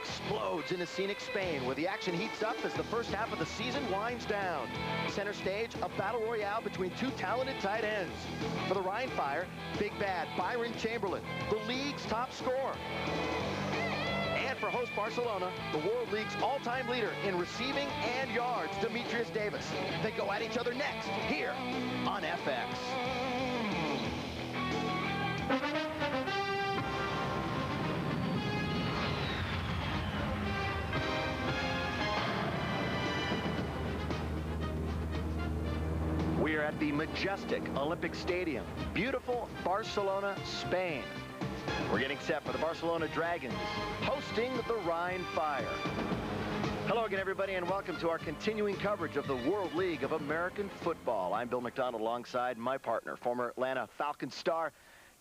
explodes into scenic Spain, where the action heats up as the first half of the season winds down. Center stage, a battle royale between two talented tight ends. For the Rhein Fire, big bad Byron Chamberlain, the league's top scorer. And for host Barcelona, the World League's all-time leader in receiving and yards, Demetrius Davis. They go at each other next, here on FX. We are at the majestic Olympic Stadium, beautiful Barcelona, Spain. We're getting set for the Barcelona Dragons, hosting the Rhein Fire. Hello again, everybody, and welcome to our continuing coverage of the World League of American Football. I'm Bill McDonald alongside my partner, former Atlanta Falcons star,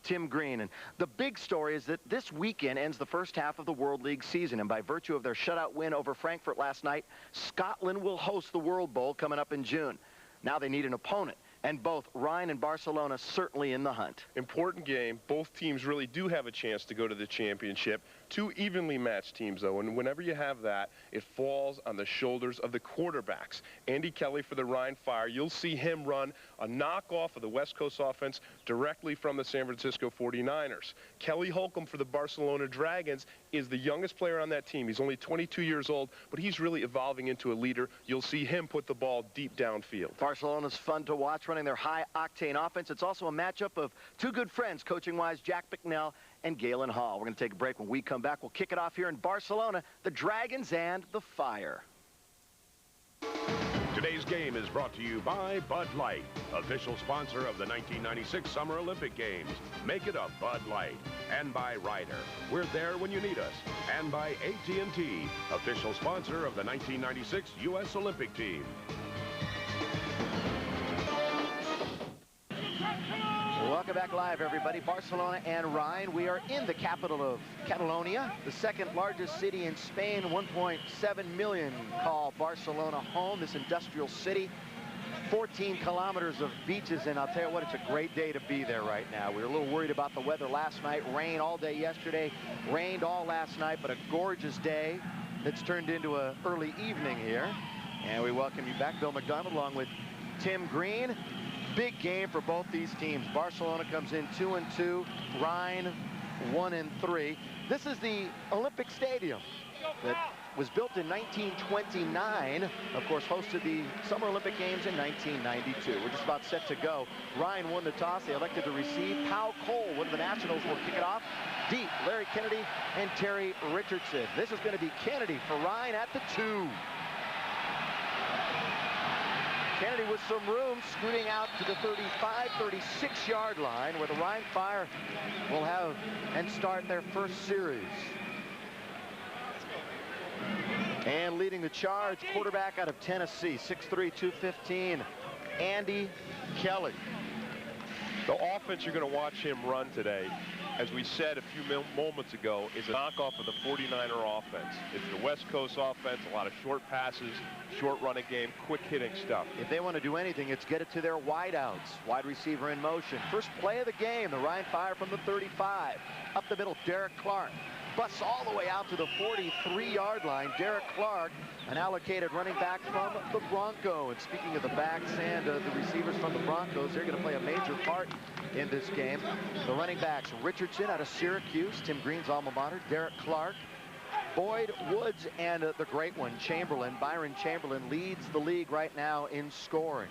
Tim Green. And the big story is that this weekend ends the first half of the World League season, and by virtue of their shutout win over Frankfurt last night, Scotland will host the World Bowl coming up in June. Now they need an opponent, and both Rhein and Barcelona certainly in the hunt. Important game. Both teams really do have a chance to go to the championship. Two evenly matched teams, though, and whenever you have that, it falls on the shoulders of the quarterbacks. Andy Kelly for the Rhein Fire, you'll see him run a knockoff of the West Coast offense directly from the San Francisco 49ers. Kelly Holcomb for the Barcelona Dragons is the youngest player on that team. He's only 22 years old, but he's really evolving into a leader. You'll see him put the ball deep downfield. Barcelona's fun to watch, running their high-octane offense. It's also a matchup of two good friends, coaching-wise, Jack Bicknell and Galen Hall. We're going to take a break. When we come back, we'll kick it off here in Barcelona, the Dragons and the Fire. Today's game is brought to you by Bud Light, official sponsor of the 1996 Summer Olympic Games. Make it a Bud Light. And by Ryder, we're there when you need us. And by AT&T, official sponsor of the 1996 U.S. Olympic team. Welcome back live, everybody. Barcelona and Rhein. We are in the capital of Catalonia, the second largest city in Spain. 1.7 million call Barcelona home, this industrial city. 14 kilometers of beaches, and I'll tell you what, it's a great day to be there right now. We were a little worried about the weather last night. Rain all day yesterday, rained all last night, but a gorgeous day that's turned into an early evening here. And we welcome you back, Bill McDonald, along with Tim Green. Big game for both these teams. Barcelona comes in 2-2, Rhein 1-3. This is the Olympic Stadium that was built in 1929, of course hosted the Summer Olympic Games in 1992. We're just about set to go. Rhein won the toss. They elected to receive. Pau Cole, one of the Nationals, will kick it off. Deep, Larry Kennedy and Terry Richardson. This is going to be Kennedy for Rhein at the 2. Kennedy with some room, scooting out to the 35, 36-yard line, where the Rhein Fire will have and start their first series. And leading the charge, quarterback out of Tennessee, 6'3", 215, Andy Kelly. The offense you're going to watch him run today, as we said a few moments ago, is a knockoff of the 49er offense. It's the West Coast offense, a lot of short passes, short running game, quick hitting stuff. If they want to do anything, it's get it to their wideouts. Wide receiver in motion. First play of the game, the Rhein Fire from the 35. Up the middle, Derek Clark. Busts all the way out to the 43-yard line. Derek Clark, an allocated running back from the Bronco. And speaking of the backs and the receivers from the Broncos, they're going to play a major part in this game. The running backs, Richardson out of Syracuse, Tim Green's alma mater, Derek Clark, Boyd Woods, and the great one, Chamberlain. Byron Chamberlain leads the league right now in scoring.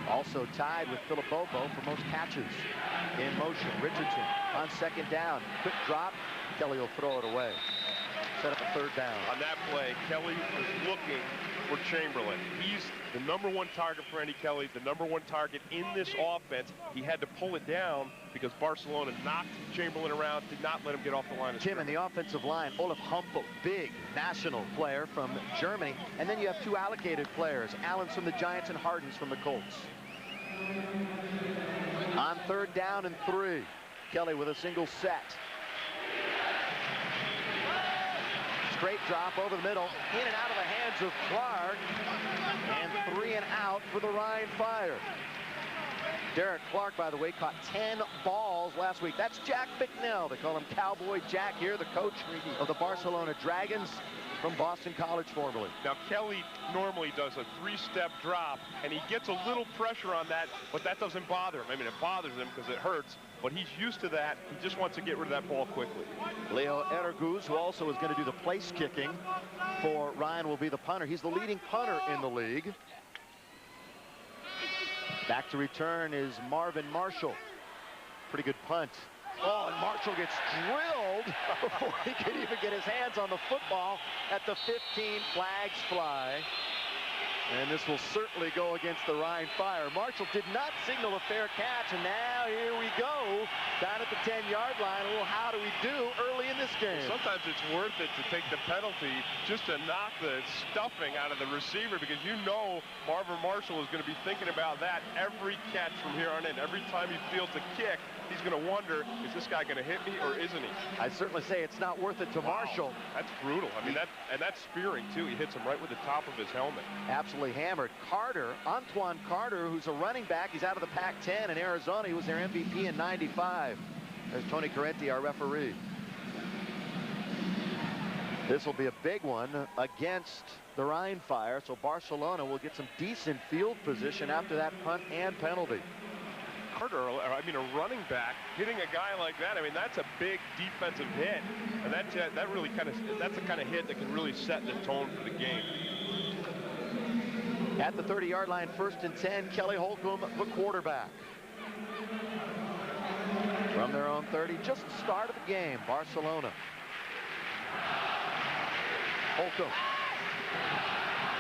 Also tied with Philip Bobo for most catches in motion. Richardson on second down. Quick drop. Kelly will throw it away. Set up a third down. On that play, Kelly was looking for Chamberlain. He's the #1 target for Andy Kelly, the #1 target in this offense. He had to pull it down because Barcelona knocked Chamberlain around, did not let him get off the line of Tim, in the offensive line, Olaf Humpel, big national player from Germany. And then you have two allocated players, Allens from the Giants and Hardens from the Colts. On third down and 3, Kelly with a single set. Straight drop over the middle, in and out of the hands of Clark, and 3 and out for the Rhein Fire. Derek Clark, by the way, caught 10 balls last week. That's Jack Bicknell. They call him Cowboy Jack here, the coach of the Barcelona Dragons from Boston College formerly. Now, Kelly normally does a 3-step drop, and he gets a little pressure on that, but that doesn't bother him. I mean, it bothers him because it hurts, but he's used to that. He just wants to get rid of that ball quickly. Leo Erguz, who also is going to do the place kicking for Rhein, will be the punter. He's the leading punter in the league. Back to return is Marvin Marshall. Pretty good punt. Oh, and Marshall gets drilled before he can even get his hands on the football at the 15. Flags fly. And this will certainly go against the Rhein Fire. Marshall did not signal a fair catch, and now here we go. Down at the 10-yard line. A little how do we do early in this game. Sometimes it's worth it to take the penalty just to knock the stuffing out of the receiver, because you know Marvin Marshall is going to be thinking about that every catch from here on in. Every time he feels the kick, he's going to wonder, is this guy going to hit me or isn't he? I'd certainly say it's not worth it to Marshall. That's brutal. I mean, that's spearing, too. He hits him right with the top of his helmet. Absolutely hammered. Carter, Antoine Carter, who's a running back. He's out of the Pac-10 in Arizona. He was their MVP in '95. There's Tony Correnti, our referee. This will be a big one against the Rhein Fire, so Barcelona will get some decent field position after that punt and penalty. Carter, I mean, a running back hitting a guy like that, I mean, that's a big defensive hit, and that really that's the kind of hit that can really set the tone for the game. At the 30-yard line, 1st and 10, Kelly Holcomb, the quarterback. From their own 30, just the start of the game, Barcelona. Holcomb.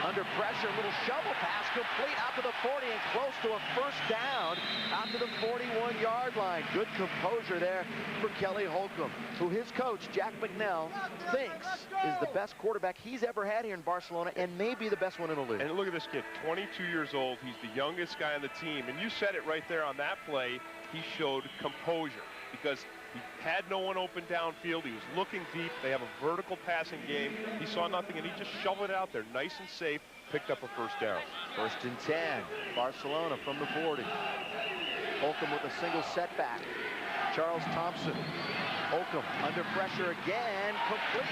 Under pressure, little shovel pass, complete out to the 40 and close to a first down out to the 41-yard line. Good composure there for Kelly Holcomb, who his coach, Jack McNell, thinks is the best quarterback he's ever had here in Barcelona and may be the best one in the league. And look at this kid, 22 years old. He's the youngest guy on the team. And you said it right there on that play. He showed composure because he had no one open downfield. He was looking deep. They have a vertical passing game. He saw nothing, and he just shoveled it out there nice and safe, picked up a first down. 1st and 10, Barcelona from the 40. Holcomb with a single setback. Charles Thompson. Holcomb under pressure again, complete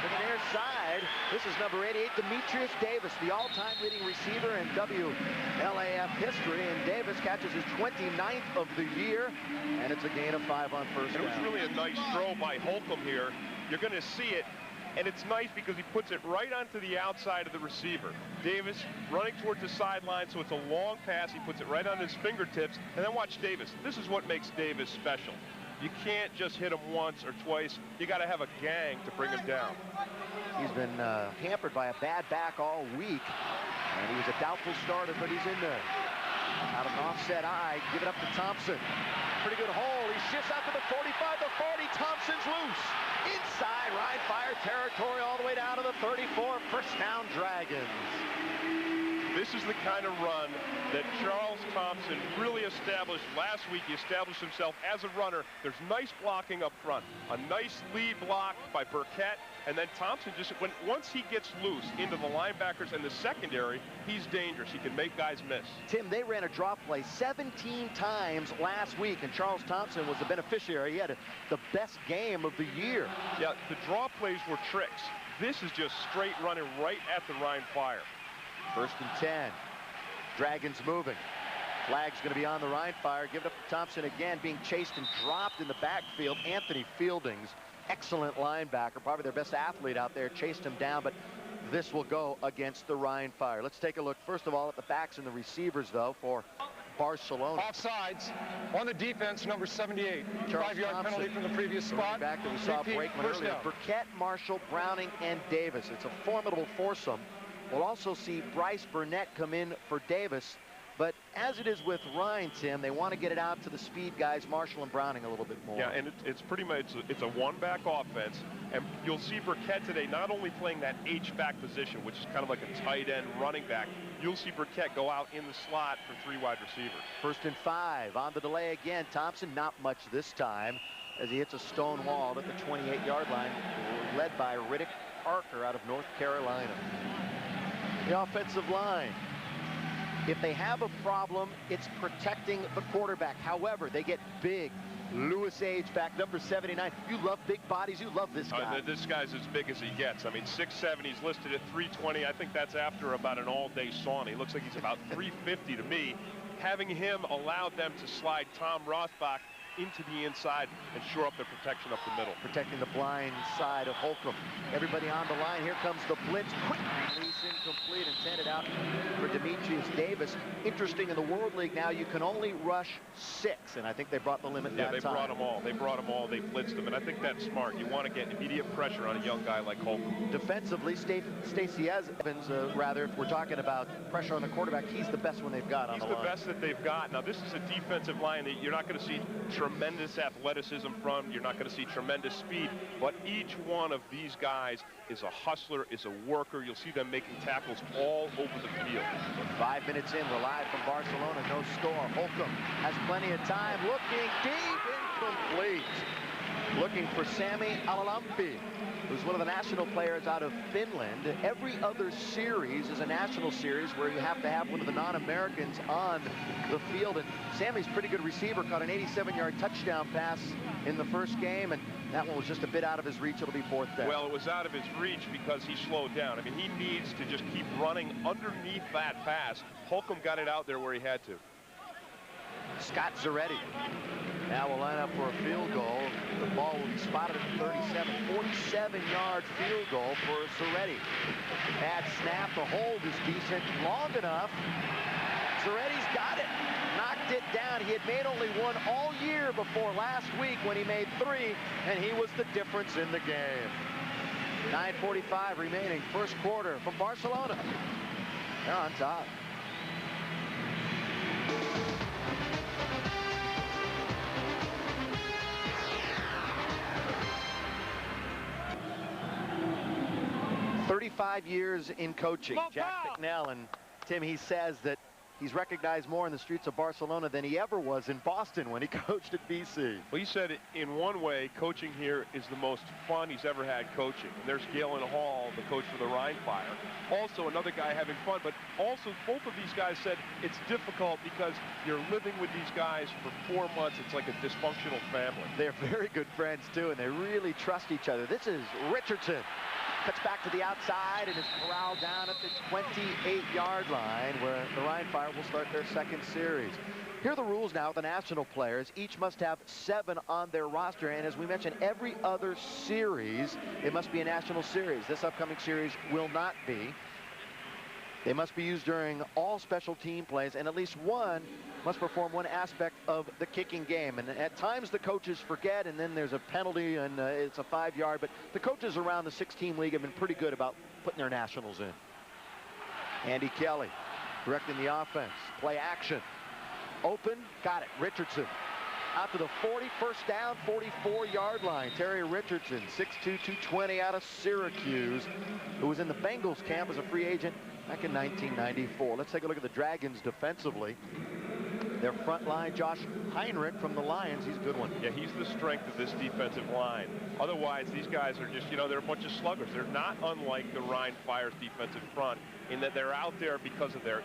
to the near side. This is number 88, Demetrius Davis, the all-time leading receiver in WLAF history, and Davis catches his 29th of the year, and it's a gain of 5 on first down. It was really a nice throw by Holcomb here. You're going to see it, and it's nice because he puts it right onto the outside of the receiver. Davis running towards the sideline, so it's a long pass. He puts it right on his fingertips, and then watch Davis. This is what makes Davis special. You can't just hit him once or twice. You got to have a gang to bring him down. He's been hampered by a bad back all week, and he was a doubtful starter, but he's in there. Out of an offset eye, give it up to Thompson. Pretty good hole. He shifts out to the 45, the 40. Thompson's loose. Inside Rhein Fire territory all the way down to the 34. First down, Dragons. This is the kind of run that Charles Thompson really established last week. He established himself as a runner. There's nice blocking up front. A nice lead block by Burkett. And then Thompson just, once he gets loose into the linebackers and the secondary, he's dangerous. He can make guys miss. Tim, they ran a drop play 17 times last week, and Charles Thompson was the beneficiary. He had the best game of the year. Yeah, the draw plays were tricks. This is just straight running right at the Rhein Fire. 1st and 10. Dragons moving. Flag's going to be on the Rhein Fire. Give it up to Thompson again, being chased and dropped in the backfield. Anthony Fieldings, excellent linebacker, probably their best athlete out there, chased him down, but this will go against the Rhein Fire. Let's take a look, first of all, at the backs and the receivers, though, for Barcelona. Offsides on the defense, number 78. Charles 5-yard penalty from the previous spot. Back that we saw Brakeman earlier. Burkett, Marshall, Browning, and Davis. It's a formidable foursome. We'll also see Bryce Burnett come in for Davis. But as it is with Rhein, Tim, they want to get it out to the speed guys, Marshall and Browning, a little bit more. Yeah, and it's pretty much, it's a one-back offense. And you'll see Burkett today not only playing that H-back position, which is kind of like a tight end running back, you'll see Burkett go out in the slot for 3 wide receivers. 1st and 5. On the delay again. Thompson, not much this time, as he hits a stone wall at the 28-yard line, led by Riddick Parker out of North Carolina. The offensive line. If they have a problem, it's protecting the quarterback. However, they get big. Lewis Age back, number 79. You love big bodies. You love this guy. This guy's as big as he gets. I mean, 6'7", he's listed at 320. I think that's after about an all-day sauna. He looks like he's about 350 to me. Having him allowed them to slide Tom Rothbach into the inside and shore up the protection up the middle. Protecting the blind side of Holcomb. Everybody on the line. Here comes the blitz. Quick release, incomplete, intended out for Demetrius Davis. Interesting, in the World League now, you can only rush 6, and I think they brought the limit that time. Yeah, they brought them all. They brought them all. They blitzed them, and I think that's smart. You want to get immediate pressure on a young guy like Holcomb. Defensively, Stacey Evans, rather, if we're talking about pressure on the quarterback, he's the best one they've got on the line. He's the best that they've got. Now, this is a defensive line that you're not going to see tremendous athleticism from. You're not going to see tremendous speed, but each one of these guys is a hustler, is a worker. You'll see them making tackles all over the field. 5 minutes in, we're live from Barcelona. No score. Holcomb has plenty of time. Looking deep, incomplete. Looking for Sami Alalampi, who's one of the national players out of Finland. Every other series is a national series where you have to have one of the non-Americans on the field. And Sammy's a pretty good receiver, caught an 87-yard touchdown pass in the first game, and that one was just a bit out of his reach. It'll be 4th down. Well, it was out of his reach because he slowed down. I mean, he needs to just keep running underneath that pass. Holcomb got it out there where he had to. Scott Zaretti now will line up for a field goal. The ball will be spotted at the 37. 47-yard field goal for Zaretti. Bad snap. The hold is decent. Long enough. Zaretti's got it. Knocked it down. He had made only one all year before last week when he made 3, and he was the difference in the game. 9:45 remaining, first quarter from Barcelona. They're on top. "35 years in coaching." Jack McNell, and Tim, he says that he's recognized more in the streets of Barcelona than he ever was in Boston when he coached at BC. Well, he said in one way, coaching here is the most fun he's ever had coaching. And there's Galen Hall, the coach for the Rhein Fire. Also another guy having fun, but also both of these guys said it's difficult because you're living with these guys for 4 months. It's like a dysfunctional family. They're very good friends, too, and they really trust each other. This is Richardson. Cuts back to the outside and is corralled down at the 28-yard line, where the Rhein Fire will start their second series. Here are the rules now. The national players each must have 7 on their roster, and as we mentioned, every other series, it must be a national series. This upcoming series will not be. They must be used during all special team plays, and at least one must perform one aspect of the kicking game. And at times the coaches forget, and then there's a penalty, and it's a 5-yard. But the coaches around the 6-team league have been pretty good about putting their nationals in. Andy Kelly directing the offense. Play action. Open. Got it. Richardson. Out to the 40, first down, 44-yard line. Terry Richardson, 6'2", 220 out of Syracuse, who was in the Bengals camp as a free agent back in 1994. Let's take a look at the Dragons defensively. Their front line, Josh Heinrich from the Lions, he's a good one. Yeah, he's the strength of this defensive line. Otherwise, these guys are just, they're a bunch of sluggers. They're not unlike the Rhein Fire's defensive front in that they're out there because of their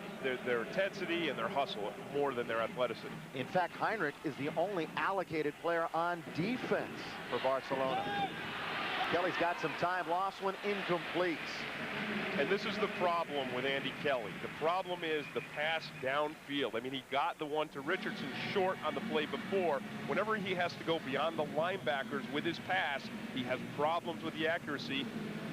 intensity and their hustle more than their athleticism. In fact, Heinrich is the only allocated player on defense for Barcelona. Kelly's got some time, lost one, incomplete. And this is the problem with Andy Kelly. The problem is the pass downfield. I mean, he got the one to Richardson short on the play before. Whenever he has to go beyond the linebackers with his pass, he has problems with the accuracy.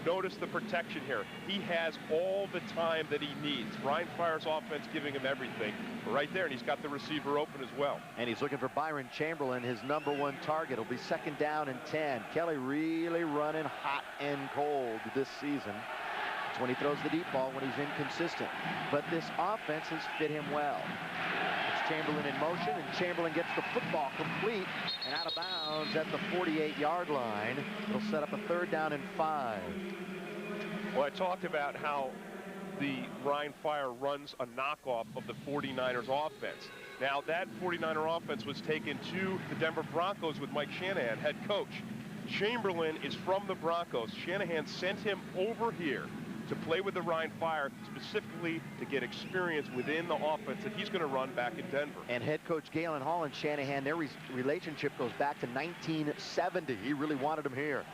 Notice the protection here. He has all the time that he needs. Rhein Fire's offense giving him everything right there, and he's got the receiver open as well. And he's looking for Byron Chamberlain, his #1 target. It'll be 2nd down and 10. Kelly really running hot and cold this season. It's when he throws the deep ball when he's inconsistent. But this offense has fit him well. It's Chamberlain in motion, and Chamberlain gets the football complete and out of bounds at the 48-yard line. It'll set up a 3rd down and 5. Well, I talked about how the Rhein Fire runs a knockoff of the 49ers offense. Now, that 49er offense was taken to the Denver Broncos with Mike Shanahan, head coach. Chamberlain is from the Broncos. Shanahan sent him over here to play with the Rhein Fire, specifically to get experience within the offense that he's going to run back in Denver. And head coach Galen Hall and Shanahan, their relationship goes back to 1970. He really wanted him here.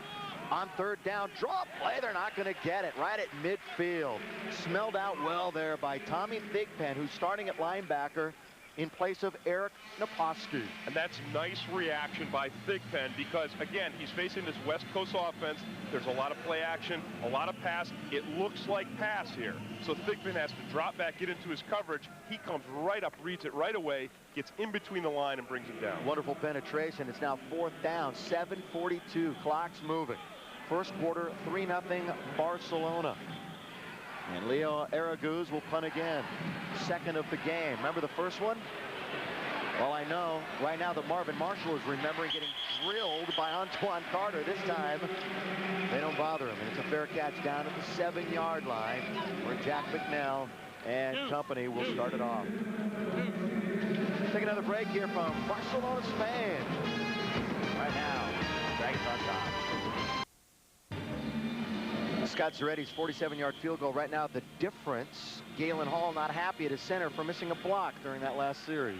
On third down, draw play, they're not going to get it. Right at midfield. Smelled out well there by Tommy Thigpen, who's starting at linebacker in place of Eric Naposki. And that's nice reaction by Thigpen because, again, he's facing this West Coast offense. There's a lot of play action, a lot of pass. It looks like pass here. So Thigpen has to drop back, get into his coverage. He comes right up, reads it right away, gets in between the line and brings him down. Wonderful penetration. It's now fourth down, 7:42. Clock's moving. First quarter, 3-0 Barcelona. And Leo Araguz will punt again. Second of the game. Remember the first one? Well, I know right now that Marvin Marshall is remembering getting drilled by Antoine Carter. This time, they don't bother him. And it's a fair catch down at the 7-yard line where Jack McNell and company will start it off. Take another break here from Barcelona, Spain. Right now, Dragons on top. Scott Zaretti's 47-yard field goal right now. The difference, Galen Hall not happy at his center for missing a block during that last series.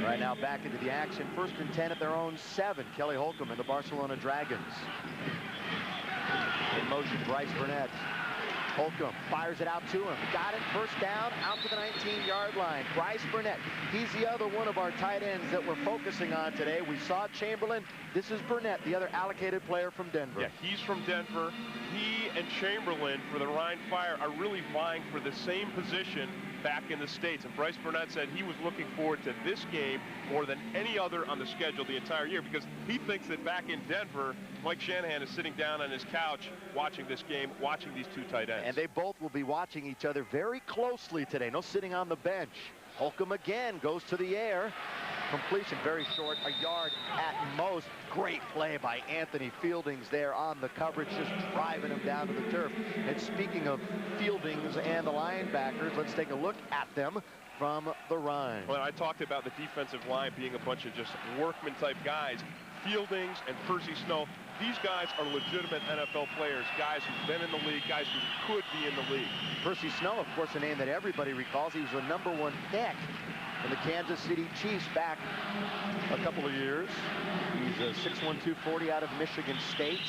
Right now back into the action. 1st and 10 at their own 7. Kelly Holcomb and the Barcelona Dragons. In motion, Bryce Burnett. Holcomb fires it out to him. Got it, first down, out to the 19-yard line. Bryce Burnett, he's the other one of our tight ends that we're focusing on today. We saw Chamberlain. This is Burnett, the other allocated player from Denver. Yeah, he's from Denver. He and Chamberlain for the Rhein Fire are really vying for the same position back in the States. And Bryce Burnett said he was looking forward to this game more than any other on the schedule the entire year because he thinks that back in Denver, Mike Shanahan is sitting down on his couch watching this game, watching these two tight ends. And they both will be watching each other very closely today. No sitting on the bench. Holcomb again goes to the air. Completion very short, a yard at most. Great play by Anthony Fieldings there on the coverage, just driving him down to the turf. And speaking of Fieldings and the linebackers, let's take a look at them from the Rhein. Well, I talked about the defensive line being a bunch of just workman type guys. Fieldings and Percy Snow, these guys are legitimate NFL players, guys who've been in the league, guys who could be in the league. Percy Snow, of course, a name that everybody recalls. He was the #1 pick from the Kansas City Chiefs back a couple of years. He's a 6'1", 240 out of Michigan State.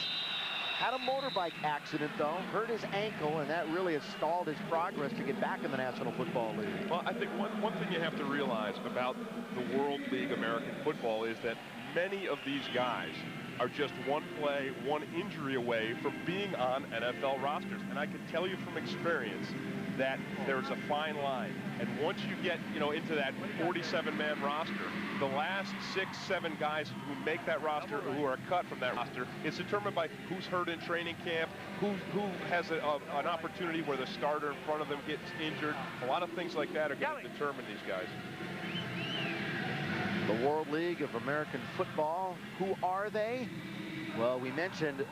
Had a motorbike accident, though, hurt his ankle, and that really has stalled his progress to get back in the National Football League. Well, I think one thing you have to realize about the World League American football is that many of these guys are just one play, one injury away from being on NFL rosters. And I can tell you from experience that there's a fine line. And once you get, into that 47-man roster, the last 6, 7 guys who make that roster or who are cut from that roster, it's determined by who's hurt in training camp, who has an opportunity where the starter in front of them gets injured. A lot of things like that are going to determine these guys. The World League of American Football, who are they? Well, we mentioned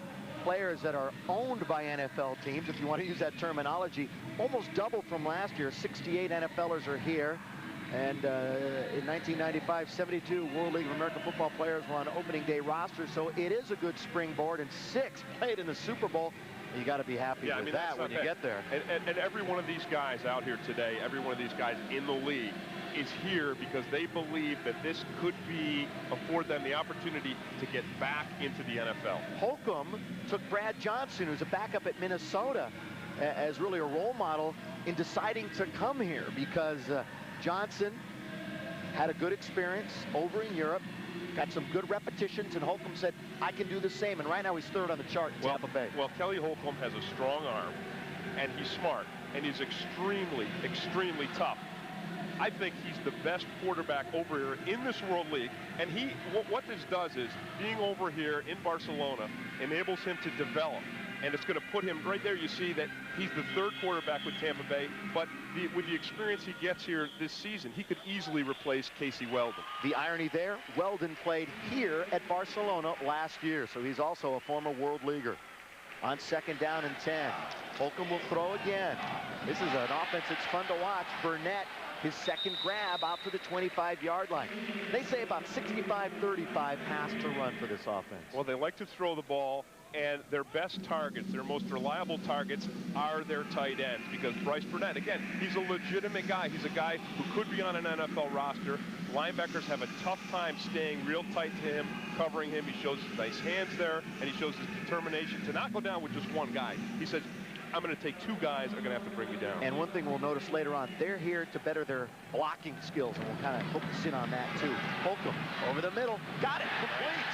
players that are owned by NFL teams, if you want to use that terminology, almost double from last year. 68 NFLers are here. And in 1995, 72 World League of American Football players were on opening day rosters. So it is a good springboard, and 6 played in the Super Bowl. You got to be happy with that when you get there. And every one of these guys out here today, every one of these guys in the league is here because they believe that this could afford them the opportunity to get back into the NFL. Holcomb took Brad Johnson, who's a backup at Minnesota, as really a role model in deciding to come here because Johnson had a good experience over in Europe, got some good repetitions, and Holcomb said, I can do the same. And right now he's 3rd on the chart in Tampa Bay. Well, Kelly Holcomb has a strong arm, and he's smart, and he's extremely, extremely tough. I think he's the best quarterback over here in this World League. And what this does is, being over here in Barcelona enables him to develop. And it's going to put him right there. You see that he's the 3rd quarterback with Tampa Bay. But with the experience he gets here this season, he could easily replace Casey Weldon. The irony there, Weldon played here at Barcelona last year. So he's also a former World Leaguer. On 2nd down and 10. Holcomb will throw again. This is an offense that's fun to watch. Burnett, his 2nd grab out to the 25-yard line. They say about 65-35 has to run for this offense. Well, they like to throw the ball and their best targets, their most reliable targets, are their tight ends, because Bryce Burnett, again, he's a legitimate guy. He's a guy who could be on an NFL roster. Linebackers have a tough time staying real tight to him, covering him. He shows his nice hands there, and he shows his determination to not go down with just one guy. He says, I'm going to take two guys that are going to have to bring me down. And one thing we'll notice later on, they're here to better their blocking skills, and we'll kind of focus in on that too. Holcomb over the middle, got it, complete.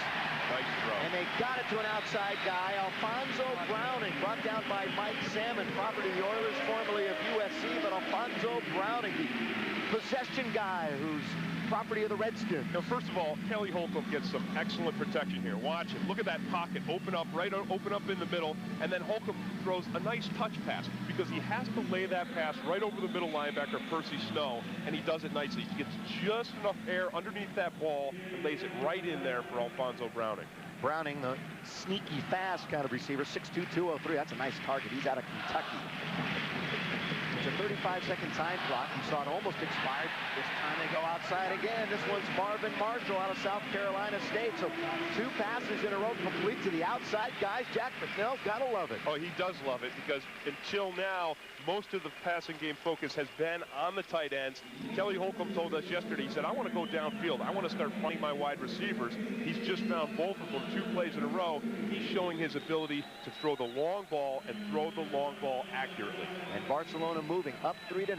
Nice throw. And they got it to an outside guy, Alfonso Browning, brought down by Mike Salmon, property of the Oilers, formerly of USC, but Alfonso Browning, the possession guy who's property of the Redskins. Now, first of all, Kelly Holcomb gets some excellent protection here. Watch it. Look at that pocket. Open up in the middle, and then Holcomb throws a nice touch pass because he has to lay that pass right over the middle linebacker, Percy Snow, and he does it nicely. He gets just enough air underneath that ball and lays it right in there for Alfonso Browning. Browning, the sneaky, fast kind of receiver, 6'2", 203. That's a nice target. He's out of Kentucky. It's a 35-second time clock. You saw it almost expired. This time they go outside again. This one's Marvin Marshall out of South Carolina State. So 2 passes in a row complete to the outside guys. Jack McNell's got to love it. Oh, he does love it, because until now, most of the passing game focus has been on the tight ends. Kelly Holcomb told us yesterday, he said, I want to go downfield. I want to start finding my wide receivers. He's just found both of them 2 plays in a row. He's showing his ability to throw the long ball and throw the long ball accurately. And Barcelona moving up 3-0,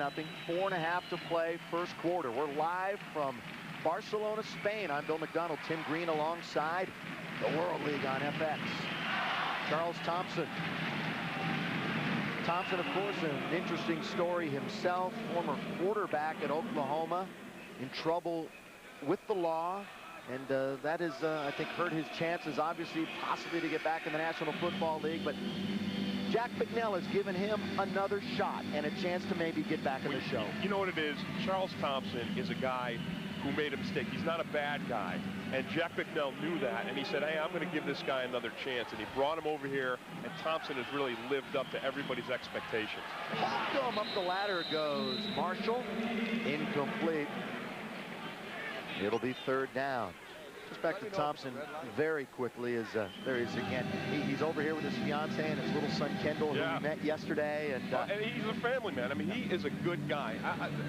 4.5 to play, first quarter. We're live from Barcelona, Spain. I'm Bill McDonald, Tim Green alongside the World League on FX. Charles Thompson. Thompson, of course, an interesting story himself, former quarterback at Oklahoma, in trouble with the law, and that has, I think, hurt his chances, obviously, possibly to get back in the National Football League, but Jack McNell has given him another shot and a chance to maybe get back in the show. You know what it is? Charles Thompson is a guy who made a mistake. He's not a bad guy. And Jack McNell knew that, and he said, hey, I'm going to give this guy another chance. And he brought him over here, and Thompson has really lived up to everybody's expectations. Holcomb up the ladder goes. Marshall, incomplete. It'll be 3rd down. Just back to Thompson very quickly. Is there he is again. He's over here with his fiance and his little son Kendall, who we met yesterday. And he's a family man. I mean, he is a good guy.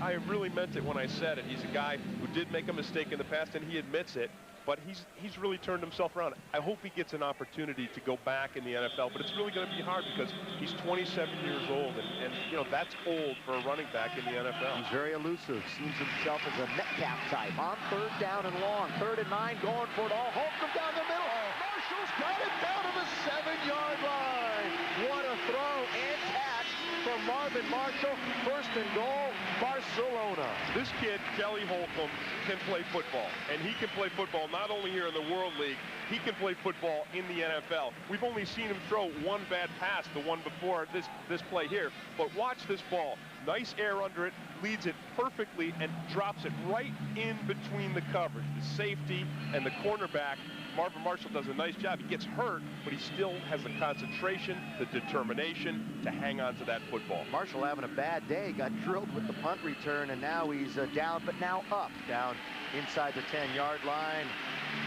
I really meant it when I said it. He's a guy who did make a mistake in the past, and he admits it. But he's really turned himself around. I hope he gets an opportunity to go back in the NFL, but it's really going to be hard because he's 27 years old, and you know, that's old for a running back in the NFL. He's very elusive, sees himself as a Metcalf type. On 3rd down and long, 3rd and 9, going for it all. Holcomb down the middle. Marshall's got it down to the 7-yard line. What a throw and catch from Marvin Marshall. 1st and goal, Barcelona. This kid, Kelly Holcomb, can play football, and he can play football not only here in the World League, he can play football in the NFL. We've only seen him throw one bad pass, the one before this play here, but watch this ball. Nice air under it, leads it perfectly, and drops it right in between the coverage. The safety and the cornerback. Marvin Marshall does a nice job. He gets hurt, but he still has the concentration, the determination to hang on to that football. Marshall having a bad day, got drilled with the punt return, and now he's down, but now up, down inside the 10-yard line.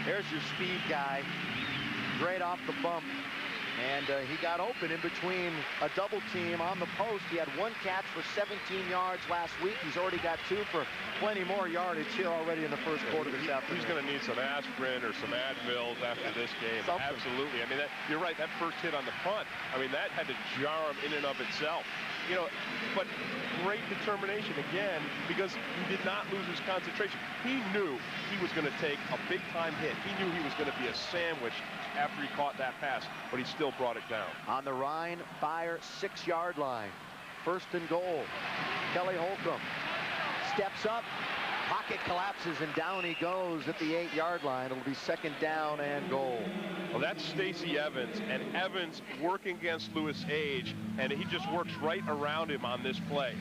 There's your speed guy, great off the bump. And he got open in between a double team on the post. He had 1 catch for 17 yards last week. He's already got 2 for plenty more yardage here already in the first quarter this afternoon. He's going to need some aspirin or some Advils after this game. Something. Absolutely. I mean, you're right. That first hit on the punt, I mean, that had to jar him in and of itself. You know, but great determination again, because he did not lose his concentration. He knew he was going to take a big-time hit. He knew he was going to be a sandwich after he caught that pass, but he still brought it down. On the Rhein Fire 6-yard line, 1st and goal. Kelly Holcomb steps up, pocket collapses, and down he goes at the 8-yard line. It'll be 2nd down and goal. Well, that's Stacey Evans, and Evans working against Lewis Age, and he just works right around him on this play.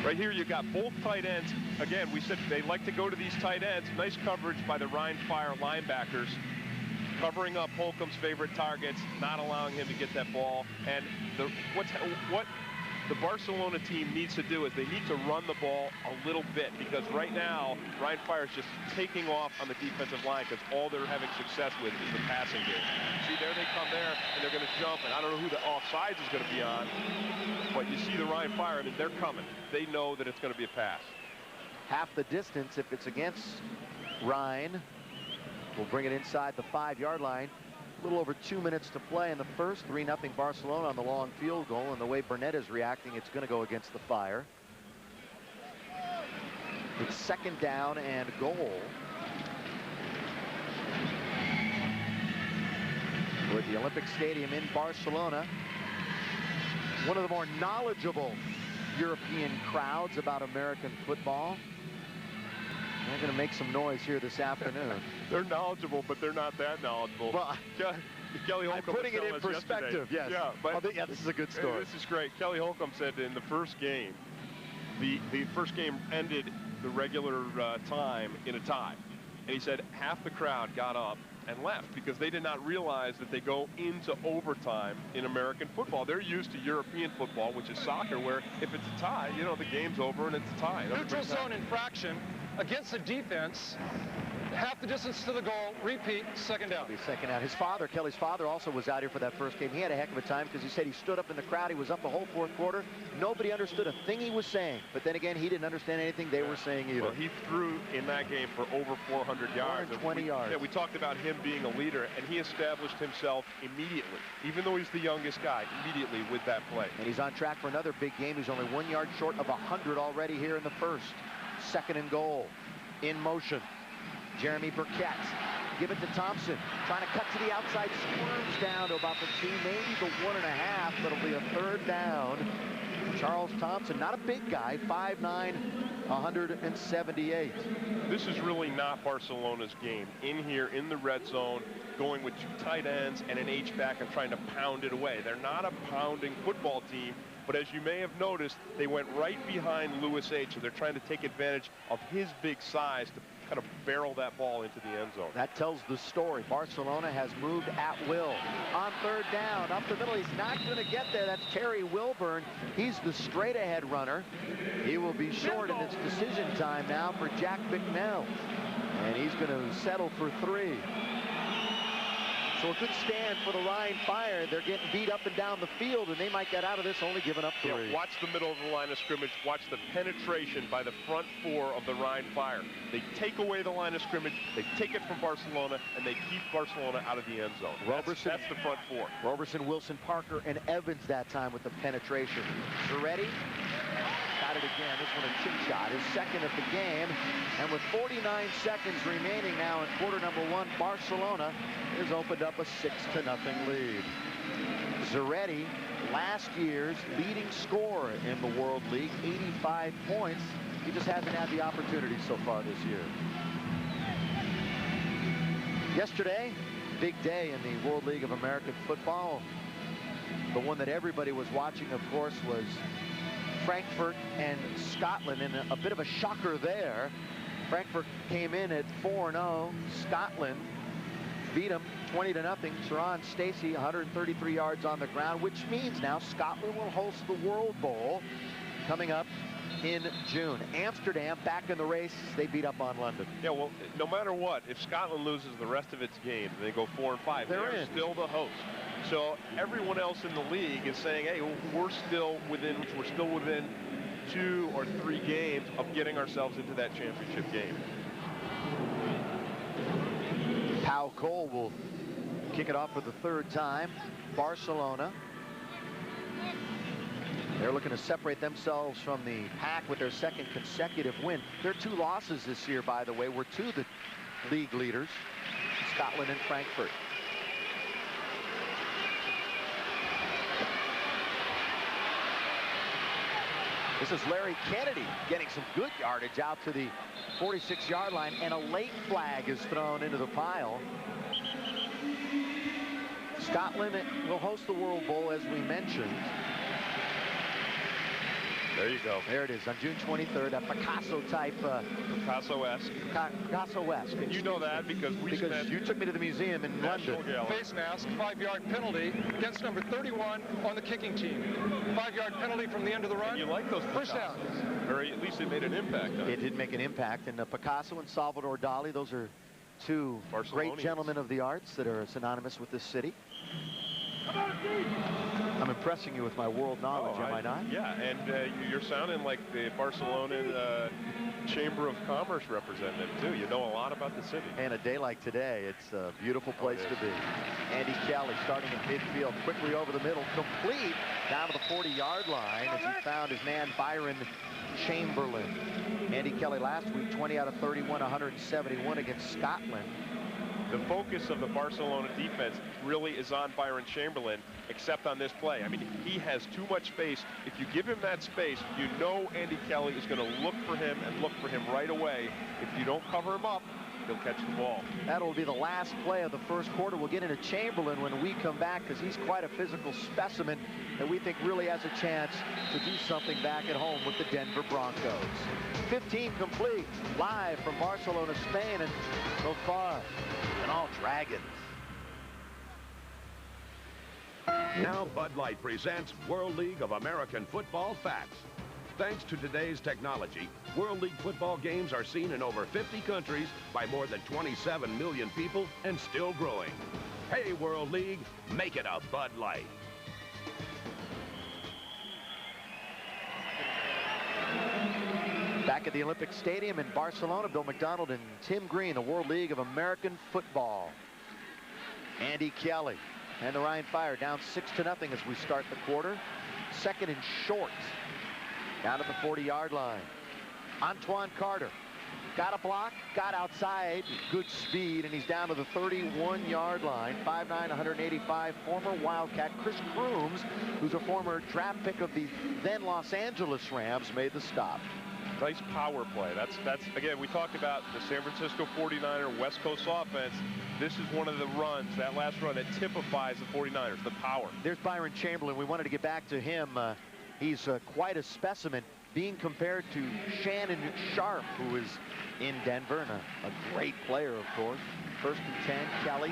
Right here, you got both tight ends. Again, we said they like to go to these tight ends. Nice coverage by the Rhein Fire linebackers, covering up Holcomb's favorite targets, not allowing him to get that ball. And what the Barcelona team needs to do is they need to run the ball a little bit, because right now Rhein Fire is just taking off on the defensive line because all they're having success with is the passing game. See, there they come there, and they're going to jump, and I don't know who the offsides is going to be on, but you see the Rhein Fire, I mean, they're coming. They know that it's going to be a pass. Half the distance if it's against Rhein. We'll bring it inside the 5-yard line. A little over 2 minutes to play in the first. 3-0 Barcelona on the long field goal, and the way Burnett is reacting, it's going to go against the Fire. It's 2nd down and goal. We're at the Olympic Stadium in Barcelona. One of the more knowledgeable European crowds about American football. They're going to make some noise here this afternoon. They're knowledgeable, but they're not that knowledgeable. Well, Kelly Holcomb I'm putting it in perspective, yes. Yeah, but yeah, this is a good story. This is great. Kelly Holcomb said in the first game, the first game ended the regular time in a tie. And he said half the crowd got up and left because they did not realize that they go into overtime in American football. They're used to European football, which is soccer, where if it's a tie, you know, the game's over and it's a tie. Neutral zone infraction against the defense. Half the distance to the goal. Repeat, 2nd down. Be 2nd down. His father, Kelly's father, also was out here for that first game. He had a heck of a time because he said he stood up in the crowd. He was up the whole 4th quarter. Nobody understood a thing he was saying. But then again, he didn't understand anything they were saying either. Well, he threw in that game for over 400 yards. 420 yards. Yeah, we talked about him being a leader, and he established himself immediately, even though he's the youngest guy, immediately with that play. And he's on track for another big game. He's only 1 yard short of 100 already here in the first. 2nd and goal. In motion. Jeremy Burkett. Give it to Thompson. Trying to cut to the outside. Squirms down to about the 2, maybe the 1.5. That'll be a 3rd down. Charles Thompson, not a big guy, 5'9", 178. This is really not Barcelona's game. In here, in the red zone, going with 2 tight ends and an H-back and trying to pound it away. They're not a pounding football team, but as you may have noticed, they went right behind Lewis H, so they're trying to take advantage of his big size to kind of barrel that ball into the end zone. That tells the story. Barcelona has moved at will. On 3rd down, up the middle, he's not going to get there. That's Terry Wilburn. He's the straight-ahead runner. He will be short, and it's decision time now for Jack Bicknell. And he's going to settle for 3. So a good stand for the Rhein Fire. They're getting beat up and down the field, and they might get out of this only giving up 3. Yeah, watch the middle of the line of scrimmage. Watch the penetration by the front 4 of the Rhein Fire. They take away the line of scrimmage, they take it from Barcelona, and they keep Barcelona out of the end zone. That's the front 4. Roberson, Wilson, Parker, and Evans that time with the penetration. Zaretti got it again. This one a chip shot. His 2nd of the game. And with 49 seconds remaining now in quarter number 1, Barcelona has opened up a 6-0 lead. Zaretti, last year's leading scorer in the World League, 85 points. He just hasn't had the opportunity so far this year. Yesterday, big day in the World League of American Football. The one that everybody was watching, of course, was Frankfurt and Scotland, and a bit of a shocker there. Frankfurt came in at 4-0. Scotland beat them 20-0. Sharon Stacey, 133 yards on the ground, which means now Scotland will host the World Bowl coming up in June. Amsterdam back in the race. They beat up on London. Yeah, well, no matter what, if Scotland loses the rest of its games, they go 4-5. They're still the host. So everyone else in the league is saying, hey, we're still within 2 or 3 games of getting ourselves into that championship game. Pau Cole will kick it off for the 3rd time. Barcelona. They're looking to separate themselves from the pack with their 2nd consecutive win. Their 2 losses this year, by the way, were to the league leaders, Scotland and Frankfurt. This is Larry Kennedy getting some good yardage out to the 46-yard line, and a late flag is thrown into the pile. Scotland will host the World Bowl, as we mentioned. There you go. There it is on June 23rd, a Picasso-type. Picasso-esque. Picasso-esque. And you know that because you took me to the museum in London. Face mask, 5-yard penalty against number 31 on the kicking team. 5-yard penalty from the end of the run. And you like those First down. Or at least it made an impact on it. It did make an impact. And Picasso and Salvador Dali, those are two great gentlemen of the arts that are synonymous with this city. I'm impressing you with my world knowledge, am I not? Yeah, and you're sounding like the Barcelona Chamber of Commerce representative, too. You know a lot about the city. And a day like today, it's a beautiful place to be. Andy Kelly starting at midfield, quickly over the middle, complete down to the 40-yard line as he found his man Byron Chamberlain. Andy Kelly last week, 20 out of 31, 171 against Scotland. The focus of the Barcelona defense really is on Byron Chamberlain, except on this play. I mean, he has too much space. If you give him that space, you know Andy Kelly is going to look for him and look for him right away. If you don't cover him up, he'll catch the ball. That'll be the last play of the first quarter. We'll get into Chamberlain when we come back because he's quite a physical specimen that we think really has a chance to do something back at home with the Denver Broncos. 15 complete, live from Barcelona, Spain, and so far, and all Dragons. Now Bud Light presents World League of American Football Facts. Thanks to today's technology, World League football games are seen in over 50 countries by more than 27 million people and still growing. Hey, World League, make it a Bud Light. Back at the Olympic Stadium in Barcelona, Bill McDonald and Tim Green, the World League of American Football. Andy Kelly and the Rhein Fire down 6-0 as we start the quarter. Second and short. Down to the 40-yard line. Antoine Carter got a block, got outside, good speed, and he's down to the 31-yard line. 5'9", 185, former Wildcat. Chris Crooms, who's a former draft pick of the then Los Angeles Rams, made the stop. Nice power play. That's again, we talked about the San Francisco 49er West Coast offense. This is one of the runs, that last run, that typifies the 49ers, the power. There's Byron Chamberlain. We wanted to get back to him. He's quite a specimen, being compared to Shannon Sharp, who is in Denver, and a great player, of course. First and 10, Kelly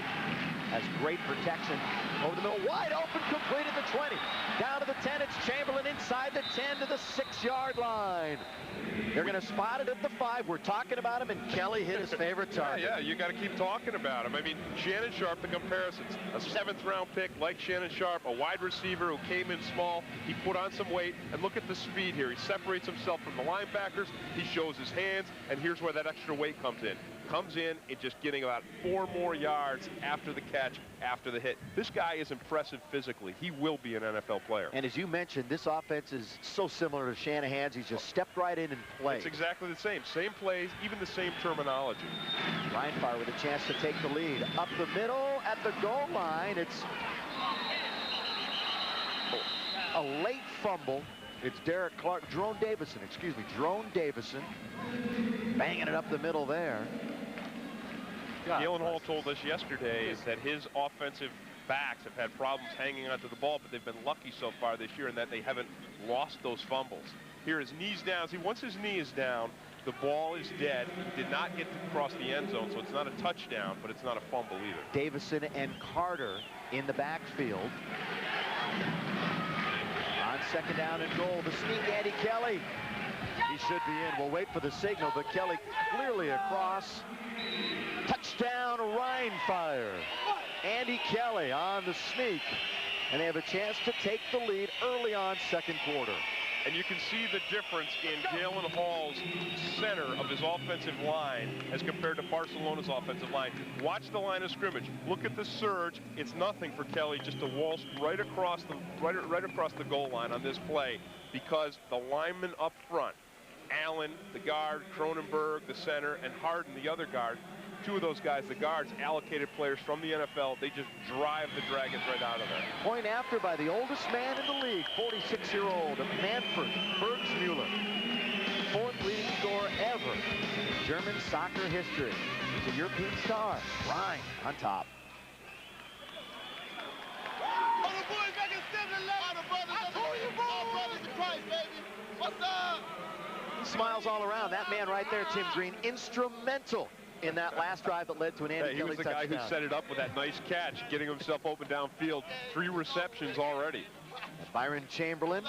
has great protection over the middle, wide open, complete at the 20. Down to the 10, it's Chamberlain inside the 10 to the 6-yard line. They're going to spot it at the 5. We're talking about him, and Kelly hit his favorite target. Yeah, you got to keep talking about him. I mean, Shannon Sharp, the comparisons, a 7th-round pick like Shannon Sharp, a wide receiver who came in small. He put on some weight, and look at the speed here. He separates himself from the linebackers. He shows his hands, and here's where that extra weight comes in. Comes in and just getting about 4 more yards after the catch, after the hit. This guy is impressive physically. He will be an NFL player. And as you mentioned, this offense is so similar to Shanahan's. He's just stepped right in and played. It's exactly the same. Same plays, even the same terminology. Rhein Fire with a chance to take the lead. Up the middle at the goal line. It's a late fumble. It's Drone Davison, banging it up the middle there. Galen Hall told us yesterday that his offensive backs have had problems hanging onto the ball, but they've been lucky so far this year in that they haven't lost those fumbles. Here, his knee's down. See, once his knee is down, the ball is dead. He did not get to cross the end zone, so it's not a touchdown, but it's not a fumble either. Davison and Carter in the backfield. On second down and goal, the sneak, Andy Kelly. He should be in. We'll wait for the signal, but Kelly clearly across. Touchdown, Rhein Fire. Andy Kelly on the sneak, and they have a chance to take the lead early on second quarter. And you can see the difference in Galen Hall's center of his offensive line as compared to Barcelona's offensive line. Watch the line of scrimmage. Look at the surge. It's nothing for Kelly just to waltz right across the goal line on this play, because the lineman up front, Allen, the guard, Cronenberg, the center, and Harden, the other guard, 2 of those guys, the guards, allocated players from the NFL. They just drive the Dragons right out of there. Point after by the oldest man in the league, 46-year-old Manfred Bergsmuller. 4th leading scorer ever in German soccer history. He's a European star. Rhein on top. Oh, the boys back in 7-11. I told you, boys. Brothers in Christ, baby. Smiles all around. That man right there, Tim Green, instrumental in that last drive that led to an Andy He Kelly was the touchdown. guy who set it up with that nice catch, getting himself open downfield. 3 receptions already. Byron Chamberlain,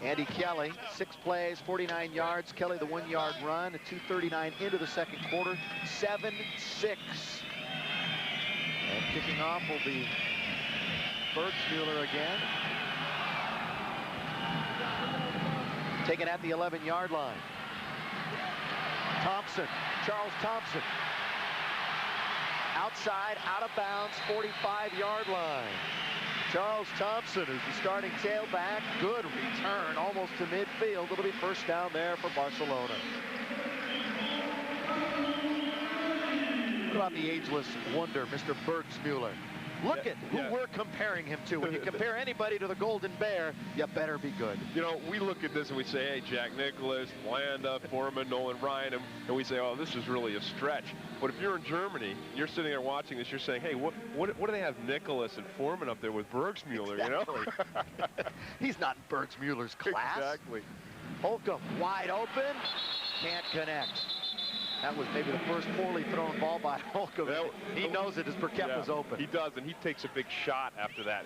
Andy Kelly, 6 plays, 49 yards. Kelly the 1-yard run, 2:39 into the second quarter, 7-6. And kicking off will be Bergsmuller again. Taken at the 11-yard line. Thompson, Charles Thompson. Outside, out of bounds, 45-yard line. Charles Thompson is the starting tailback. Good return, almost to midfield. It'll be first down there for Barcelona. What about the ageless wonder, Mr. Bergsmuller? Look at who we're comparing him to. When you compare anybody to the Golden Bear, you better be good. You know, we look at this and we say, hey, Jack Nicklaus, Landa, Foreman, Nolan Ryan, and we say, oh, this is really a stretch. But if you're in Germany, you're sitting there watching this, you're saying, hey, what do they have Nicklaus and Foreman up there with Bergsmuller, Exactly. you know? He's not in Bergsmuller's class. Exactly. Holcomb wide open, can't connect. That was maybe the first poorly thrown ball by Holcomb. He knows it as Burkett was open. He does, and he takes a big shot after that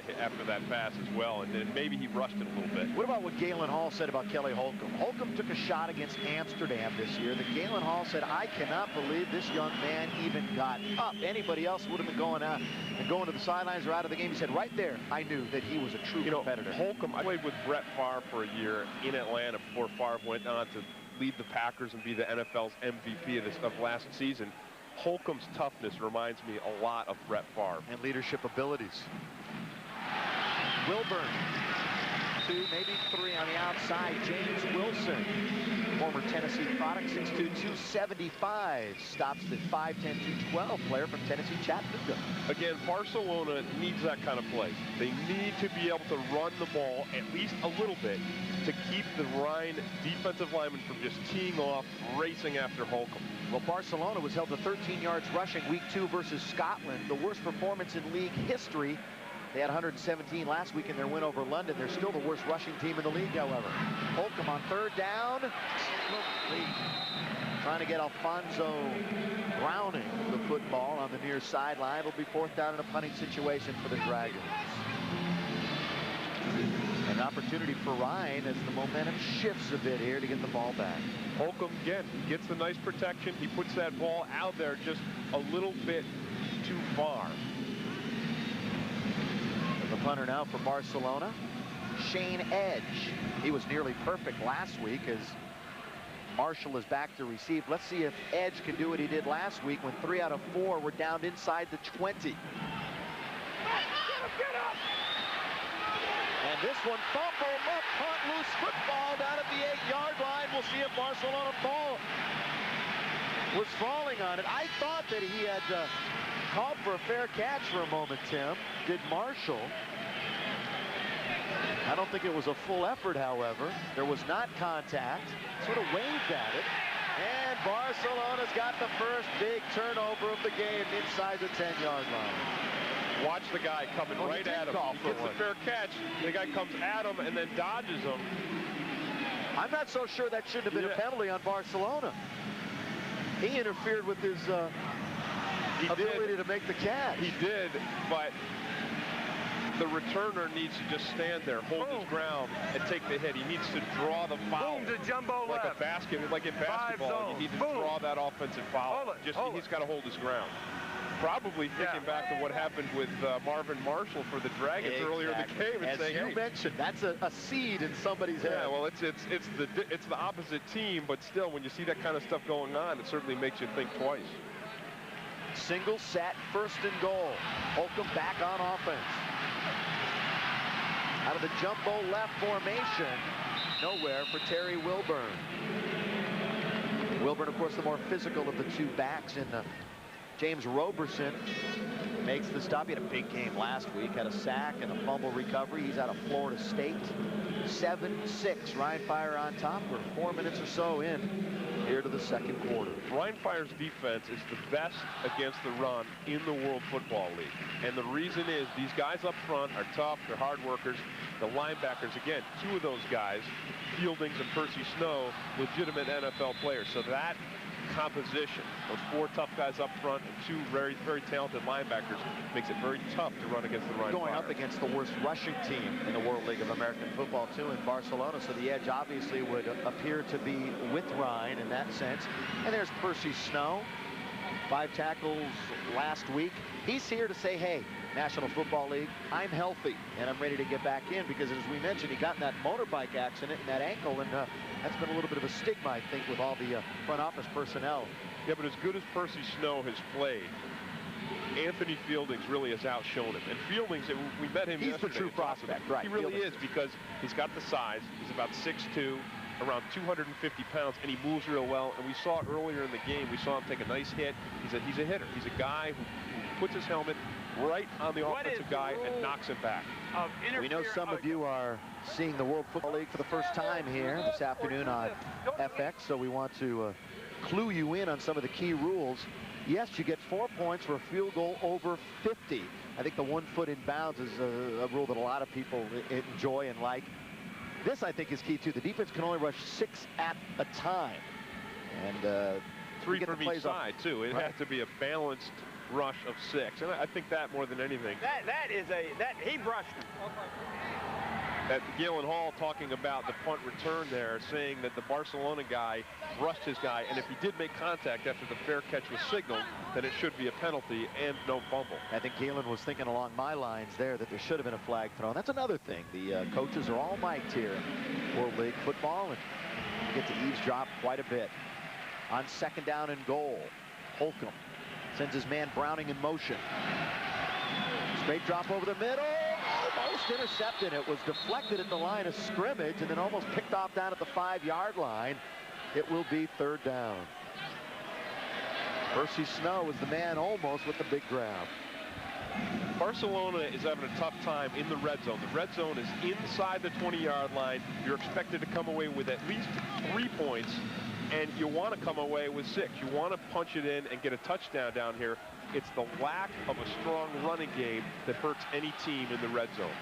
pass as well, and then maybe he rushed it a little bit. What about what Galen Hall said about Kelly Holcomb? Holcomb took a shot against Amsterdam this year. The Galen Hall said, I cannot believe this young man even got up. Anybody else would have been going out and going to the sidelines or out of the game. He said, right there, I knew that he was a true competitor. Holcomb, I played with Brett Favre for a year in Atlanta before Favre went on to lead the Packers and be the NFL's MVP of last season. Holcomb's toughness reminds me a lot of Brett Favre. And leadership abilities. Wilburn, 2, maybe 3 on the outside. James Wilson, former Tennessee product, 6'2", 275. Stops the 5'10", 212 player from Tennessee, Chattanooga. Again, Barcelona needs that kind of play. They need to be able to run the ball at least a little bit to keep the Rhein defensive lineman from just teeing off, racing after Holcomb. Well, Barcelona was held to 13 yards rushing week 2 versus Scotland, the worst performance in league history. They had 117 last week in their win over London. They're still the worst rushing team in the league, however. Holcomb on 3rd down. Trying to get Alfonso Browning the football on the near sideline. It'll be 4th down in a punting situation for the Dragons. An opportunity for Rhein as the momentum shifts a bit here to get the ball back. Holcomb, again, he gets the nice protection. He puts that ball out there just a little bit too far. The punter now for Barcelona, Shane Edge. He was nearly perfect last week as Marshall is back to receive. Let's see if Edge can do what he did last week when 3 out of 4 were down inside the 20. Get up! And this one, fumble, punt, loose football down at the 8-yard line. We'll see if Barcelona ball was falling on it. I thought that he had called for a fair catch for a moment, Tim. Did Marshall. I don't think it was a full effort, however. There was not contact. Sort of waved at it. And Barcelona's got the first big turnover of the game inside the 10-yard line. Watch the guy coming right at him. He gets the fair catch. The guy comes at him and then dodges him. I'm not so sure that shouldn't have been a penalty on Barcelona. He interfered with his ability to make the catch. He did, but the returner needs to just stand there, hold his ground, and take the hit. He needs to draw the foul. Boom to jumbo like left. A basket, like in basketball, you need to draw that offensive foul. He's got to hold his ground. Probably thinking back to what happened with Marvin Marshall for the Dragons earlier in the game, and as saying, you mentioned, that's a seed in somebody's head. Yeah, well, it's the opposite team, but still, when you see that kind of stuff going on, it certainly makes you think twice. Single set, 1st and goal. Holcomb back on offense. Out of the jumbo left formation, nowhere for Terry Wilburn. Wilburn, of course, the more physical of the 2 backs, and James Roberson makes the stop. He had a big game last week, had a sack and a fumble recovery. He's out of Florida State. 7-6, Rhein Fire on top. We're 4 minutes or so in here to the second quarter. Rhein Fire's defense is the best against the run in the World Football League. And the reason is these guys up front are tough, they're hard workers. The linebackers, again, 2 of those guys Fieldings and Percy Snow, legitimate NFL players. So that composition, those 4 tough guys up front and 2 very, very talented linebackers, makes it very tough to run against the Rhein Going Fire. up against the worst rushing team in the World League of American Football, too, in Barcelona. So the edge obviously would appear to be with Rhein in that sense. And there's Percy Snow, 5 tackles last week. He's here to say, hey, National Football League, I'm healthy and I'm ready to get back in, because as we mentioned, he got in that motorbike accident in that ankle, and that's been a little bit of a stigma, I think, with all the front office personnel. Yeah, but as good as Percy Snow has played, Anthony Fieldings really has outshone him. And Fieldings, we met him yesterday. He's the true prospect, right? He really Fieldings is, because he's got the size. He's about 6'2", around 250 pounds, and he moves real well. And we saw earlier in the game, we saw him take a nice hit. He's a hitter. He's a guy who puts his helmet right on the offensive guy and knocks him back. We know some of you are seeing the World Football League for the first time here this afternoon on FX, so we want to clue you in on some of the key rules. Yes, you get 4 points for a field goal over 50. I think the 1 foot in bounds is a rule that a lot of people enjoy and like. This, I think, is key too. The defense can only rush 6 at a time, and 3 from each side too. It has to be a balanced rush of 6, and I think that more than anything. He brushed him. At Galen Hall talking about the punt return there, saying that the Barcelona guy brushed his guy, and if he did make contact after the fair catch was signaled, then it should be a penalty and no fumble. I think Galen was thinking along my lines there that there should have been a flag thrown. That's another thing. The coaches are all mic'd here in World League football, and you get to eavesdrop quite a bit. On 2nd down and goal, Holcomb sends his man Browning in motion. Straight drop over the middle, almost intercepted. It was deflected at the line of scrimmage and then almost picked off down at the 5-yard line. It will be 3rd down. Percy Snow was the man almost with the big grab. Barcelona is having a tough time in the red zone. The red zone is inside the 20-yard line. You're expected to come away with at least 3 points, and you want to come away with 6. You want to punch it in and get a touchdown down here. It's the lack of a strong running game that hurts any team in the red zone.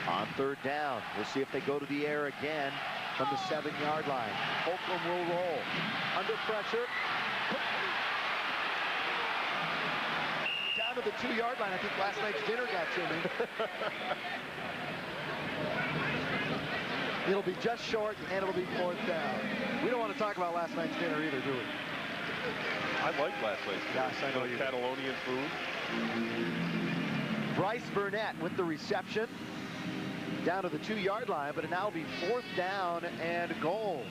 On 3rd down, we'll see if they go to the air again from the 7-yard line. Holcomb will roll. Under pressure. Down to the 2-yard line. I think last night's dinner got to me. It'll be just short, and it'll be 4th down. We don't want to talk about last night's dinner either, do we? I like last night's dinner. Yes, I know you do. Catalonian food. Bryce Burnett with the reception. Down to the 2-yard line, but it now will be 4th down and goal.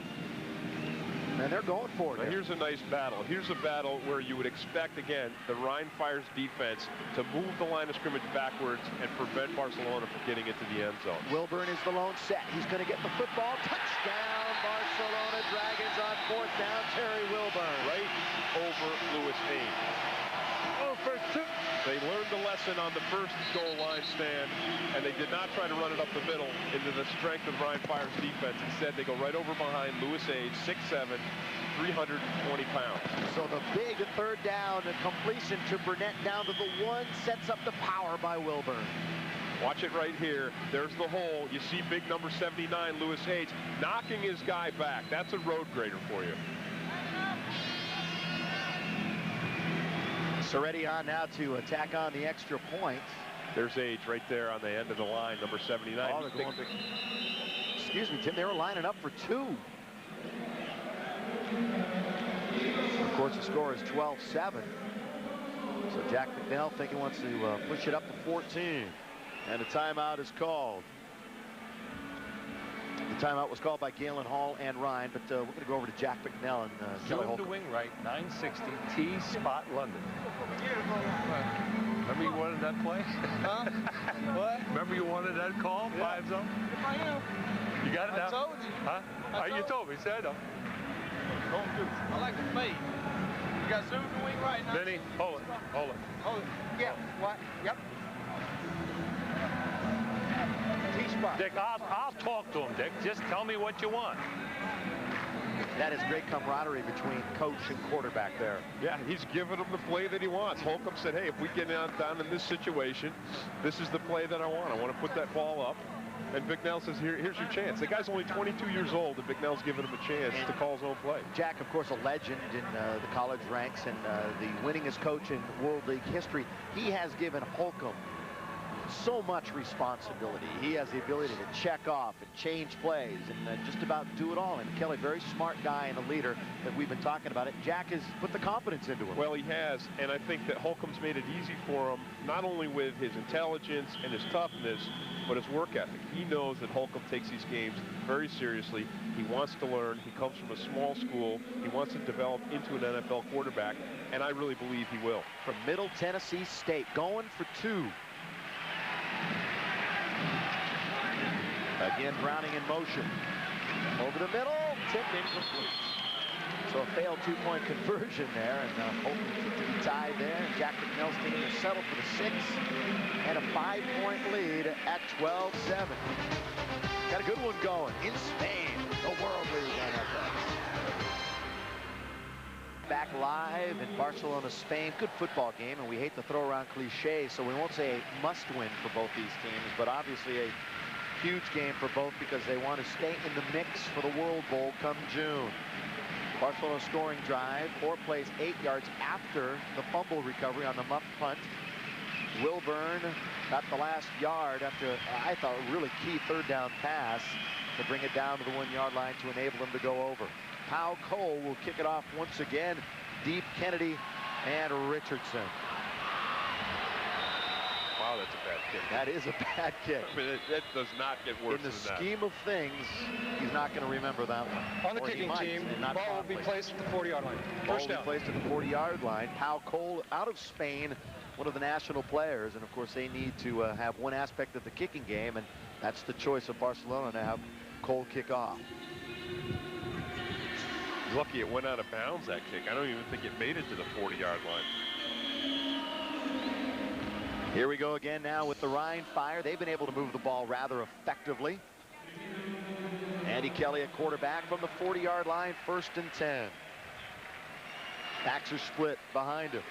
And they're going for it. Now here's a nice battle. Here's a battle where you would expect, again, the Rhein Fire's defense to move the line of scrimmage backwards and prevent Barcelona from getting into the end zone. Wilburn is the lone set. He's going to get the football. Touchdown, Barcelona Dragons on 4th down. Terry Wilburn. Right over Lewis Haynes. Oh, for 2. They learned the lesson on the first goal line stand, and they did not try to run it up the middle into the strength of Rhein Fire's defense. Instead, they go right over behind Lewis Haynes, 6'7", 320 pounds. So the big 3rd down completion to Burnett down to the 1 sets up the power by Wilburn. Watch it right here. There's the hole. You see big number 79, Lewis Haynes, knocking his guy back. That's a road grader for you. Soretti on now to attack on the extra point. There's Age right there on the end of the line, number 79. Oh, excuse me, Tim, they were lining up for 2. Of course, the score is 12-7. So Jack McNell thinking he wants to push it up to 14. And a timeout is called. The timeout was called by Galen Hall and Rhein, but we're going to go over to Jack McNell and Kelly Zoom to Holcomb. wing right, 960, T spot London. Remember you wanted that play? Huh? What? Remember you wanted that call, Yeah. 5 zone? I am. You got it now? I told you. Huh? You told me, said though. Don't do. I like the fade. You got zoom to wing right now. Benny, hold it, hold it. Hold it. Yeah. What? Yep. T-spot. Dick, I'll talk to him, Dick. Just tell me what you want. That is great camaraderie between coach and quarterback there. Yeah, he's giving him the play that he wants. Holcomb said, hey, if we get down in this situation, this is the play that I want. I want to put that ball up. And Bicknell says, here's your chance. The guy's only 22 years old, and Bicknell's giving him a chance to call his own play. Jack, of course, a legend in the college ranks and the winningest coach in World League history. He has given Holcomb so much responsibility. He has the ability to check off and change plays and just about do it all. And Kelly, very smart guy and a leader that we've been talking about it. Jack has put the confidence into him. Well, he has, and I think that Holcomb's made it easy for him, not only with his intelligence and his toughness, but his work ethic. He knows that Holcomb takes these games very seriously. He wants to learn. He comes from a small school. He wants to develop into an NFL quarterback, and I really believe he will. From Middle Tennessee State, going for 2. Again, Browning in motion. Over the middle, tipped incomplete. So a failed 2-point conversion there, and Holcomb to be tied there. And Jack Bicknell's team has settled for the 6 and a 5-point lead at 12-7. Got a good one going in Spain, the World League NFL. Back live in Barcelona, Spain. Good football game, and we hate to throw around cliches, so we won't say a must-win for both these teams, but obviously a huge game for both because they want to stay in the mix for the World Bowl come June. Barcelona scoring drive, 4 plays 8 yards after the fumble recovery on the muff punt. Wilburn got the last yard after, I thought, a really key 3rd down pass to bring it down to the 1-yard line to enable them to go over. Pau Cole will kick it off once again. Deep, Kennedy, and Richardson. Wow, that's a bad kick. That is a bad kick. I mean, that does not get worse than that. In the scheme of things, he's not going to remember that one. On the kicking team, ball will be placed at the 40-yard line. First down. Placed at the 40-yard line. Pau Cole out of Spain, one of the national players, and of course they need to have one aspect of the kicking game, and that's the choice of Barcelona to have Cole kick off. Lucky it went out of bounds, that kick. I don't even think it made it to the 40-yard line. Here we go again now with the Rhein Fire. They've been able to move the ball rather effectively. Andy Kelly at quarterback from the 40-yard line, 1st and 10. Backs are split behind him.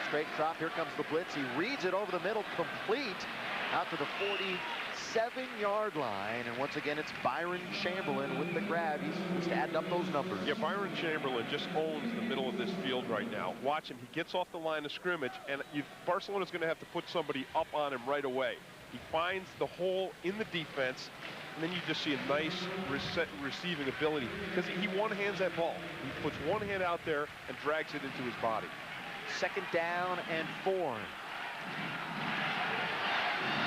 Straight drop, here comes the blitz. He reads it over the middle, complete out to the 47-yard line. And once again, it's Byron Chamberlain with the grab. He's just adding up those numbers. Yeah, Byron Chamberlain just owns the middle of this field right now. Watch him. He gets off the line of scrimmage, and Barcelona's going to have to put somebody up on him right away. He finds the hole in the defense, and then you just see a nice receiving ability because he one-hands that ball. He puts one hand out there and drags it into his body. 2nd down and 4.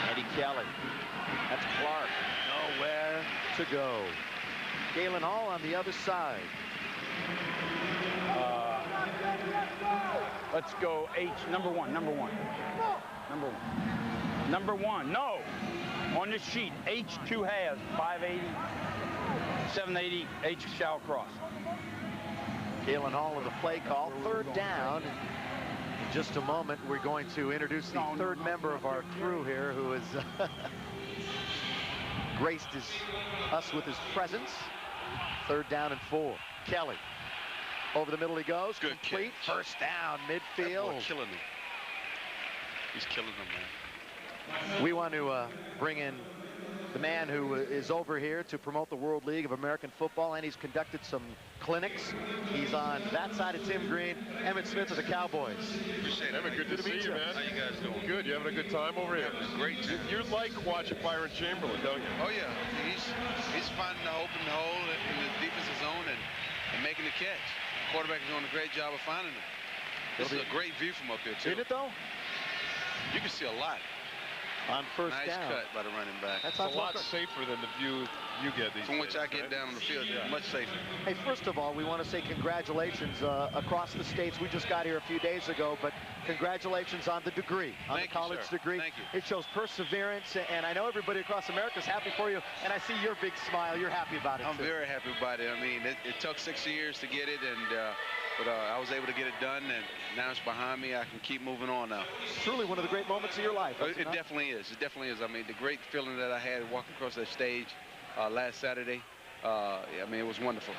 Andy Kelly. That's Clark. Nowhere to go. Galen Hall on the other side. Let's go H, number one. Number 1, no. On this sheet, H2 has 580, 780, H shall cross. Galen Hall with the play call. 3rd down. In just a moment, we're going to introduce the 3rd member of our crew here who has graced us with his presence. 3rd down and 4. Kelly. Over the middle he goes. Good complete. Kick. 1st down, midfield. Killing him. He's killing him, man. We want to bring in the man who is over here to promote the World League of American Football, and he's conducted some clinics. He's on that side of Tim Green. Emmett Smith of the Cowboys. Appreciate it. Emmett, good to see you, man. How you guys doing? Good. You having a good time over here? Great. You like watching Byron Chamberlain, don't you? Oh, yeah. He's finding the open hole in the defensive zone and making the catch. The quarterback is doing a great job of finding him. This is a great view from up here, too. Isn't it, though? You can see a lot. On 1st nice down. Cut by the running back. That's a lot safer than the view you get these From which days, I get down on the field, much safer. Hey, first of all, we want to say congratulations across the states. We just got here a few days ago, but congratulations on the degree, on the college degree. Thank you. It shows perseverance, and I know everybody across America is happy for you, and I see your big smile. You're happy about it, I'm too. very happy about it. I mean, it took 6 years to get it, but I was able to get it done, and now it's behind me. I can keep moving on now. Truly one of the great moments of your life. It definitely is. It definitely is. I mean, the great feeling that I had walking across that stage last Saturday, I mean, it was wonderful.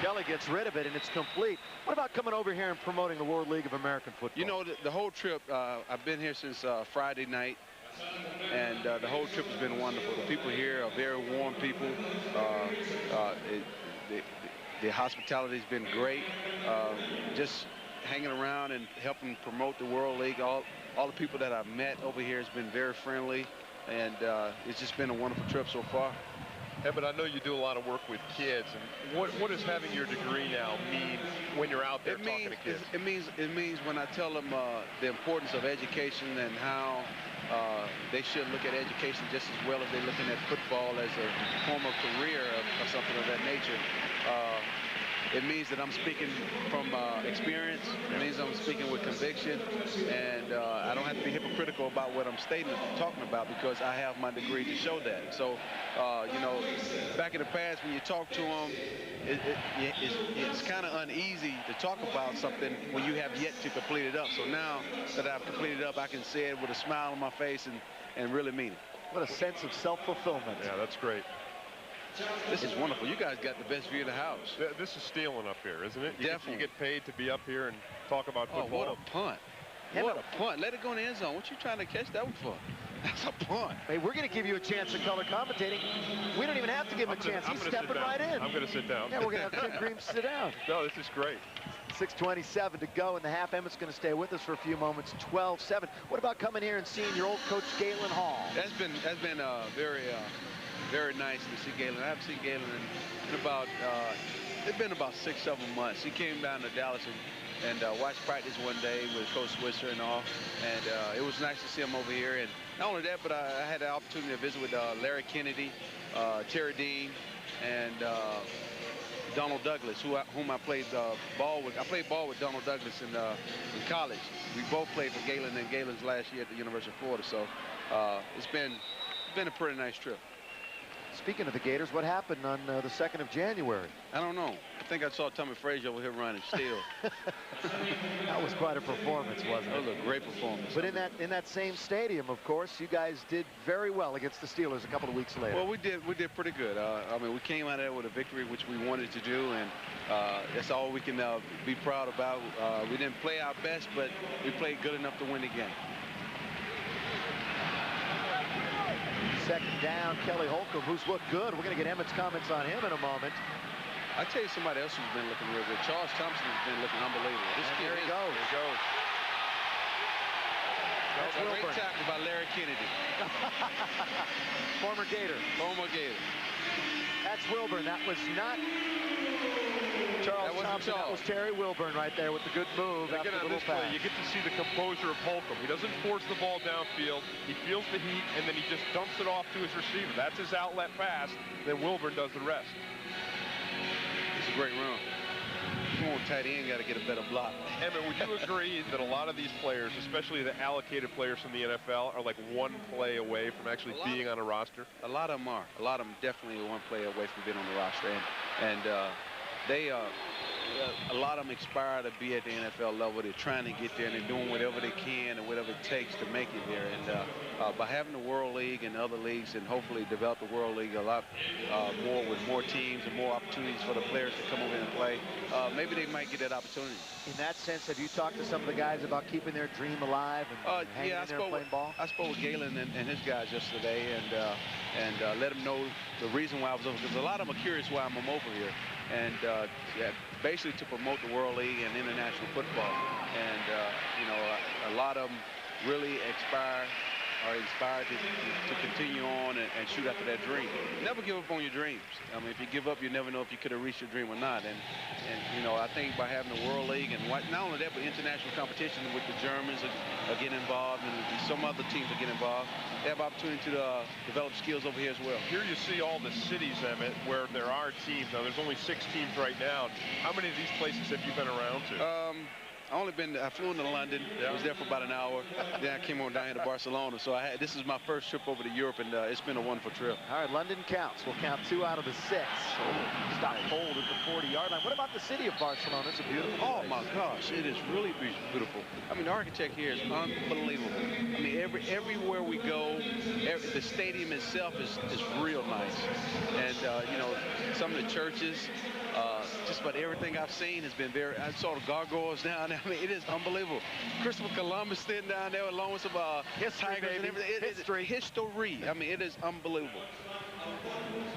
Kelly gets rid of it, and it's complete. What about coming over here and promoting the World League of American Football? You know, the whole trip, I've been here since Friday night, And the whole trip has been wonderful. The people here are very warm people. The hospitality has been great. Just hanging around and helping promote the World League. All the people that I've met over here has been very friendly, and it's just been a wonderful trip so far. Yeah, but I know you do a lot of work with kids, and what does having your degree now mean when you're out there talking to kids? It means when I tell them the importance of education and how they should look at education just as well as they're looking at football as a form of career or something of that nature. It means that I'm speaking from experience. It means I'm speaking with conviction, and I don't have to be hypocritical about what I'm talking about, because I have my degree to show that. So, you know, back in the past when you talk to them, it's kind of uneasy to talk about something when you have yet to complete it up. So now that I've completed it up, I can say it with a smile on my face and really mean it. What a sense of self-fulfillment. Yeah, that's great. This is wonderful. You guys got the best view of the house. This is stealing up here, isn't it? Definitely. You get paid to be up here and talk about football. Oh, what a punt. What a punt. Let it go in the end zone. What you trying to catch that one for? That's a punt. Hey, we're going to give you a chance at color commentating. We don't even have to give him a chance. He's stepping right in. I'm going to sit down. Yeah, we're going to have Tim Green sit down. No, this is great. 6:27 to go in the half. Emmett's going to stay with us for a few moments. 12-7. What about coming here and seeing your old coach, Galen Hall? That's been very nice to see Galen. I haven't seen Galen in about, it's been about 6-7 months. He came down to Dallas and watched practice one day with Coach Swisher and all. And it was nice to see him over here. And not only that, but I had the opportunity to visit with Larry Kennedy, Terry Dean, and Donald Douglas, whom I played ball with. I played ball with Donald Douglas in college. We both played for Galen in Galen's last year at the University of Florida. So it's been a pretty nice trip. Speaking of the Gators, what happened on the 2nd of January? I don't know. I think I saw Tommy Frazier over here running still. That was quite a performance, wasn't it? That was a great performance. But in that same stadium, of course, you guys did very well against the Steelers a couple of weeks later. Well, we did pretty good. I mean, we came out of there with a victory, which we wanted to do, and that's all we can be proud about. We didn't play our best, but we played good enough to win the game. Second down, Kelly Holcomb, who's looked good. We're going to get Emmett's comments on him in a moment. I tell you somebody else who's been looking real good. Charles Thompson has been looking unbelievable. This kid, there he goes. There he goes. That's a great tackle by Larry Kennedy. Former Gator. Former Gator. That's Wilburn. That was not Charles Thompson. That was Terry Wilburn right there with the good move. Again, on this play, you get to see the composure of Holcomb. He doesn't force the ball downfield. He feels the heat, and then he just dumps it off to his receiver. That's his outlet pass. Then Wilburn does the rest. It's a great run. Come on, tight end, got to get a better block. Emmett, would you agree that a lot of these players, especially the allocated players from the NFL, are like one play away from actually being on a roster? A lot of them are. A lot of them definitely one play away from being on the roster. And they a lot of them aspire to be at the NFL level. They're trying to get there, and they're doing whatever they can and whatever it takes to make it there. And by having the World League and other leagues, and hopefully develop the World League a lot more with more teams and more opportunities for the players to come over and play, maybe they might get that opportunity. In that sense, have you talked to some of the guys about keeping their dream alive and hanging in there and playing ball? I spoke with Galen and his guys yesterday, and let them know the reason why I was over, because a lot of them are curious why I'm over here. And basically to promote the World League and international football. And, you know, a lot of them really are inspired to continue on and shoot after that dream. Never give up on your dreams. I mean, if you give up, you never know if you could have reached your dream or not. And you know, I think by having the World League and not only that, but international competition with the Germans are getting involved, and some other teams are getting involved. They have opportunity to develop skills over here as well. Here you see all the cities, Emmett, where there are teams. Now, there's only 6 teams right now. How many of these places have you been around to? I flew into London. I was there for about an hour. Then I came on down here to Barcelona. So this is my first trip over to Europe, and it's been a wonderful trip. All right, London counts. We'll count 2 out of the 6. Stop cold at the 40-yard line. What about the city of Barcelona? It's a beautiful place. Oh, my gosh. It is really beautiful. I mean, the architecture here is unbelievable. I mean, everywhere we go, the stadium itself is real nice. And, you know, some of the churches, just about everything I've seen has been very. I saw the gargoyles down there. I mean, it is unbelievable. Christopher Columbus sitting down there along with some tigers and everything. History. I mean, it is unbelievable.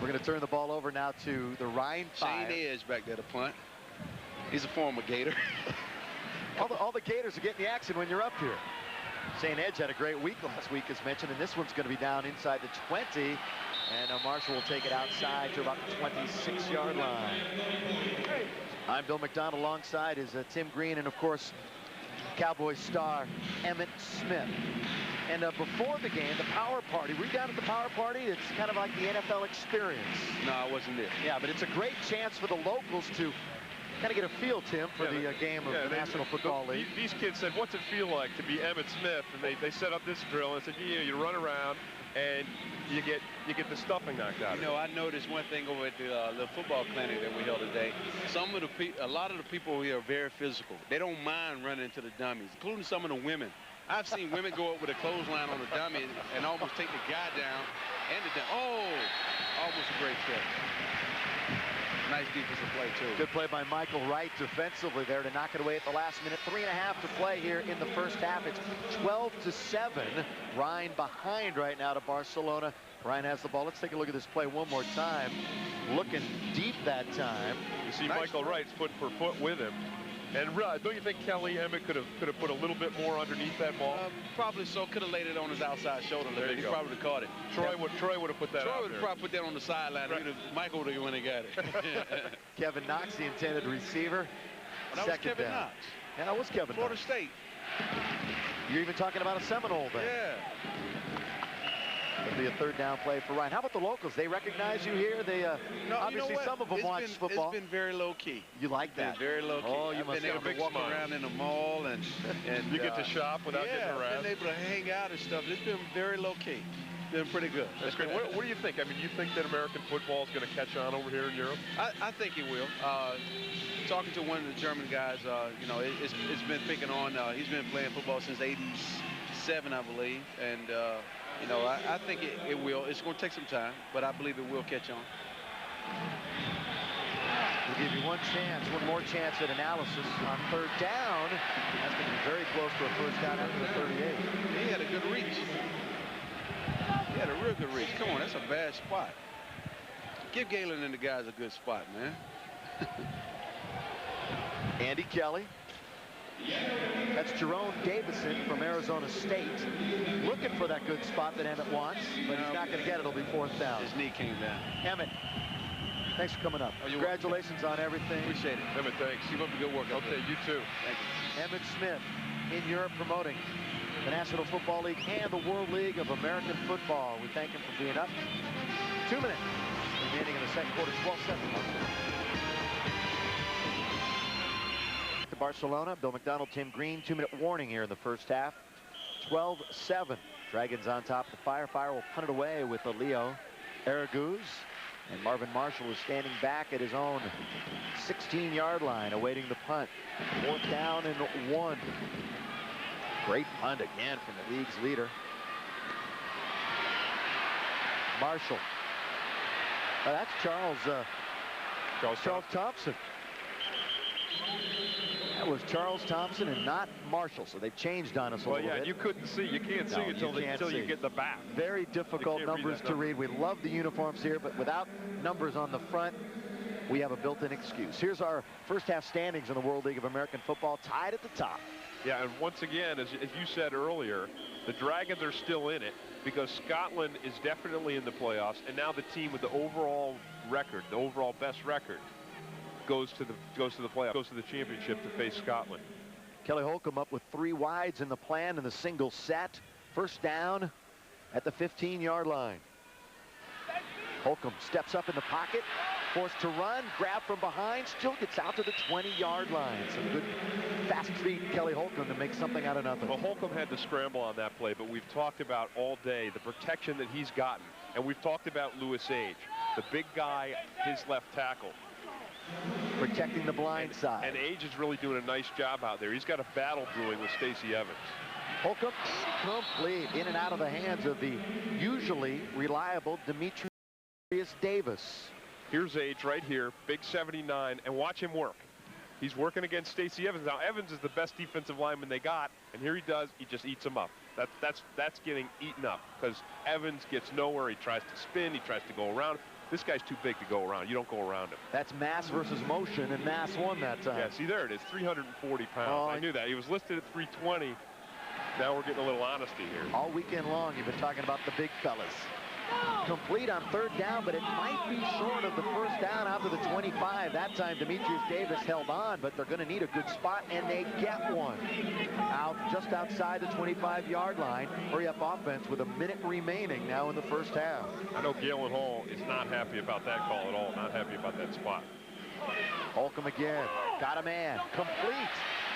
We're going to turn the ball over now to the Rhein Fire. Shane Edge back there to punt. He's a former Gator. all the Gators are getting the action when you're up here. Shane Edge had a great week last week, as mentioned, and this one's going to be down inside the 20. And Marshall will take it outside to about the 26-yard line. I'm Bill McDonald. Alongside is Tim Green and, of course, Cowboys star Emmitt Smith. And before the game, the power party. Were you down at the power party? It's kind of like the NFL experience. No, I wasn't there. Yeah, but it's a great chance for the locals to kind of get a feel, Tim, for the game of the National Football League. These kids said, what's it feel like to be Emmitt Smith? And they set up this drill and said, yeah, you run around and you get the stuffing knocked out. You know, I noticed one thing over at the football clinic that we held today. A lot of the people here are very physical. They don't mind running into the dummies, including some of the women. I've seen women go up with a clothesline on the dummy and almost take the guy down and the dummy. Oh, almost a great trip. Nice defensive play, too. Good play by Michael Wright defensively there to knock it away at the last minute. 3.5 to play here in the first half. It's 12-7. Rhein behind right now to Barcelona. Rhein has the ball. Let's take a look at this play one more time. Looking deep that time. You see Michael Wright's foot for foot with him. And don't you think Kelly Emmitt could have put a little bit more underneath that ball? Probably so. Could have laid it on his outside shoulder. He probably would have caught it. Troy would have put that out Troy would have probably put that on the sideline. Right. Michael would have when he got it. Kevin Knox, the intended receiver. That was Kevin Knox. Yeah, that was Kevin Florida Knox. State. You're even talking about a Seminole then. Yeah. It'll be a third down play for Rhein. How about the locals? They recognize you here? They obviously some of them watch football. It's been very low key. You like that? Very low key. Oh, you must been able to walk around in the mall and you get to shop without getting harassed. Yeah, been able to hang out and stuff. It's been very low key. Been pretty good. That's great. What do you think? I mean, you think that American football is going to catch on over here in Europe? I think it will. Talking to one of the German guys, you know, it's been picking on. He's been playing football since '87, I believe, and you know, I think it will. It's going to take some time, but I believe it will catch on. We'll give you one more chance at analysis on third down. That's going to be very close to a first down after the 38. He had a good reach. He had a real good reach. Come on, that's a bad spot. Give Galen and the guys a good spot, man. Andy Kelly. That's Jerome Davison from Arizona State. Looking for that good spot that Emmitt wants, but he's not going to get it. It'll be fourth down. His knee came down. Emmitt, thanks for coming up. Congratulations on everything. Appreciate it. Emmitt, thanks. Keep up the good work. Okay, you too. Thank you. Emmitt Smith in Europe promoting the National Football League and the World League of American Football. We thank him for being up. 2 minutes remaining in the second quarter. 12-7. To Barcelona, Bill McDonald, Tim Green. 2-minute warning here in the first half. 12-7. Dragons on top of the Fire. Fire will punt it away with a Leo Araguz. And Marvin Marshall is standing back at his own 16-yard line, awaiting the punt. Fourth down and 1. Great punt again from the league's leader. Marshall. That's Charles Thompson. That was Charles Thompson and not Marshall, so they've changed on us a little bit. You couldn't see. You can't see until you get the back. Very difficult numbers to read. We love the uniforms here, but without numbers on the front, we have a built-in excuse. Here's our first half standings in the World League of American Football, tied at the top. Yeah, and once again, as you said earlier, the Dragons are still in it because Scotland is definitely in the playoffs, and now the team with the overall record, the overall best record, goes to the playoffs, goes to the championship to face Scotland. Kelly Holcomb up with 3 wides in the plan and the single set. First down at the 15-yard line. Holcomb steps up in the pocket, forced to run, grab from behind, still gets out to the 20-yard line. Some good fast feet, Kelly Holcomb, to make something out of nothing. Well, Holcomb had to scramble on that play, but we've talked about all day the protection that he's gotten, and we've talked about Lewis Age, the big guy, his left tackle. Protecting the blind side. And Age is really doing a nice job out there. He's got a battle brewing with Stacey Evans. Holcomb incomplete, in and out of the hands of the usually reliable Demetrius Davis. Here's H right here, big 79, and watch him work. He's working against Stacey Evans. Now, Evans is the best defensive lineman they got, and here he does. He just eats him up. That's getting eaten up because Evans gets nowhere. He tries to spin. He tries to go around. This guy's too big to go around. You don't go around him. That's mass versus motion, and mass won that time. Yeah, see, there it is, 340 pounds. Oh, I knew that. He was listed at 320. Now we're getting a little honesty here. All weekend long, you've been talking about the big fellas. Complete on 3rd down, but it might be short of the 1st down out to the 25. That time, Demetrius Davis held on, but they're going to need a good spot, and they get one. Out just outside the 25-yard line. Hurry up offense with a minute remaining now in the 1st half. I know Galen Hall is not happy about that call at all. Not happy about that spot. Holcomb again. Got a man. Complete.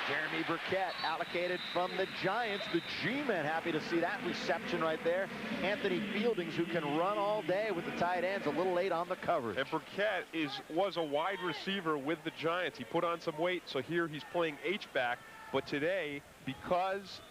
Jeremy Burkett allocated from the Giants. The G-men happy to see that reception right there. Anthony Fieldings, who can run all day with the tight ends, a little late on the coverage. And Burkett was a wide receiver with the Giants. He put on some weight, so here he's playing H-back. But today, because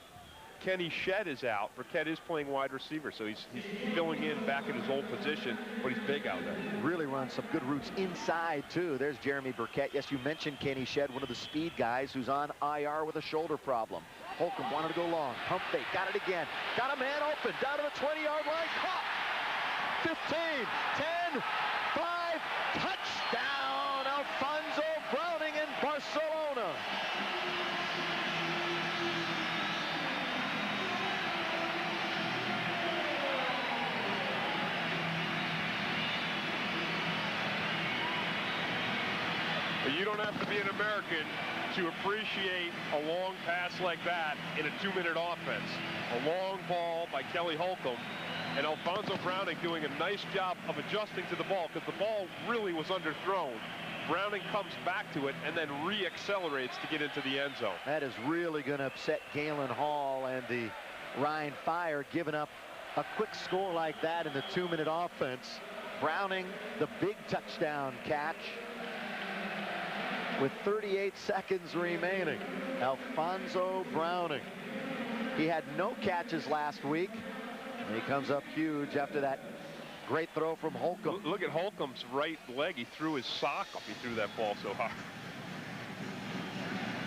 Kenny Shedd is out, Burkett is playing wide receiver, so he's filling in back in his old position, but he's big out there. Really runs some good routes inside, too. There's Jeremy Burkett. Yes, you mentioned Kenny Shedd, one of the speed guys who's on IR with a shoulder problem. Holcomb wanted to go long. Pump fake. Got it again. Got a man open. Down to the 20-yard line. Caught. 15, 10, 5. Touchdown, Alfonso Browning in Barcelona. You don't have to be an American to appreciate a long pass like that in a 2-minute offense. A long ball by Kelly Holcomb, and Alfonso Browning doing a nice job of adjusting to the ball because the ball really was underthrown. Browning comes back to it and then re-accelerates to get into the end zone. That is really going to upset Galen Hall and the Rhein Fire, giving up a quick score like that in the 2-minute offense. Browning, the big touchdown catch. With 38 seconds remaining, Alfonso Browning. He had no catches last week, and he comes up huge after that great throw from Holcomb. Look at Holcomb's right leg. He threw his sock up. He threw that ball so hard.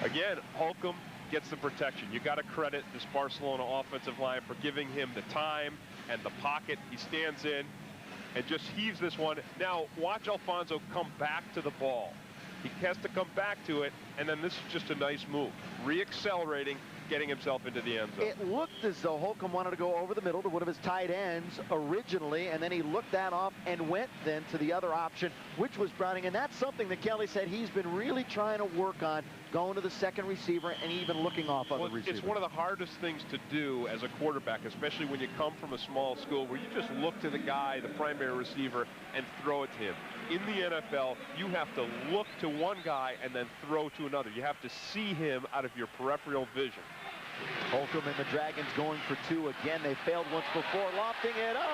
Again, Holcomb gets the protection. You got to credit this Barcelona offensive line for giving him the time and the pocket. He stands in and just heaves this one. Now, watch Alfonso come back to the ball. He has to come back to it, and then this is just a nice move. Re-accelerating, getting himself into the end zone. It looked as though Holcomb wanted to go over the middle to one of his tight ends originally, and then he looked that off and went then to the other option, which was Browning. And that's something that Kelly said he's been really trying to work on, going to the second receiver and even looking off on the receiver. It's one of the hardest things to do as a quarterback, especially when you come from a small school where you just look to the guy, the primary receiver, and throw it to him. In the NFL, you have to look to one guy and then throw to another. You have to see him out of your peripheral vision. Holcomb and the Dragons going for 2 again. They failed once before, lofting it up.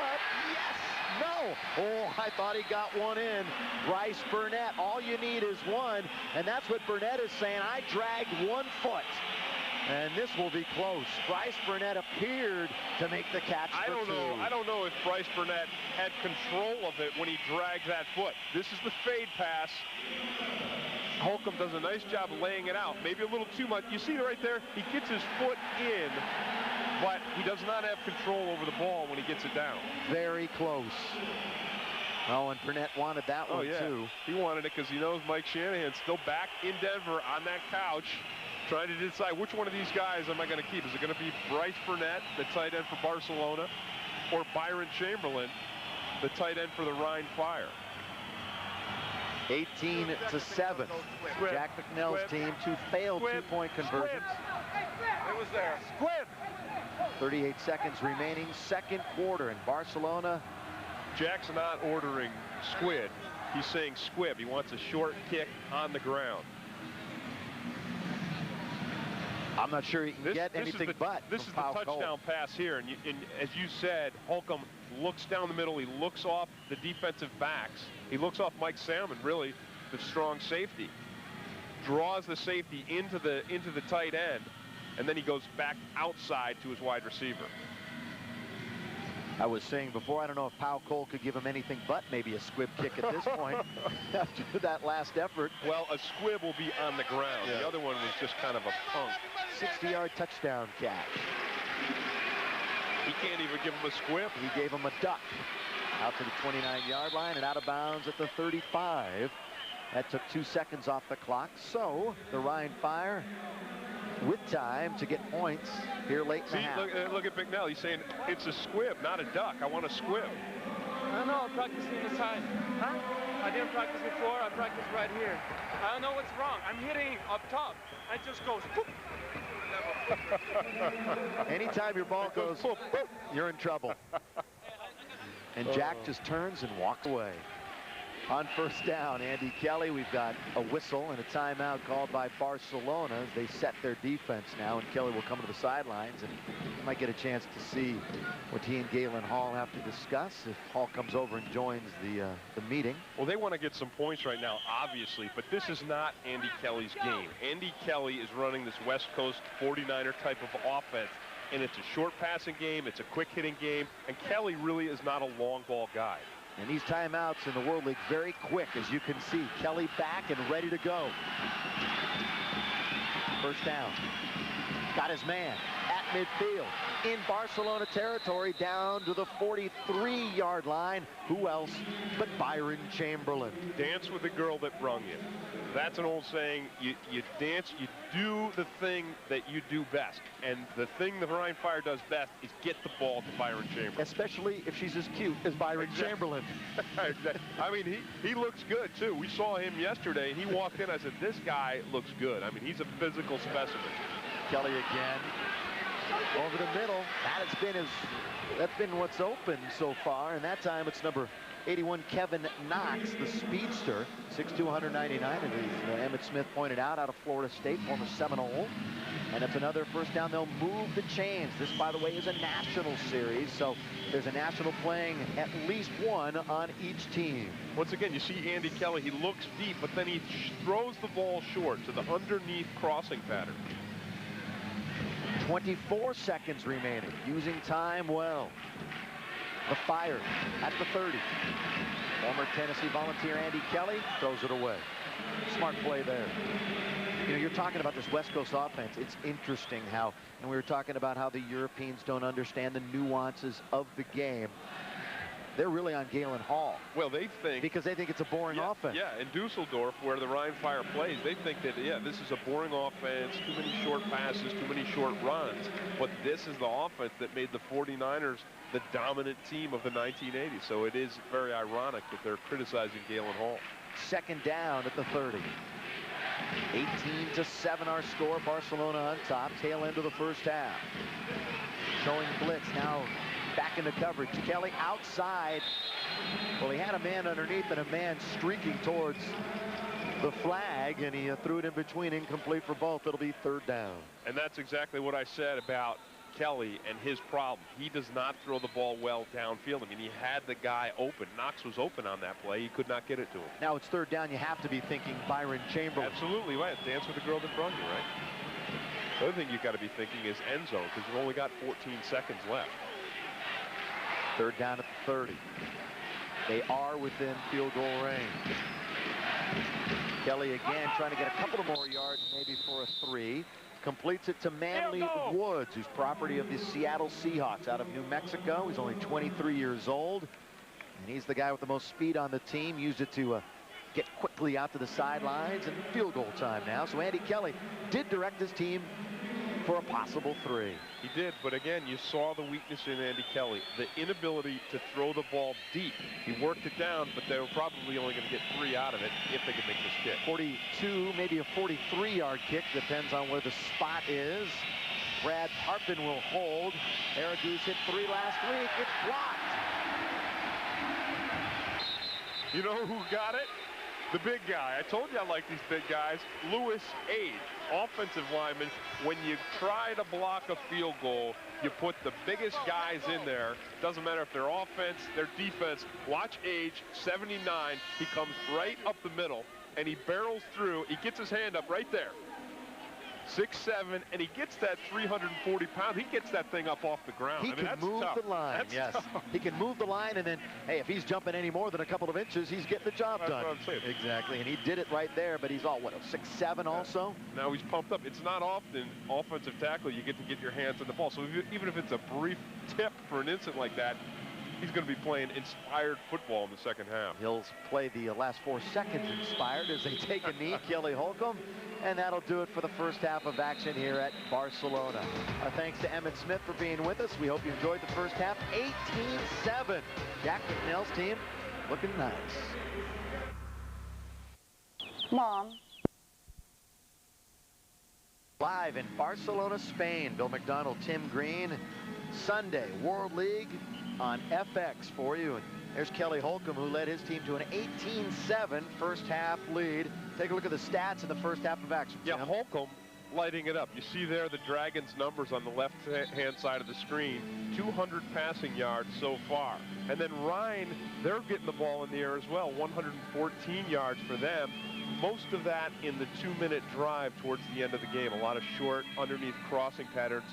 Yes! No! Oh, I thought he got one in. Bryce Burnett, all you need is one. And that's what Burnett is saying. I dragged 1 foot. And this will be close. Bryce Burnett appeared to make the catch for 2. I don't know if Bryce Burnett had control of it when he dragged that foot. This is the fade pass. Holcomb does a nice job of laying it out. Maybe a little too much. You see right there? He gets his foot in, but he does not have control over the ball when he gets it down. Very close. Oh, and Burnett wanted that one, too. He wanted it because he knows Mike Shanahan's still back in Denver on that couch, trying to decide which one of these guys am I going to keep. Is it going to be Bryce Burnett, the tight end for Barcelona, or Byron Chamberlain, the tight end for the Rhein Fire? 18-7. Jack McNell's team to fail 2-point conversions. It was there. Squib! 38 seconds remaining, second quarter, in Barcelona. Jack's not ordering squid. He's saying squib. He wants a short kick on the ground. I'm not sure he can get anything but. This is the touchdown pass here, and as you said, Holcomb looks down the middle. He looks off the defensive backs. He looks off Mike Salmon, really, the strong safety. Draws the safety into the tight end, and then he goes back outside to his wide receiver. I was saying before, I don't know if Pau Cole could give him anything but maybe a squib kick at this point after that last effort. Well, a squib will be on the ground. Yeah. The other one was just kind of a punk. 60-yard touchdown catch. He can't even give him a squib. He gave him a duck out to the 29-yard line and out of bounds at the 35. That took 2 seconds off the clock. So the Rhein Fire with time to get points here late in the half. Look at Bicknell. He's saying it's a squib, not a duck. I want a squib. I don't know. I'm practicing the side. Huh? I didn't practice before. I practiced right here. I don't know what's wrong. I'm hitting up top. It just goes poof. Anytime your ball goes poof, poof, you're in trouble. And Jack just turns and walks away. On first down, Andy Kelly, we've got a whistle and a timeout called by Barcelona as they set their defense now, and Kelly will come to the sidelines, and you might get a chance to see what he and Galen Hall have to discuss if Hall comes over and joins the meeting. Well, they want to get some points right now, obviously, but this is not Andy Kelly's game. Andy Kelly is running this West Coast 49er type of offense, and it's a short passing game, it's a quick hitting game, and Kelly really is not a long ball guy. And these timeouts in the World League very quick, as you can see. Kelly back and ready to go. First down. Got his man at midfield in Barcelona territory down to the 43-yard line. Who else but Byron Chamberlain? Dance with the girl that brung you. That's an old saying. You dance, you do the thing that you do best. And the thing the Rhein Fire does best is get the ball to Byron Chamberlain. Especially if she's as cute as Byron Chamberlain. I mean, he looks good, too. We saw him yesterday, and he walked in. I said, this guy looks good. I mean, he's a physical specimen. Kelly again. Over the middle. That's been what's open so far. And that time it's number 81, Kevin Knox, the speedster, 6'2", 199, as Emmett Smith pointed out of Florida State, former Seminole. And it's another first down. They'll move the chains. This, by the way, is a national series, so there's a national playing at least one on each team. Once again, you see Andy Kelly. He looks deep, but then he throws the ball short to the underneath crossing pattern. 24 seconds remaining, using time well. The Fire at the 30. Former Tennessee Volunteer Andy Kelly throws it away. Smart play there. You know, you're talking about this West Coast offense. It's interesting how, and we were talking about how the Europeans don't understand the nuances of the game. They're really on Galen Hall. Well, they think... because they think it's a boring offense. Yeah, in Dusseldorf, where the Rhein Fire plays, they think that, yeah, this is a boring offense, too many short passes, too many short runs. But this is the offense that made the 49ers the dominant team of the 1980s. So it is very ironic that they're criticizing Galen Hall. Second down at the 30. 18-7 our score. Barcelona on top. Tail end of the first half. Showing blitz now. Back into coverage. Kelly outside. Well, he had a man underneath and a man streaking towards the flag, and he threw it in between. Incomplete for both. It'll be third down. And that's exactly what I said about Kelly and his problem. He does not throw the ball well downfield. I mean, he had the guy open. Knox was open on that play. He could not get it to him. Now it's third down. You have to be thinking Byron Chamberlain. Absolutely right. Dance with the girl that brought you, right? The other thing you've got to be thinking is end zone, because you've only got 14 seconds left. Third down at the 30. They are within field goal range. Kelly again trying to get a couple of more yards, maybe for a 3. Completes it to Manley Woods, who's property of the Seattle Seahawks out of New Mexico. He's only 23 years old, and he's the guy with the most speed on the team. Used it to get quickly out to the sidelines, and field goal time now. So Andy Kelly did direct his team for a possible 3. He did, but again, you saw the weakness in Andy Kelly, the inability to throw the ball deep. He worked it down, but they were probably only going to get 3 out of it if they could make this kick. 42, maybe a 43-yard kick, depends on where the spot is. Brad Harpin will hold. Aragoose hit 3 last week. It's blocked. You know who got it? The big guy. I told you I like these big guys. Lewis Age, offensive lineman. When you try to block a field goal, you put the biggest guys in there. Doesn't matter if they're offense, they're defense. Watch Age, 79. He comes right up the middle, and he barrels through. He gets his hand up right there. 6'7", and he gets that 340 pounds. He gets that thing up off the ground. He can move the line, That's yes. tough. He can move the line, and then, hey, if he's jumping any more than a couple of inches, he's getting the job That's done. what I'm saying. Exactly, and he did it right there, but he's all, what, 6'7" also? Now he's pumped up. It's not often, offensive tackle, you get to get your hands on the ball. So even if it's a brief tip for an instant like that, he's going to be playing inspired football in the second half. He'll play the last 4 seconds inspired as they take a knee, Kelly Holcomb. And that'll do it for the first half of action here at Barcelona. Our thanks to Emmett Smith for being with us. We hope you enjoyed the first half. 18-7. Jack McNeil's team looking nice. Mom. Live in Barcelona, Spain. Bill McDonald, Tim Green. Sunday, World League on FX for you. And there's Kelly Holcomb, who led his team to an 18-7 first half lead. Take a look at the stats in the first half of action. Yeah, Tim. Holcomb lighting it up. You see there the Dragons' numbers on the left-hand side of the screen. 200 passing yards so far. And then Rhein, they're getting the ball in the air as well. 114 yards for them. Most of that in the 2-minute drive towards the end of the game. A lot of short underneath crossing patterns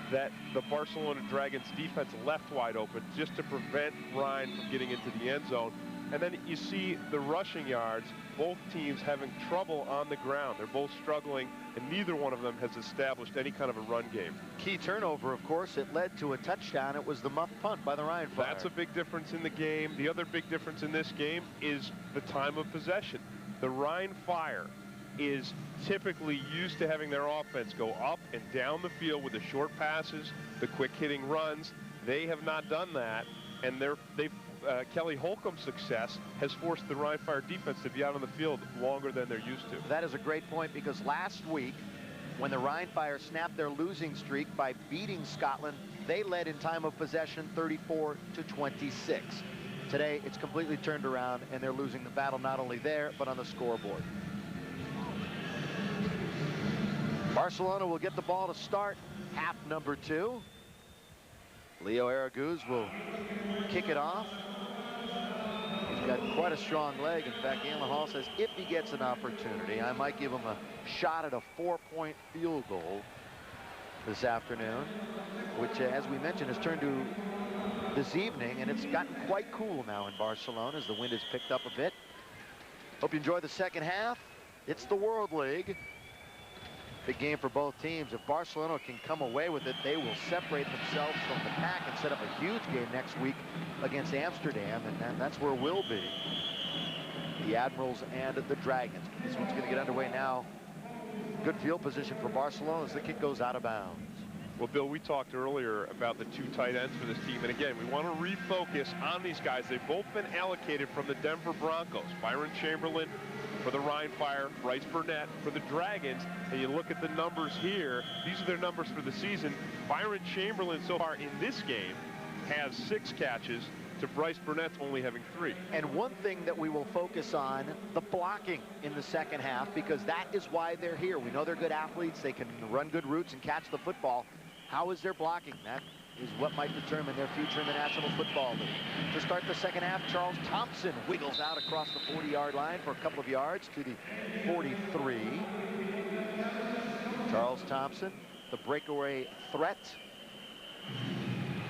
that the Barcelona Dragons defense left wide open just to prevent Rhein from getting into the end zone. And then you see the rushing yards, both teams having trouble on the ground. They're both struggling, and neither one of them has established any kind of a run game. Key turnover, of course, it led to a touchdown. It was the muff punt by the Rhein Fire. That's a big difference in the game. The other big difference in this game is the time of possession. The Rhein Fire is typically used to having their offense go up and down the field with the short passes, the quick hitting runs. They have not done that, and Kelly Holcomb's success has forced the Rhein Fire defense to be out on the field longer than they're used to. That is a great point, because last week, when the Rhein Fire snapped their losing streak by beating Scotland, they led in time of possession 34-26. Today, it's completely turned around, and they're losing the battle not only there, but on the scoreboard. Barcelona will get the ball to start half number 2. Leo Araguz will kick it off. He's got quite a strong leg. In fact, Alan Hall says if he gets an opportunity, I might give him a shot at a 4-point field goal this afternoon, which, as we mentioned, has turned to this evening, and it's gotten quite cool now in Barcelona as the wind has picked up a bit. Hope you enjoy the second half. It's the World League. Big game for both teams. If Barcelona can come away with it, they will separate themselves from the pack and set up a huge game next week against Amsterdam, and that's where we'll be. The Admirals and the Dragons. This one's going to get underway now. Good field position for Barcelona as the kick goes out of bounds. Well, Bill, we talked earlier about the 2 tight ends for this team, and again, we want to refocus on these guys. They've both been allocated from the Denver Broncos. Byron Chamberlain for the Rhein Fire, Bryce Burnett for the Dragons, and you look at the numbers here. These are their numbers for the season. Byron Chamberlain so far in this game has 6 catches to Bryce Burnett's only having 3. And one thing that we will focus on, the blocking in the second half, because that is why they're here. We know they're good athletes. They can run good routes and catch the football. How is their blocking? That is what might determine their future in the National Football League. To start the second half, Charles Thompson wiggles out across the 40-yard line for a couple of yards to the 43. Charles Thompson, the breakaway threat.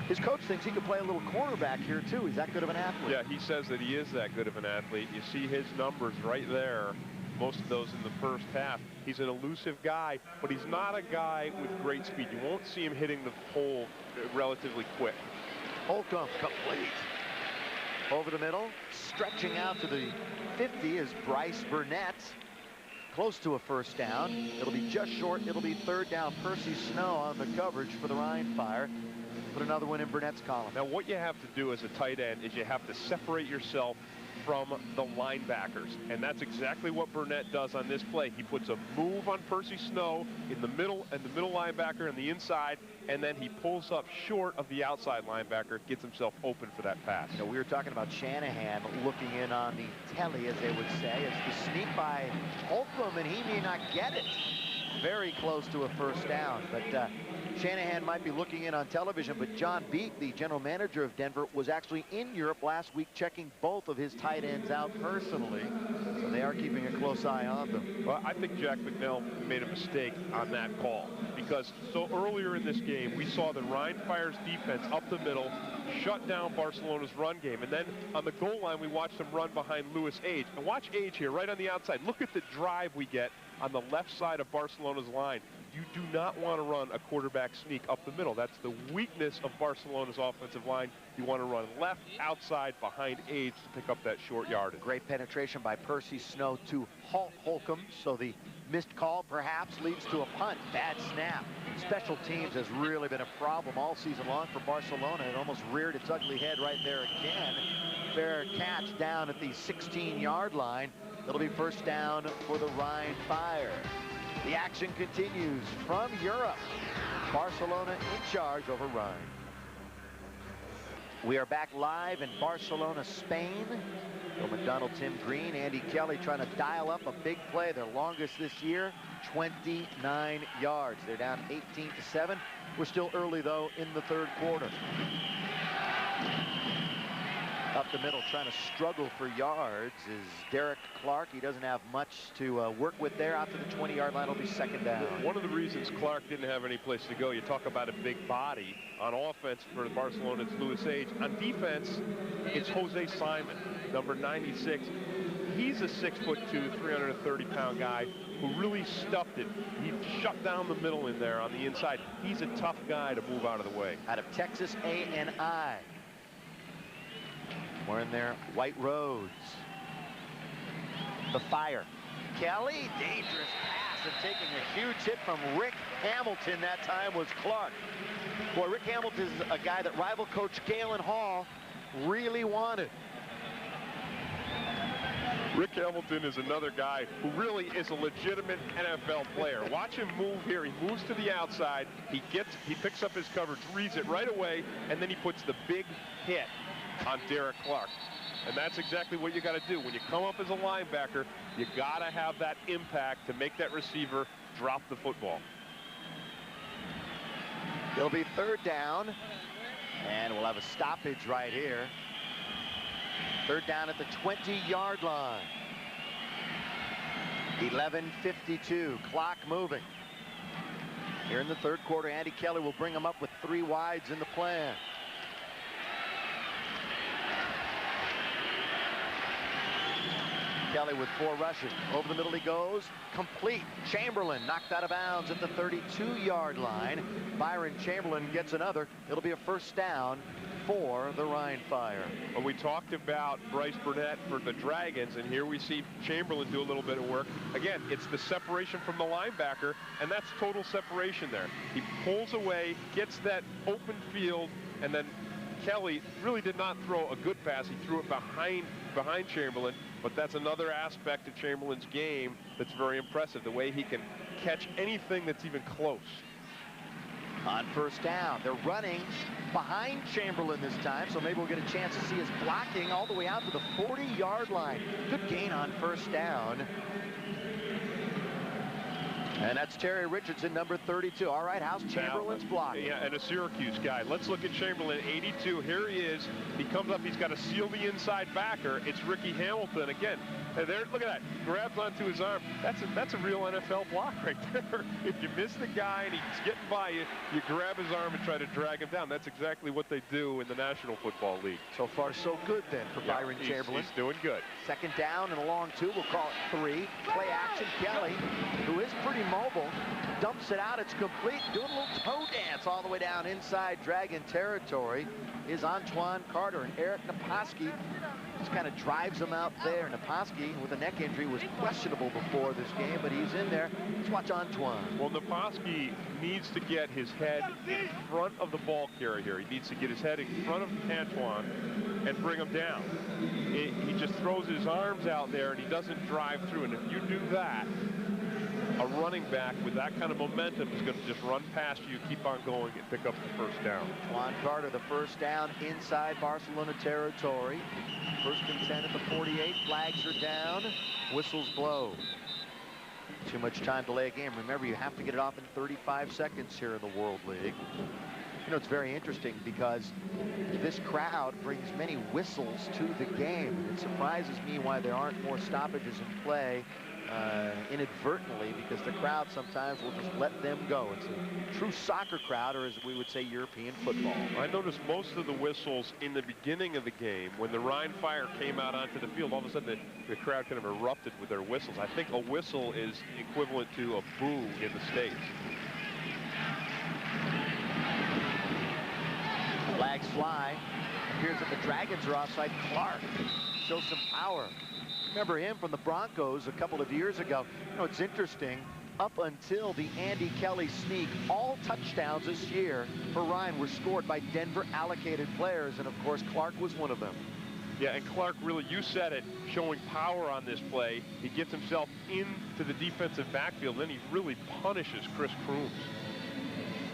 His coach thinks he could play a little cornerback here, too. He's that good of an athlete. Yeah, he says that he is that good of an athlete. You see his numbers right there, most of those in the first half. He's an elusive guy, but he's not a guy with great speed. You won't see him hitting the hole relatively quick. Holcomb complete. Over the middle, stretching out to the 50 is Bryce Burnett. Close to a first down. It'll be just short. It'll be third down. Percy Snow on the coverage for the Rhein Fire. Put another one in Burnett's column. Now, what you have to do as a tight end is you have to separate yourself from the linebackers, and that's exactly what Burnett does on this play. He puts a move on Percy Snow in the middle, and the middle linebacker on the inside, and then he pulls up short of the outside linebacker, gets himself open for that pass. You know, we were talking about Shanahan looking in on the telly, as they would say. It's the sneak by Holcomb, and he may not get it. Very close to a first down, but Shanahan might be looking in on television, but John Beek, the general manager of Denver, was actually in Europe last week checking both of his tight ends out personally. So they are keeping a close eye on them. Well, I think Jack McNeil made a mistake on that call, because so earlier in this game, we saw the Rhein Fire's defense up the middle shut down Barcelona's run game. And then on the goal line, we watched them run behind Louis Age. And watch Age here, right on the outside. Look at the drive we get on the left side of Barcelona's line. You do not want to run a quarterback sneak up the middle. That's the weakness of Barcelona's offensive line. You want to run left, outside, behind Age to pick up that short yardage. Great penetration by Percy Snow to halt Holcomb. So the missed call perhaps leads to a punt. Bad snap. Special teams has really been a problem all season long for Barcelona. It almost reared its ugly head right there again. Fair catch down at the 16-yard line. It'll be first down for the Rhein Fire. The action continues from Europe. Barcelona in charge over Rhein. We are back live in Barcelona, Spain. Bill McDonald, Tim Green, Andy Kelly trying to dial up a big play. Their longest this year, 29 yards. They're down 18-7. We're still early, though, in the third quarter. Up the middle, trying to struggle for yards is Derek Clark. He doesn't have much to work with there. Out to the 20-yard line, it'll be second down. One of the reasons Clark didn't have any place to go, you talk about a big body. On offense for Barcelona, it's Louis Age. On defense, it's Jose Simon, number 96. He's a 6'2", 330-pound guy who really stuffed it. He shut down the middle in there on the inside. He's a tough guy to move out of the way. Out of Texas A&I. Wearing their white roads. The Fire. Kelly, dangerous pass, and taking a huge hit from Rick Hamilton. That time was Clark. Boy, Rick Hamilton is a guy that rival coach Galen Hall really wanted. Rick Hamilton is another guy who really is a legitimate NFL player. Watch him move here. He moves to the outside. He picks up his coverage, reads it right away, and then he puts the big hit on Derek Clark. And that's exactly what you got to do. When you come up as a linebacker, you got to have that impact to make that receiver drop the football. It'll be third down, and we'll have a stoppage right here. Third down at the 20-yard line. 11:52, clock moving. Here in the third quarter, Andy Kelly will bring them up with 3 wides in the plan. Kelly with 4 rushing. Over the middle he goes. Complete. Chamberlain knocked out of bounds at the 32-yard line. Byron Chamberlain gets another. It'll be a first down for the Rhein Fire. Well, we talked about Bryce Burnett for the Dragons, and here we see Chamberlain do a little bit of work. Again, it's the separation from the linebacker, and that's total separation there. He pulls away, gets that open field, and then Kelly really did not throw a good pass. He threw it behind Chamberlain, but that's another aspect of Chamberlain's game that's very impressive, the way he can catch anything that's even close. On first down, they're running behind Chamberlain this time, so maybe we'll get a chance to see his blocking all the way out to the 40-yard line. Good gain on first down. And that's Terry Richardson, number 32. All right, how's Chamberlain's blocking? Yeah, and a Syracuse guy. Let's look at Chamberlain, 82. Here he is. He comes up. He's got to seal the inside backer. It's Ricky Hamilton again. And there, look at that. Grabs onto his arm. That's a real NFL block right there. If you miss the guy and he's getting by you, you grab his arm and try to drag him down. That's exactly what they do in the National Football League. So far, so good then for Byron Chamberlain. He's doing good. Second down and a long 2. We'll call it 3. Play action. Kelly, who is pretty mobile, dumps it out. It's complete. Doing a little toe dance all the way down inside Dragon territory is Antoine Carter, and Eric Naposki just kind of drives him out there. Naposki, with a neck injury, was questionable before this game, but he's in there. Let's watch Antoine. Well, Naposki needs to get his head in front of the ball carrier here. He needs to get his head in front of Antoine and bring him down. He just throws his arms out there, and he doesn't drive through. And if you do that, a running back with that kind of momentum is going to just run past you, keep on going, and pick up the first down. Juan Carter, the first down inside Barcelona territory. First and 10 at the 48. Flags are down. Whistles blow. Too much time to delay a game. Remember, you have to get it off in 35 seconds here in the World League. You know, it's very interesting because this crowd brings many whistles to the game. It surprises me why there aren't more stoppages in play inadvertently, because the crowd sometimes will just let them go. It's a true soccer crowd, or as we would say, European football. I noticed most of the whistles in the beginning of the game. When the Rhein Fire came out onto the field, all of a sudden the crowd kind of erupted with their whistles. I think a whistle is equivalent to a boo in the States. Flags fly. Appears that the Dragons are offside. Clark shows some power. Remember him from the Broncos a couple of years ago. You know, it's interesting. Up until the Andy Kelly sneak, all touchdowns this year for Rhein were scored by Denver allocated players, and of course Clark was one of them. Yeah, and Clark, really, you said it, showing power on this play. He gets himself into the defensive backfield, then he really punishes Chris Crooms.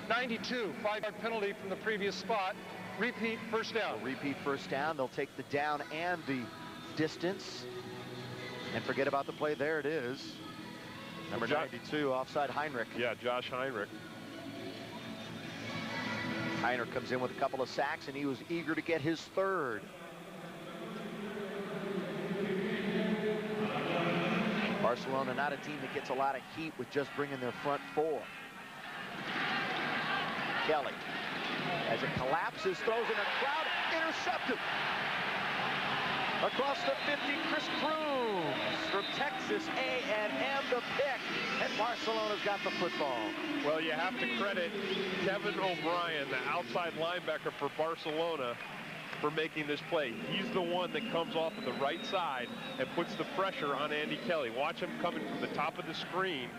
92, 5-yard penalty from the previous spot. Repeat first down. A repeat first down. They'll take the down and the distance. And forget about the play. There it is. Number 92, offside Heinrich. Yeah, Josh Heinrich. Heinrich comes in with a couple of sacks, and he was eager to get his third. Barcelona, not a team that gets a lot of heat with just bringing their front four. Kelly, as it collapses, throws in a crowd, intercepted. Across the 50, Chris Crooms from Texas A&M, the pick, and Barcelona's got the football. Well, you have to credit Kevin O'Brien, the outside linebacker for Barcelona, for making this play. He's the one that comes off of the right side and puts the pressure on Andy Kelly. Watch him coming from the top of the screen.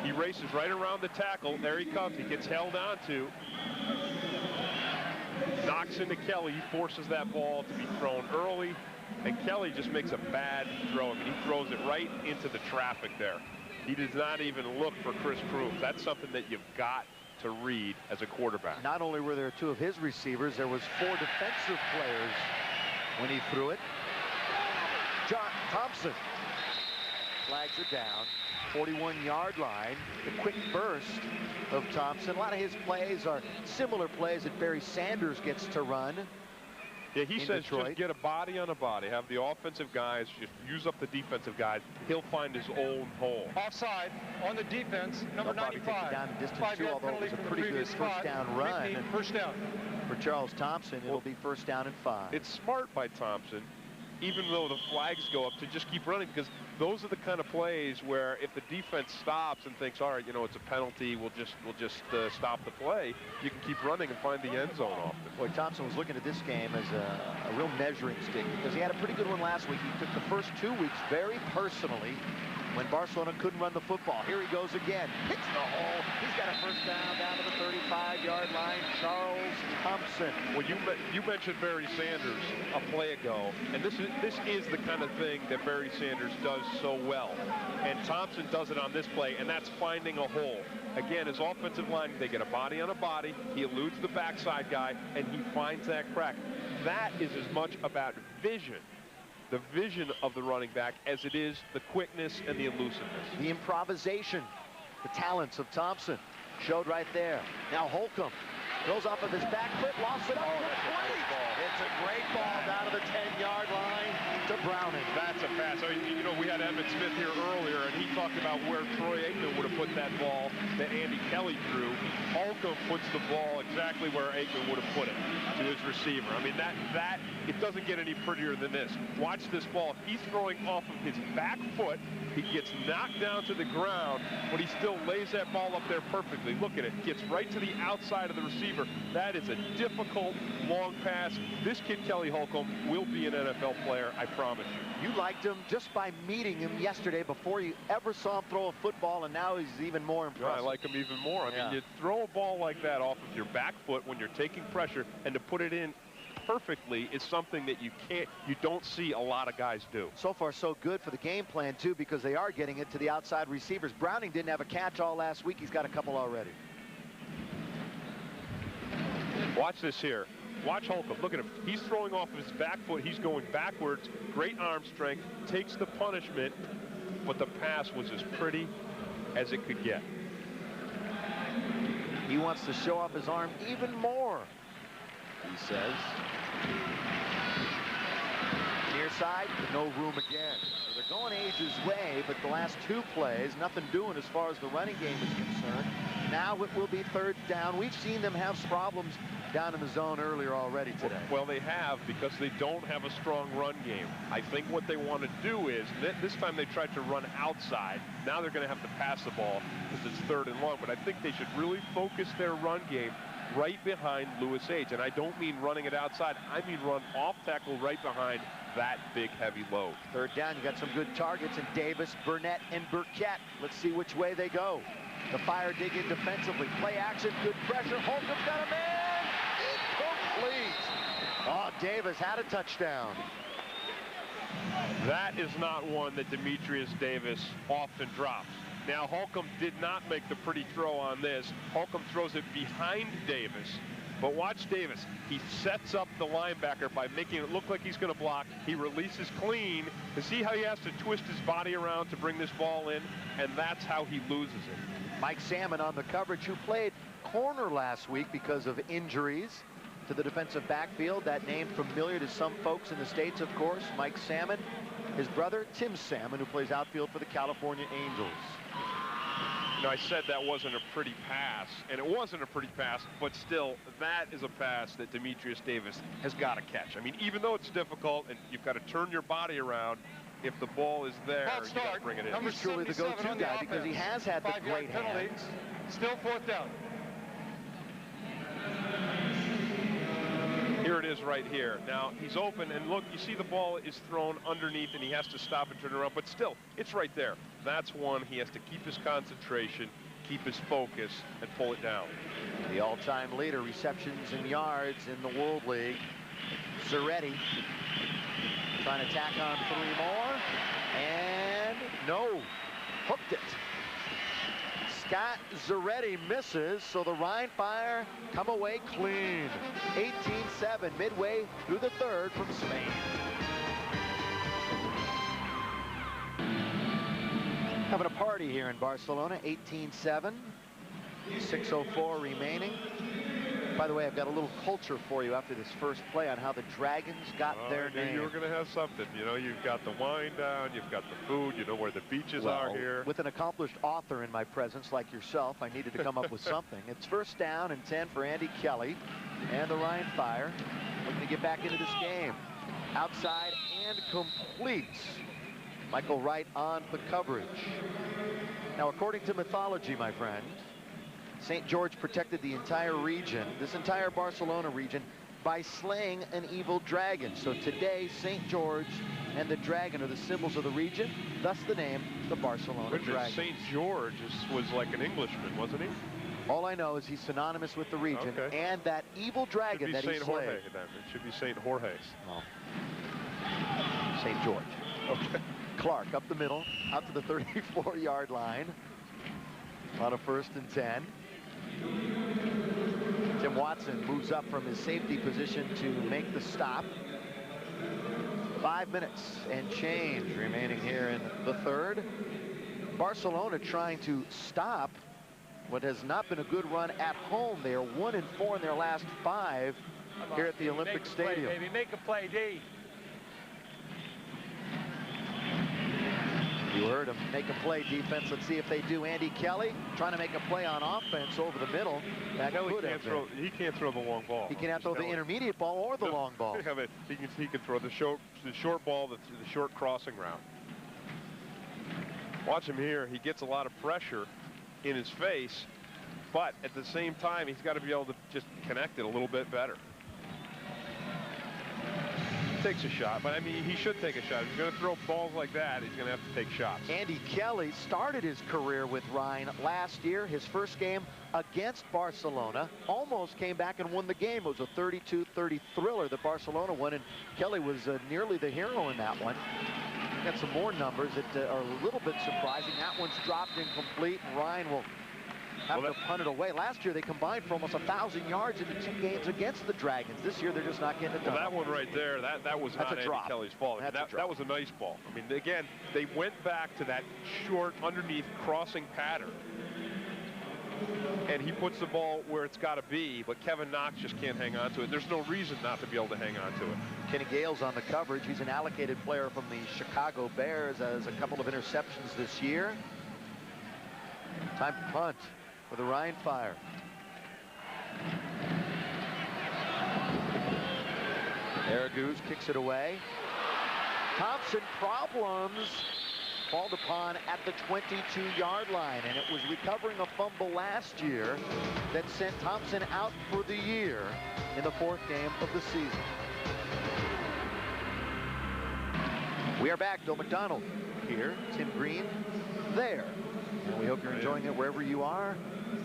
He races right around the tackle. There he comes. He gets held onto. Knocks into Kelly. He forces that ball to be thrown early. And Kelly just makes a bad throw. I mean, he throws it right into the traffic there. He does not even look for Chris Crooms. That's something that you've got to read as a quarterback. Not only were there two of his receivers, there was four defensive players when he threw it. John Thompson flags it down. 41-yard line. The quick burst of Thompson. A lot of his plays are similar plays that Barry Sanders gets to run. Yeah, he says Detroit. just get a body on a body. Have the offensive guys just use up the defensive guys. He'll find his own hole. Offside on the defense, number They'll probably 95. take it down in distance too, 5-yard although it was penalty a from the pretty good previous first spot. down run. Repeat first down. For Charles Thompson, it'll be first down and 5. It's smart by Thompson, even though the flags go up, to just keep running, because those are the kind of plays where if the defense stops and thinks, all right, you know, it's a penalty, we'll just stop the play, you can keep running and find the end zone often. Boy, Thompson was looking at this game as a real measuring stick, because he had a pretty good one last week. He took the first 2 weeks very personally when Barcelona couldn't run the football. Here he goes again. Hits the hole. He's got a first down to the 35-yard line. Charles Thompson. Well, you mentioned Barry Sanders a play ago, and this is the kind of thing that Barry Sanders does so well. And Thompson does it on this play, and that's finding a hole. Again, his offensive line, they get a body on a body. He eludes the backside guy, and he finds that crack. That is as much about vision, the vision of the running back, as it is the quickness and the elusiveness. The improvisation, the talents of Thompson showed right there. Now Holcomb goes off of his back foot, lost it up. It's a great ball down to the 10-yard line to Browning. That's a pass. I mean, you know, we had Emmett Smith here earlier, and he talked about where Troy Aikman would have put that ball that Andy Kelly threw. Holcomb puts the ball exactly where Aikman would have put it, to his receiver. I mean, that it doesn't get any prettier than this. Watch this ball. He's throwing off of his back foot. He gets knocked down to the ground, but he still lays that ball up there perfectly. Look at it. Gets right to the outside of the receiver. That is a difficult, long pass. This kid, Kelly Holcomb, will be an NFL player, I promise you. You liked him just by meeting him yesterday before you ever saw him throw a football, and now he's even more impressive. I like him even more. I mean, you throw a ball like that off of your back foot when you're taking pressure, and to put it in perfectly is something that you don't see a lot of guys do. So far so good for the game plan too, because they are getting it to the outside receivers. Browning didn't have a catch all last week. He's got a couple already. Watch this here. Watch Holcomb. Look at him. He's throwing off of his back foot. He's going backwards. Great arm strength. Takes the punishment, but the pass was as pretty as it could get. He wants to show off his arm even more, he says. Near side, no room again. So they're going Age's way, but the last 2 plays, nothing doing as far as the running game is concerned. Now it will be 3rd down. We've seen them have problems down in the zone earlier already today. Well, they have, because they don't have a strong run game. I think what they want to do is, this time they tried to run outside. Now they're going to have to pass the ball because it's 3rd and long. But I think they should really focus their run game right behind Louis Age. And I don't mean running it outside. I mean run off tackle right behind that big, heavy load. 3rd down, you got some good targets in Davis, Burnett, and Burkett. Let's see which way they go. The Fire dig in defensively. Play action, good pressure. Holcomb's got a man. Incomplete. Oh, Davis had a touchdown. That is not one that Demetrius Davis often drops. Now, Holcomb did not make the pretty throw on this. Holcomb throws it behind Davis. But watch Davis. He sets up the linebacker by making it look like he's going to block. He releases clean. To see how he has to twist his body around to bring this ball in, and that's how he loses it. Mike Salmon on the coverage, who played corner last week because of injuries to the defensive backfield. That name familiar to some folks in the States, of course. Mike Salmon, his brother Tim Salmon, who plays outfield for the California Angels. You know, I said that wasn't a pretty pass, and it wasn't a pretty pass, but still, that is a pass that Demetrius Davis has got to catch. I mean, even though it's difficult and you've got to turn your body around, if the ball is there, you got to bring it in. He's truly the go-to guy because he has had the great hands. Still 4th down. Here it is right here. Now, he's open, and look, you see the ball is thrown underneath, and he has to stop and turn around, but still, it's right there. That's one he has to keep his concentration, keep his focus, and pull it down. The all-time leader, receptions and yards in the World League, Zaretti, trying to tack on 3 more, and no, hooked it. Scott Zaretti misses, so the Rhein Fire come away clean. 18-7 midway through the 3rd from Spain. Having a party here in Barcelona. 18-7, 6:04 remaining. By the way, I've got a little culture for you after this first play on how the Dragons got their name. You were going to have something. You know, you've got the wine down, you've got the food, you know where the beaches are here. With an accomplished author in my presence like yourself, I needed to come up with something. It's 1st down and 10 for Andy Kelly and the Rhein Fire. Looking to get back into this game. Outside and completes. Michael Wright on the coverage. Now, according to mythology, my friend, St. George protected the entire region, this entire Barcelona region, by slaying an evil dragon. So today, St. George and the dragon are the symbols of the region, thus the name, the Barcelona Dragon. St. George was like an Englishman, wasn't he? All I know is he's synonymous with the region, and that evil dragon that he slayed. Jorge, then. It should be St. Jorge's. Oh. St. George. Okay. Clark up the middle, out to the 34-yard line. On a 1st and 10. Tim Watson moves up from his safety position to make the stop. 5 minutes and change remaining here in the 3rd. Barcelona trying to stop what has not been a good run at home. They are 1-4 in their last 5 here at the Olympic Stadium. Play, baby. Make a play, D. You heard him make a play defense. Let's see if they do. Andy Kelly trying to make a play on offense over the middle. That he can't throw the long ball. He can't throw the intermediate ball or the long ball. He can throw the short ball, the short crossing route. Watch him here. He gets a lot of pressure in his face, but at the same time, he's got to be able to just connect it a little bit better. Takes a shot, but I mean, he should take a shot. If he's going to throw balls like that, he's going to have to take shots. Andy Kelly started his career with Rhein last year. His first game against Barcelona, almost came back and won the game. It was a 32-30 thriller that Barcelona won, and Kelly was nearly the hero in that one. Got some more numbers that are a little bit surprising. That one's dropped incomplete, and Rhein will have to punt it away. Last year, they combined for almost 1,000 yards in the 2 games against the Dragons. This year, they're just not getting it done. Well, that one right there, that was not Andy Kelly's fault. That was a nice ball. I mean, again, they went back to that short underneath crossing pattern. and he puts the ball where it's got to be, but Kevin Knox just can't hang on to it. There's no reason not to be able to hang on to it. Kenny Gale's on the coverage. He's an allocated player from the Chicago Bears, has a couple of interceptions this year. Time to punt for the Rhein Fire. Aragouz kicks it away. Thompson problems. Called upon at the 22-yard line, and it was recovering a fumble last year that sent Thompson out for the year in the 4th game of the season. We are back. Bill McDonald here, Tim Green there. And we hope you're enjoying it wherever you are.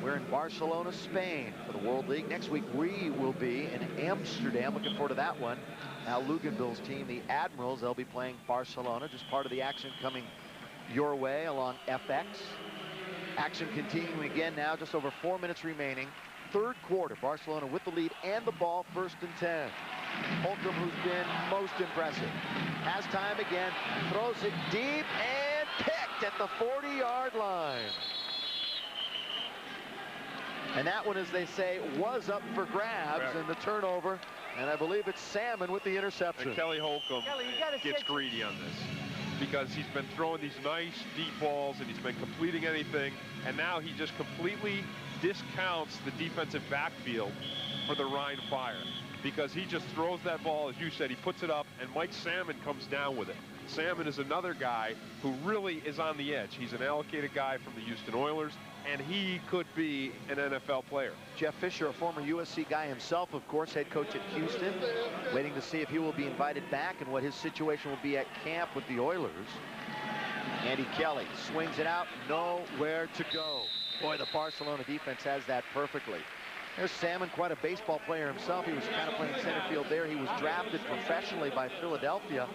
We're in Barcelona, Spain for the World League. Next week we will be in Amsterdam. Looking forward to that one. Al Luganville's team, the Admirals, they'll be playing Barcelona. Just part of the action coming your way along FX. Action continuing again now, just over 4 minutes remaining. 3rd quarter, Barcelona with the lead and the ball, 1st and 10. Holcomb, who's been most impressive, has time again, throws it deep and picked at the 40-yard line. And that one, as they say, was up for grabs, and the turnover, and I believe it's Salmon with the interception. And Kelly Holcomb gets greedy on this, because he's been throwing these nice deep balls and he's been completing anything, and now he just completely discounts the defensive backfield for the Rhein Fire, because he just throws that ball, as you said, he puts it up, and Mike Salmon comes down with it. Salmon is another guy who really is on the edge. He's an allocated guy from the Houston Oilers, and he could be an NFL player. Jeff Fisher, a former USC guy himself, of course, head coach at Houston, waiting to see if he will be invited back and what his situation will be at camp with the Oilers. Andy Kelly swings it out, nowhere to go. Boy, the Barcelona defense has that perfectly. There's Salmon, quite a baseball player himself. He was kind of playing center field there. He was drafted professionally by Philadelphia,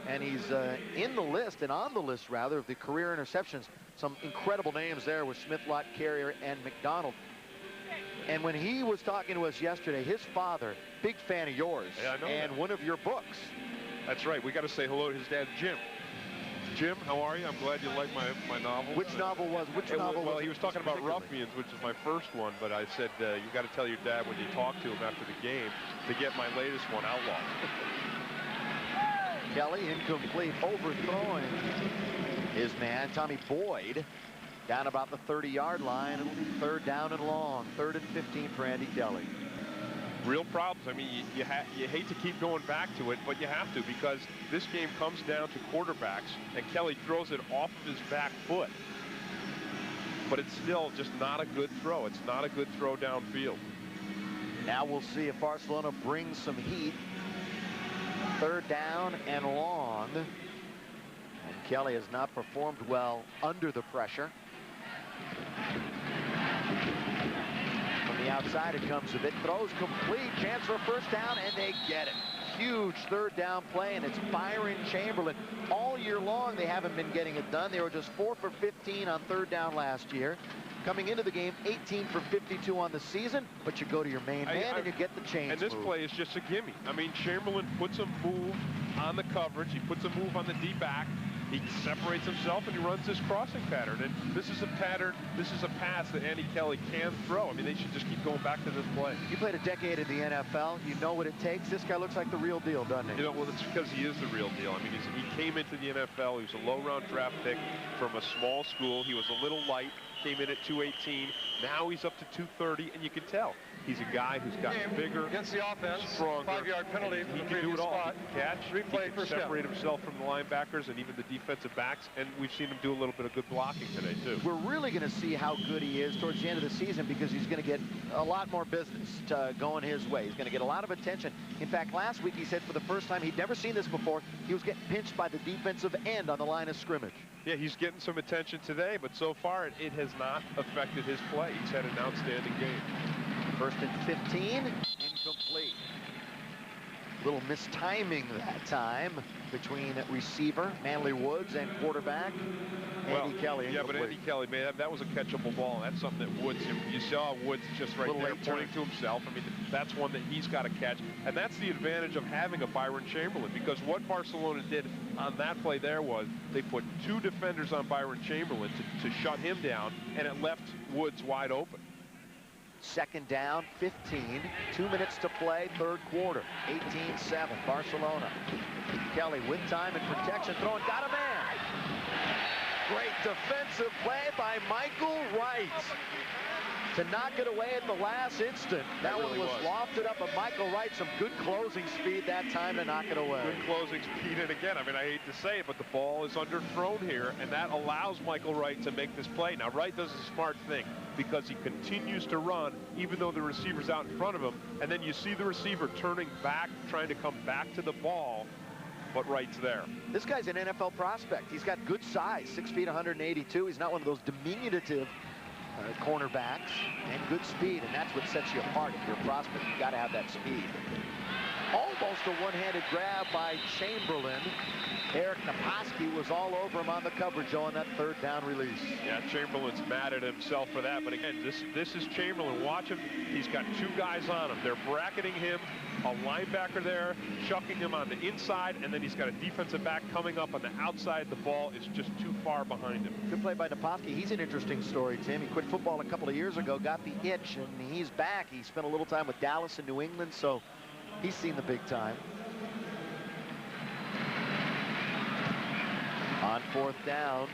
and he's in the list, and on the list, rather, of the career interceptions. Some incredible names there with Smith, Lott, Carrier, and McDonald. And when he was talking to us yesterday, his father, big fan of yours, and one of your books. That's right. We got to say hello to his dad, Jim. Jim, how are you? I'm glad you like my novel. Which novel was? Well, he was talking about Ruffians, which is my first one, but I said you got to tell your dad when you talk to him after the game to get my latest one, Outlaw. Kelly incomplete, overthrowing his man, Tommy Boyd, down about the 30-yard line. It'll be 3rd down and long, 3rd and 15 for Andy Kelly. Real problems. I mean, you hate to keep going back to it, but you have to, because this game comes down to quarterbacks, and Kelly throws it off of his back foot. But it's still just not a good throw. It's not a good throw downfield. Now we'll see if Barcelona brings some heat. 3rd down and long. And Kelly has not performed well under the pressure. From the outside, it comes of it. Throws complete. Chance for a 1st down, and they get it. Huge 3rd down play, and it's Byron Chamberlain. All year long, they haven't been getting it done. They were just 4 for 15 on 3rd down last year. Coming into the game, 18 for 52 on the season, but you go to your main man and you get the chains. And this play is just a gimme. I mean, Chamberlain puts a move on the coverage. He puts a move on the deep back. He separates himself and he runs this crossing pattern. And this is a pattern, this is a pass that Andy Kelly can throw. I mean, they should just keep going back to this play. You played a decade in the NFL. You know what it takes. This guy looks like the real deal, doesn't he? You know, well, it's because he is the real deal. I mean, he came into the NFL. He was a low-round draft pick from a small school. He was a little light, came in at 218. Now he's up to 230, and you can tell. He's a guy who's gotten bigger, against the offense, stronger. 5-yard penalty. He can do it all. Spot. He can catch, Replay he can separate himself from the linebackers and even the defensive backs, and we've seen him do a little bit of good blocking today, too. We're really going to see how good he is towards the end of the season, because he's going to get a lot more business going his way. He's going to get a lot of attention. In fact, last week he said for the first time, he'd never seen this before, he was getting pinched by the defensive end on the line of scrimmage. Yeah, he's getting some attention today, but so far it has not affected his play. He's had an outstanding game. 1st and 15, incomplete. Little mistiming that time between receiver Manley Woods and quarterback Andy Kelly. Yeah, but Andy Kelly, man, that was a catchable ball. And that's something that Woods, you saw Woods just right there pointing to himself. I mean, that's one that he's got to catch. And that's the advantage of having a Byron Chamberlain, because what Barcelona did on that play there was they put 2 defenders on Byron Chamberlain to shut him down, and it left Woods wide open. Second down, 15. 2 minutes to play, third quarter. 18-7, Barcelona. Kelly with time and protection, throwing, got a man. Great defensive play by Michael Wright to knock it away at the last instant. That one was lofted up, but Michael Wright, some good closing speed that time to knock it away. Good closing speed, and again, I mean, I hate to say it, but the ball is underthrown here, and that allows Michael Wright to make this play. Now, Wright does a smart thing because he continues to run even though the receiver's out in front of him, and then you see the receiver turning back, trying to come back to the ball, but Wright's there. This guy's an NFL prospect. He's got good size, 6 feet, 182. He's not one of those diminutive cornerbacks, and good speed, and that's what sets you apart. If you're a prospect, you got to have that speed. Almost a one-handed grab by Chamberlain. Eric Naposki was all over him on the coverage on that third down release. Yeah, Chamberlain's mad at himself for that, but again, this is Chamberlain. Watch him. He's got 2 guys on him. They're bracketing him, a linebacker there, chucking him on the inside, and then he's got a defensive back coming up on the outside. The ball is just too far behind him. Good play by Naposki. He's an interesting story, Tim. He quit football a couple of years ago, got the itch, and he's back. He spent a little time with Dallas and New England, so he's seen the big time. On fourth down,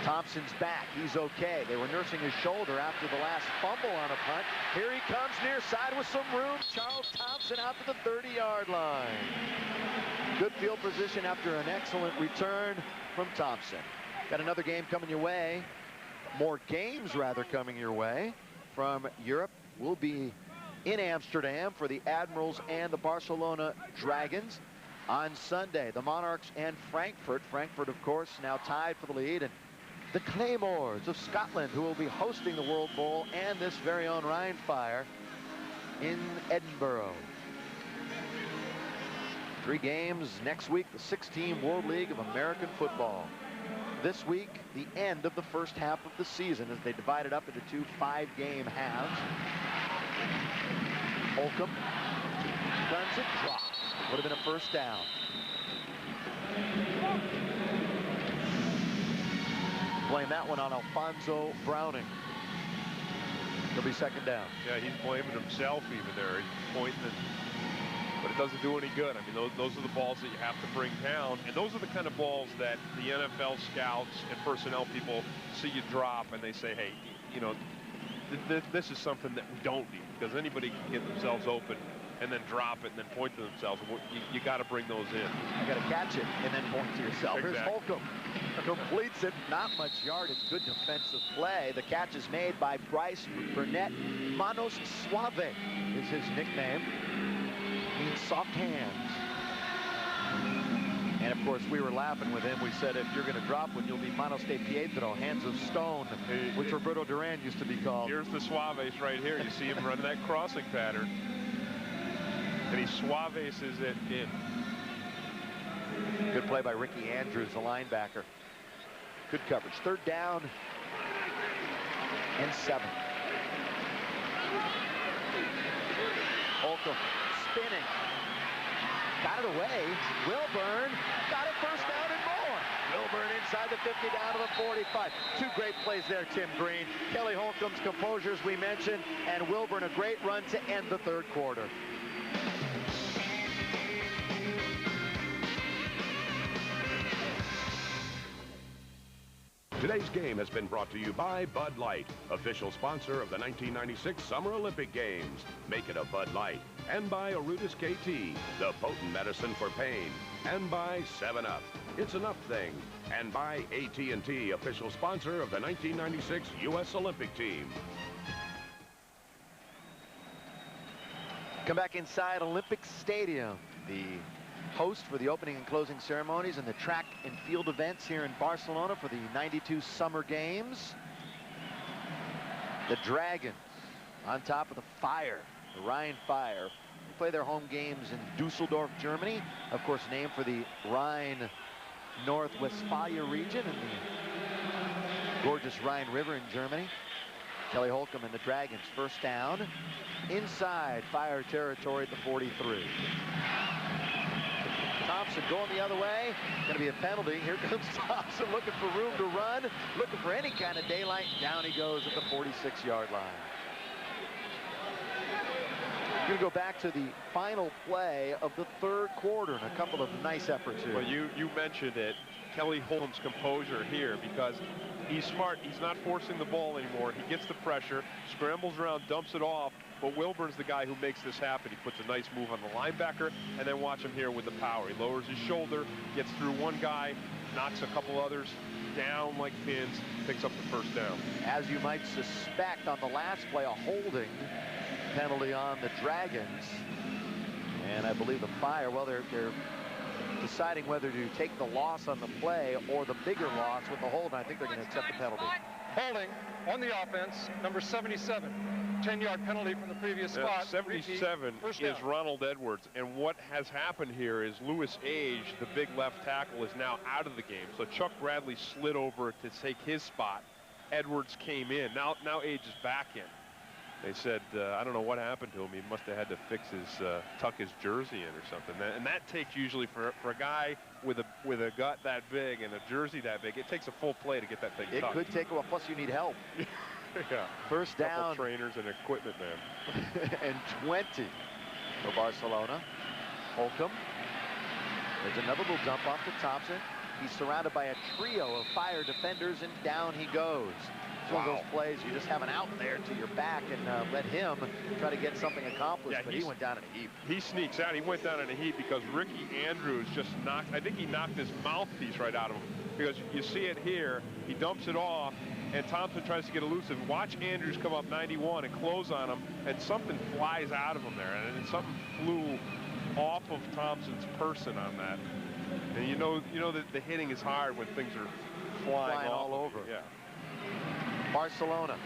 Thompson's back. He's okay. They were nursing his shoulder after the last fumble on a punt. Here he comes near side with some room. Charles Thompson out to the 30-yard line. Good field position after an excellent return from Thompson. Got another game coming your way. More games, rather, coming your way from Europe. We'll be in Amsterdam for the Admirals and the Barcelona Dragons. On Sunday, the Monarchs and Frankfurt. Frankfurt, of course, now tied for the lead. And the Claymores of Scotland, who will be hosting the World Bowl and this very own Rhein Fire in Edinburgh. 3 games next week, the 6-team World League of American Football. This week, the end of the first half of the season as they divide it up into 2 5-game halves. Holcomb runs it, drops. Would have been a first down. Blame that one on Alfonso Browning. It'll be second down. Yeah, he's blaming himself even there. He's pointing it, but it doesn't do any good. I mean, those are the balls that you have to bring down, and those are the kind of balls that the NFL scouts and personnel people see you drop, and they say, hey, you know, this is something that we don't need, because anybody can get themselves open and then drop it and then point to themselves. You got to bring those in. You got to catch it and then point to yourself. Exactly. Here's Holcomb. Completes it. Not much yardage. Good defensive play. The catch is made by Bryce Burnett. Manos Suave is his nickname. Means soft hands. And of course, we were laughing with him. We said, if you're going to drop one, you'll be Manos de Piedro, hands of stone, which Roberto Duran used to be called. Here's the Suaves right here. You see him running that crossing pattern. And he Suaves it in. Good play by Ricky Andrews, the linebacker. Good coverage. Third down and 7. Holcomb spinning. Got it away. Wilburn got it, first down and more. Wilburn inside the 50 down to the 45. 2 great plays there, Tim Green. Kelly Holcomb's composure, as we mentioned, and Wilburn a great run to end the third quarter. Today's game has been brought to you by Bud Light, official sponsor of the 1996 Summer Olympic Games. Make it a Bud Light. And by Arutas KT, the potent medicine for pain. And by 7-Up. It's enough thing. And by AT&T, official sponsor of the 1996 U.S. Olympic team. Come back inside Olympic Stadium, the host for the opening and closing ceremonies and the track and field events here in Barcelona for the 92 Summer Games. The Dragons on top of the Fire, the Rhein Fire. They play their home games in Dusseldorf, Germany. Of course, named for the Rhine North Westphalia region and the gorgeous Rhine River in Germany. Kelly Holcomb and the Dragons, first down, inside Fire territory at the 43. Thompson going the other way. Going to be a penalty. Here comes Thompson looking for room to run, looking for any kind of daylight. Down he goes at the 46-yard line. Going to go back to the final play of the third quarter and a couple of nice efforts here. Well, you mentioned it. Kelly Holmes' composure here, because he's smart. He's not forcing the ball anymore. He gets the pressure, scrambles around, dumps it off. But Wilburn's the guy who makes this happen. He puts a nice move on the linebacker, and then watch him here with the power. He lowers his shoulder, gets through one guy, knocks a couple others down like pins, picks up the first down. As you might suspect, on the last play, a holding penalty on the Dragons. And I believe the Fire, well, they're deciding whether to take the loss on the play or the bigger loss with the hold. And I think they're going to accept the penalty. Holding on the offense, number 77. 10-yard penalty from the previous spot. 77 is Ronald Edwards, and what has happened here is Louis Age, the big left tackle, is now out of the game. So Chuck Bradley slid over to take his spot. Edwards came in. Now Age is back in. They said, I don't know what happened to him. He must have had to fix his, tuck his jersey in or something. And that takes usually for a guy with a gut that big and a jersey that big, it takes a full play to get that thing tucked. It could take, well, plus you need help. Yeah. First down. Trainers and equipment, man. And 20 for Barcelona. Holcomb. There's another little dump off to Thompson. He's surrounded by a trio of Fire defenders, and down he goes. It's one of those plays you just have an out there to your back and let him try to get something accomplished, but he went down in a heap. He sneaks out. He went down in a heap because Ricky Andrews just knocked, I think he knocked his mouthpiece right out of him, because you see it here. He dumps it off, and Thompson tries to get elusive. Watch Andrews come up 91 and close on him, and something flies out of him there, and something flew off of Thompson's person on that. And you know that the hitting is hard when things are flying all over. Yeah. Barcelona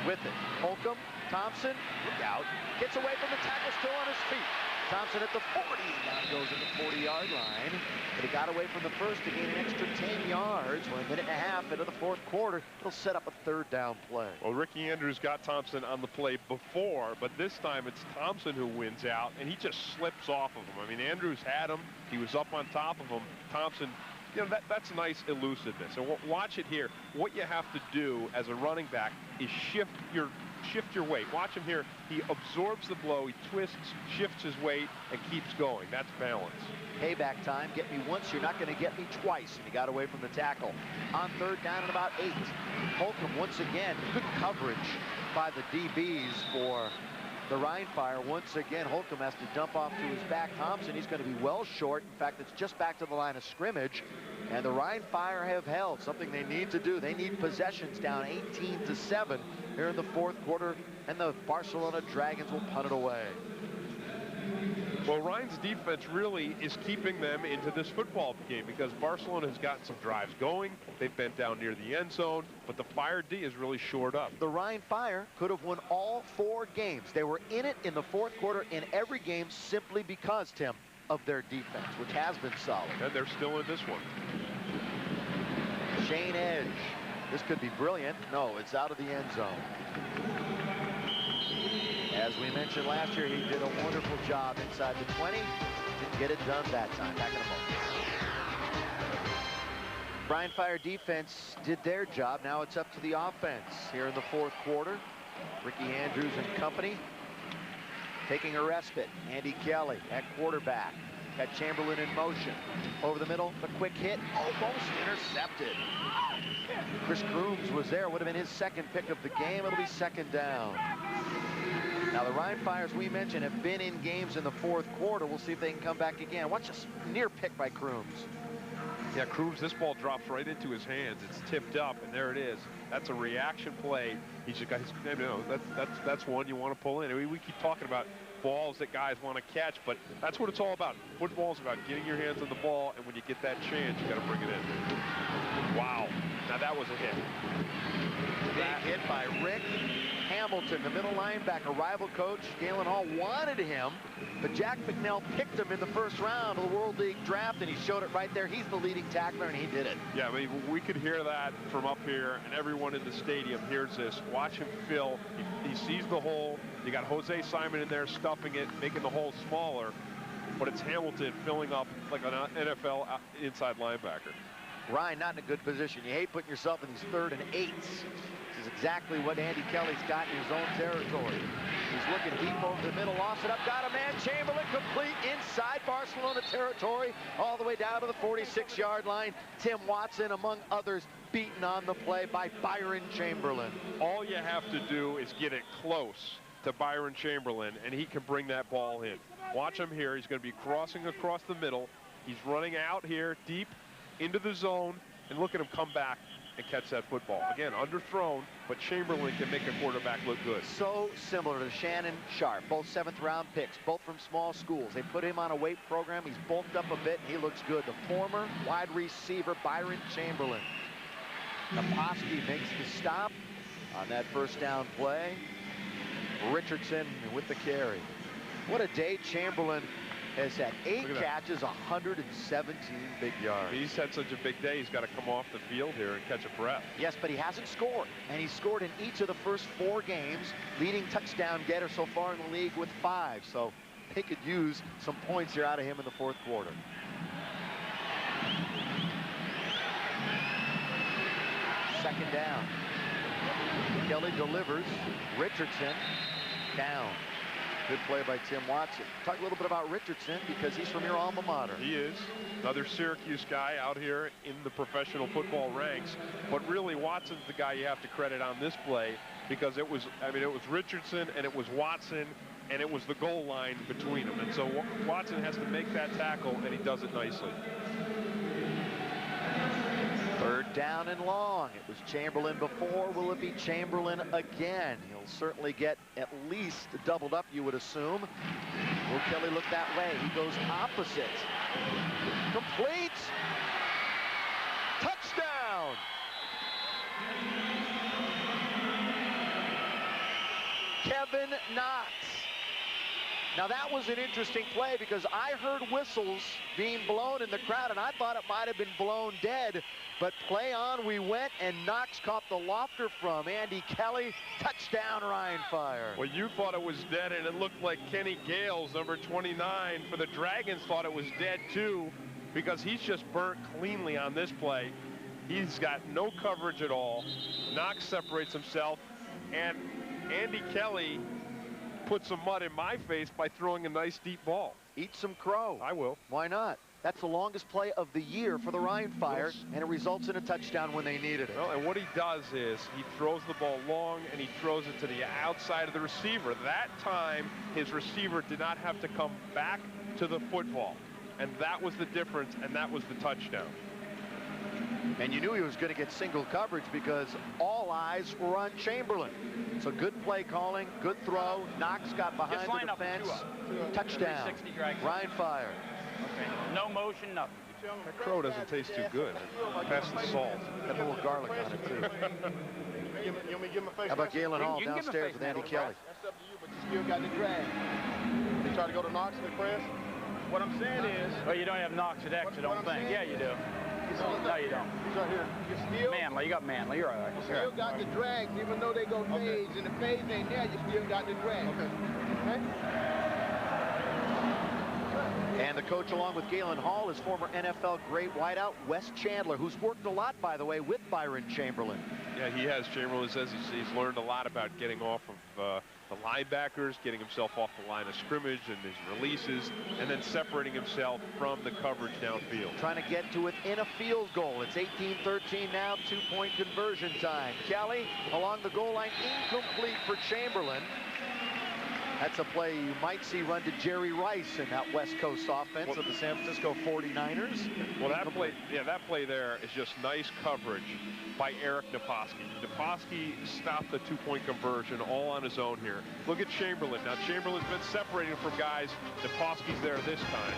with it. Holcomb, Thompson, look out. Gets away from the tackle, still on his feet. Thompson at the 40. Now he goes at the 40-yard line. But he got away from the first to gain an extra 10 yards. We're a minute and a half into the fourth quarter. He'll set up a third down play. Well, Ricky Andrews got Thompson on the play before, but this time it's Thompson who wins out, and he just slips off of him. I mean, Andrews had him. He was up on top of him. Thompson, you know, that's nice elusiveness. And watch it here. What you have to do as a running back is shift your weight. Watch him here. He absorbs the blow, he twists, shifts his weight, and keeps going. That's balance. Payback time. Get me once, you're not going to get me twice. And he got away from the tackle. On third down and about 8. Holcomb once again, good coverage by the DBs for the Rhein Fire. Once again, Holcomb has to dump off to his back. Thompson, he's going to be well short. In fact, it's just back to the line of scrimmage. And the Rhein Fire have held, something they need to do. They need possessions down 18-7 here in the fourth quarter, and the Barcelona Dragons will punt it away. Well, Rhein's defense really is keeping them into this football game, because Barcelona has gotten some drives going. They've been down near the end zone, but the Fire D is really shored up. The Rhein Fire could have won all 4 games. They were in it in the fourth quarter in every game simply because, Tim, of their defense, which has been solid. And they're still in this one. Shane Edge. This could be brilliant. No, it's out of the end zone. As we mentioned last year, he did a wonderful job inside the 20. Didn't get it done that time. Back in a moment. Rhein Fire defense did their job. Now it's up to the offense here in the fourth quarter. Ricky Andrews and company taking a respite. Andy Kelly at quarterback. Got Chamberlain in motion. Over the middle, the quick hit. Almost intercepted. Chris Crooms was there. Would have been his second pick of the game. It'll be second down. Now, the Rhein Fire, as we mentioned, have been in games in the fourth quarter. We'll see if they can come back again. Watch this near pick by Crooms. Yeah, Crooms, this ball drops right into his hands. It's tipped up, and there it is. That's a reaction play. He's just got his, you know, that's one you want to pull in. I mean, we keep talking about balls that guys want to catch, but that's what it's all about. Football's about getting your hands on the ball, and when you get that chance, you got to bring it in. Wow. Now that was a hit. Big hit by Rick Hamilton, the middle linebacker. Rival coach Galen Hall wanted him, but Jack McNeil picked him in the first round of the World League draft, and he showed it right there. He's the leading tackler, and he did it. Yeah, I mean, we could hear that from up here, and everyone in the stadium hears this. Watch him fill. He sees the hole. You got Jose Simon in there stuffing it, making the hole smaller. but it's Hamilton filling up like an NFL inside linebacker. Rhein not in a good position. You hate putting yourself in these 3rd and 8s. This is exactly what Andy Kelly's got in his own territory. He's looking deep over the middle, lost it up, got a man. Chamberlain complete inside Barcelona territory, all the way down to the 46-yard line. Tim Watson, among others, beaten on the play by Byron Chamberlain. All you have to do is get it close to Byron Chamberlain, and he can bring that ball in. Watch him here. He's going to be crossing across the middle. He's running out here deep into the zone, and look at him come back and catch that football. Again, underthrown, but Chamberlain can make a quarterback look good. So similar to Shannon Sharp, both 7th-round picks, both from small schools. They put him on a weight program. He's bulked up a bit. He looks good. The former wide receiver, Byron Chamberlain. Naposki makes the stop on that first down play. Richardson with the carry. What a day Chamberlain has had. 8 catches, 117 big yards. He's had such a big day, he's got to come off the field here and catch a breath. Yes, but he hasn't scored. And he's scored in each of the first 4 games. Leading touchdown getter so far in the league with 5. So they could use some points here out of him in the 4th quarter. Second down. Kelly delivers. Richardson down. Good play by Tim Watson. Talk a little bit about Richardson because he's from your alma mater. He is. Another Syracuse guy out here in the professional football ranks. But really, Watson's the guy you have to credit on this play because it was Richardson and it was Watson and it was the goal line between them. And so Watson has to make that tackle, and he does it nicely. 3rd down and long. It was Chamberlain before. Will it be Chamberlain again? He'll certainly get at least doubled up, you would assume. Will Kelly look that way? He goes opposite. Complete. Touchdown. Kevin Knox. Now that was an interesting play because I heard whistles being blown in the crowd and I thought it might have been blown dead, but play on we went and Knox caught the lofter from Andy Kelly. Touchdown, Rhein Fire. Well, you thought it was dead and it looked like Kenny Gales, number 29 for the Dragons, thought it was dead too because he's just burnt cleanly on this play. He's got no coverage at all. Knox separates himself and Andy Kelly put some mud in my face by throwing a nice deep ball. Eat some crow. I will. Why not? That's the longest play of the year for the Rhein Fire, and it results in a touchdown when they needed it. Well, and what he does is he throws the ball long and he throws it to the outside of the receiver. That time, his receiver did not have to come back to the football, and that was the difference, and that was the touchdown. And you knew he was going to get single coverage because all eyes were on Chamberlain. So good play calling, good throw. Knox got behind the defense. Touchdown. Rhein Fire. Okay. No motion, nothing. That crow doesn't taste too good. Pass the salt. Got a little garlic on it, too. How about Galen Hall downstairs with Andy Kelly? That's up to you, but you still got the drag. They try to go to Knox in the press. What I'm saying is... Well, you don't have Knox at X, I don't think. Yeah, you do. No, you don't. He's right here. You still... Manley, you got Manley. You're all right. You still got the drags, even though they go fades, and the fades ain't there, you still got the drag. Okay? And the coach, along with Galen Hall, is former NFL great wideout Wes Chandler, who's worked a lot, by the way, with Byron Chamberlain. Yeah, he has. Chamberlain says he's learned a lot about getting off of the linebackers, getting himself off the line of scrimmage and his releases, and then separating himself from the coverage downfield. Trying to get to within a field goal. It's 18-13 now, 2-point conversion time. Kelly along the goal line, incomplete for Chamberlain. That's a play you might see run to Jerry Rice in that West Coast offense of the San Francisco 49ers. Well, that play there is just nice coverage by Eric Naposki. Naposki stopped the 2-point conversion all on his own here. Look at Chamberlain. Now, Chamberlain's been separating from guys. Naposki's there this time.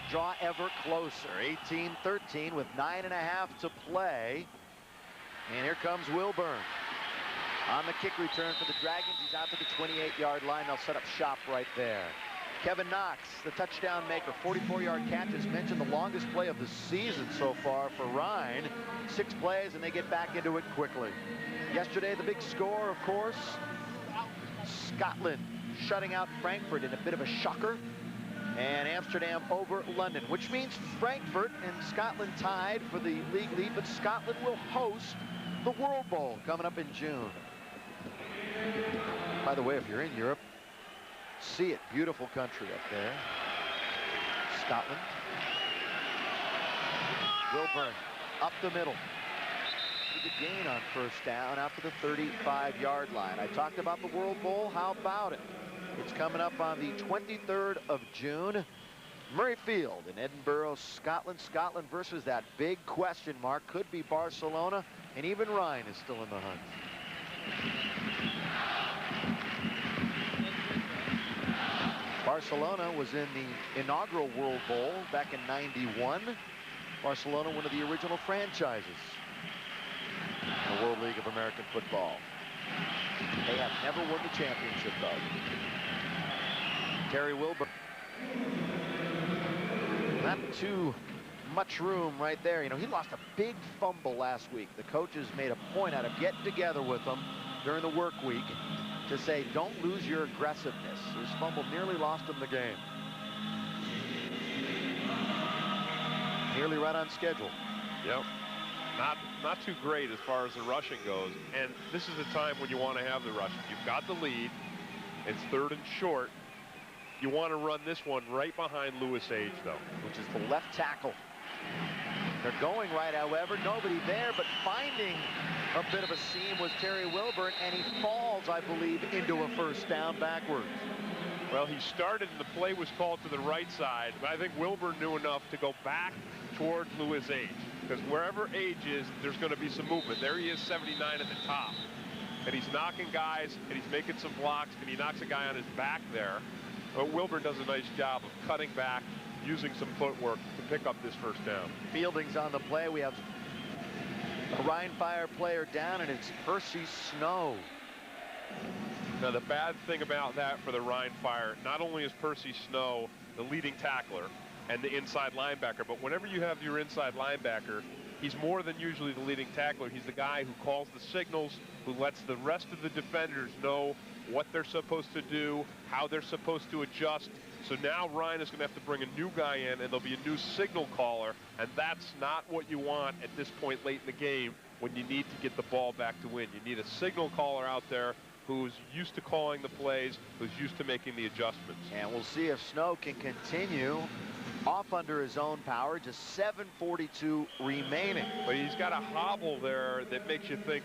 Draw ever closer. 18-13 with 9.5 to play. And here comes Wilburn. On the kick return for the Dragons, he's out to the 28-yard line. They'll set up shop right there. Kevin Knox, the touchdown maker, 44-yard catch, as mentioned, the longest play of the season so far for Rhein. 6 plays, and they get back into it quickly. Yesterday, the big score, of course, Scotland shutting out Frankfurt in a bit of a shocker. And Amsterdam over London, which means Frankfurt and Scotland tied for the league lead, but Scotland will host the World Bowl coming up in June. By the way, if you're in Europe, see it. Beautiful country up there. Scotland. Wilburn up the middle. The gain on first down out to the 35-yard line. I talked about the World Bowl. How about it? It's coming up on the 23rd of June. Murrayfield in Edinburgh, Scotland. Scotland versus that big question mark. Could be Barcelona, and even Rhein is still in the hunt. Barcelona was in the inaugural World Bowl back in '91. Barcelona, one of the original franchises in the World League of American Football. They have never won the championship, though. Terry Wilburn. Not too much room right there. You know, he lost a big fumble last week. The coaches made a point out of getting together with him during the work week to say, don't lose your aggressiveness. His fumble nearly lost him the game. Nearly right on schedule. Yep. Not too great as far as the rushing goes. And this is the time when you want to have the rushing. You've got the lead. It's 3rd and short. You want to run this one right behind Lewis Age, though. Which is the left tackle. They're going right, however. Nobody there, but finding a bit of a seam was Terry Wilburn, and he falls, I believe, into a first down backwards. Well, he started and the play was called to the right side, but I think Wilburn knew enough to go back towards Lewis Age, because wherever Age is, there's going to be some movement. There he is, 79 at the top, and he's knocking guys, and he's making some blocks, and he knocks a guy on his back there. But Wilburn does a nice job of cutting back, using some footwork to pick up this first down. Fielding's on the play. We have a Rhein Fire player down, and it's Percy Snow. Now, the bad thing about that for the Rhein Fire, not only is Percy Snow the leading tackler and the inside linebacker, but whenever you have your inside linebacker, he's more than usually the leading tackler. He's the guy who calls the signals, who lets the rest of the defenders know what they're supposed to do, how they're supposed to adjust. So now Rhein is going to have to bring a new guy in, and there'll be a new signal caller, and that's not what you want at this point late in the game when you need to get the ball back to win. You need a signal caller out there who's used to calling the plays, who's used to making the adjustments. And we'll see if Snow can continue off under his own power. Just 7:42 remaining. But he's got a hobble there that makes you think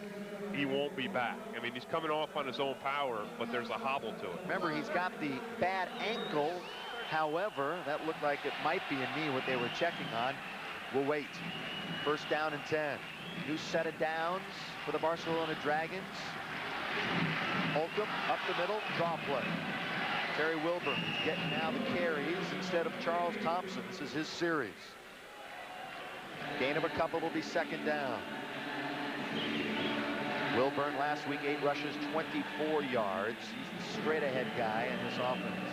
he won't be back. I mean, he's coming off on his own power, but there's a hobble to it. Remember, he's got the bad ankle. However, that looked like it might be a knee, what they were checking on. We'll wait. First down and 10. New set of downs for the Barcelona Dragons. Holcomb up the middle, draw play. Terry Wilburn is getting now the carries instead of Charles Thompson. This is his series. Gain of a couple will be second down. Wilburn last week, 8 rushes, 24 yards. He's the straight ahead guy in this offense.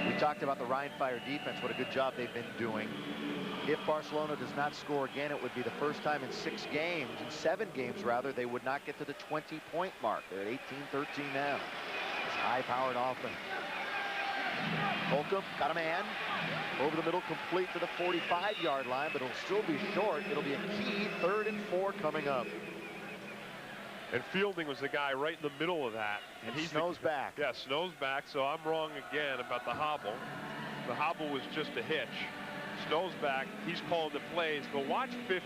We talked about the Rhein Fire defense, what a good job they've been doing. If Barcelona does not score again, it would be the first time in 6 games, in 7 games rather, they would not get to the 20-point mark. They're at 18-13 now. It's high-powered offense. Holcomb got a man over the middle, complete to the 45-yard line, but it'll still be short. It'll be a key 3rd and 4 coming up. And Fielding was the guy right in the middle of that. And Snow's back. Yeah, Snow's back, so I'm wrong again about the hobble. The hobble was just a hitch. Snow's back, he's calling the plays, but watch 50,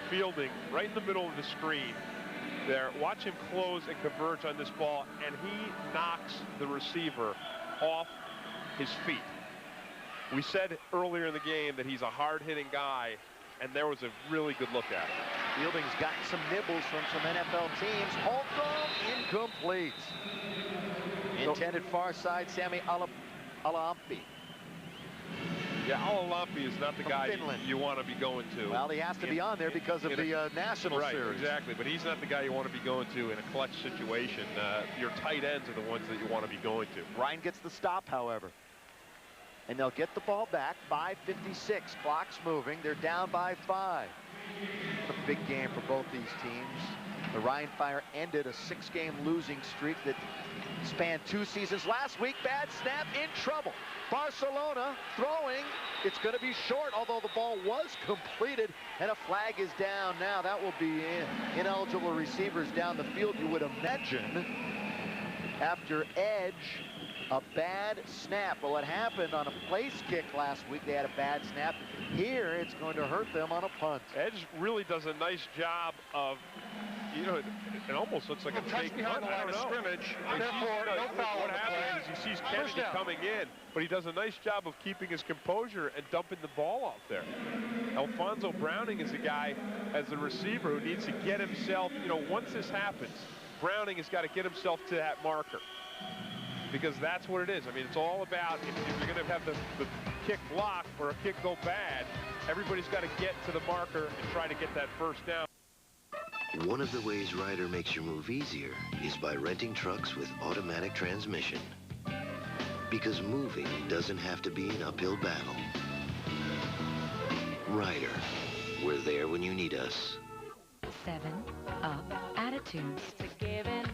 Fielding right in the middle of the screen there. Watch him close and converge on this ball, and he knocks the receiver off his feet. We said earlier in the game that he's a hard-hitting guy, and there was a really good look at it. Fielding's gotten some nibbles from some NFL teams. Holcomb incomplete. Intended far side, Sammy Alampi. Yeah, Alalampi is not the guy you want to be going to. Well, he has to be on there because of the national series. Right, exactly. But he's not the guy you want to be going to in a clutch situation. Your tight ends are the ones that you want to be going to. Rhein gets the stop, however. And they'll get the ball back. 5:56. Clock's moving. They're down by 5. The big game for both these teams. The Rhein Fire ended a 6-game losing streak that spanned 2 seasons. Last week, bad snap, in trouble. Barcelona throwing. It's going to be short, although the ball was completed, and a flag is down. Now that will be ineligible receivers down the field, you would imagine. After Edge, a bad snap. Well, it happened on a place kick last week. They had a bad snap. Here, it's going to hurt them on a punt. Edge really does a nice job of, you know, it almost looks like a fake behind punt. the line of scrimmage. Therefore, no foul. What happens is he sees Kennedy coming in, but he does a nice job of keeping his composure and dumping the ball out there. Alfonso Browning is a guy, as a receiver, who needs to get himself, you know, once this happens, Browning has got to get himself to that marker. Because that's what it is. I mean, it's all about if you're going to have the kick block or a kick go bad, everybody's got to get to the marker and try to get that first down. One of the ways Ryder makes your move easier is by renting trucks with automatic transmission. Because moving doesn't have to be an uphill battle. Ryder, we're there when you need us. 7-Up attitudes. It's a given.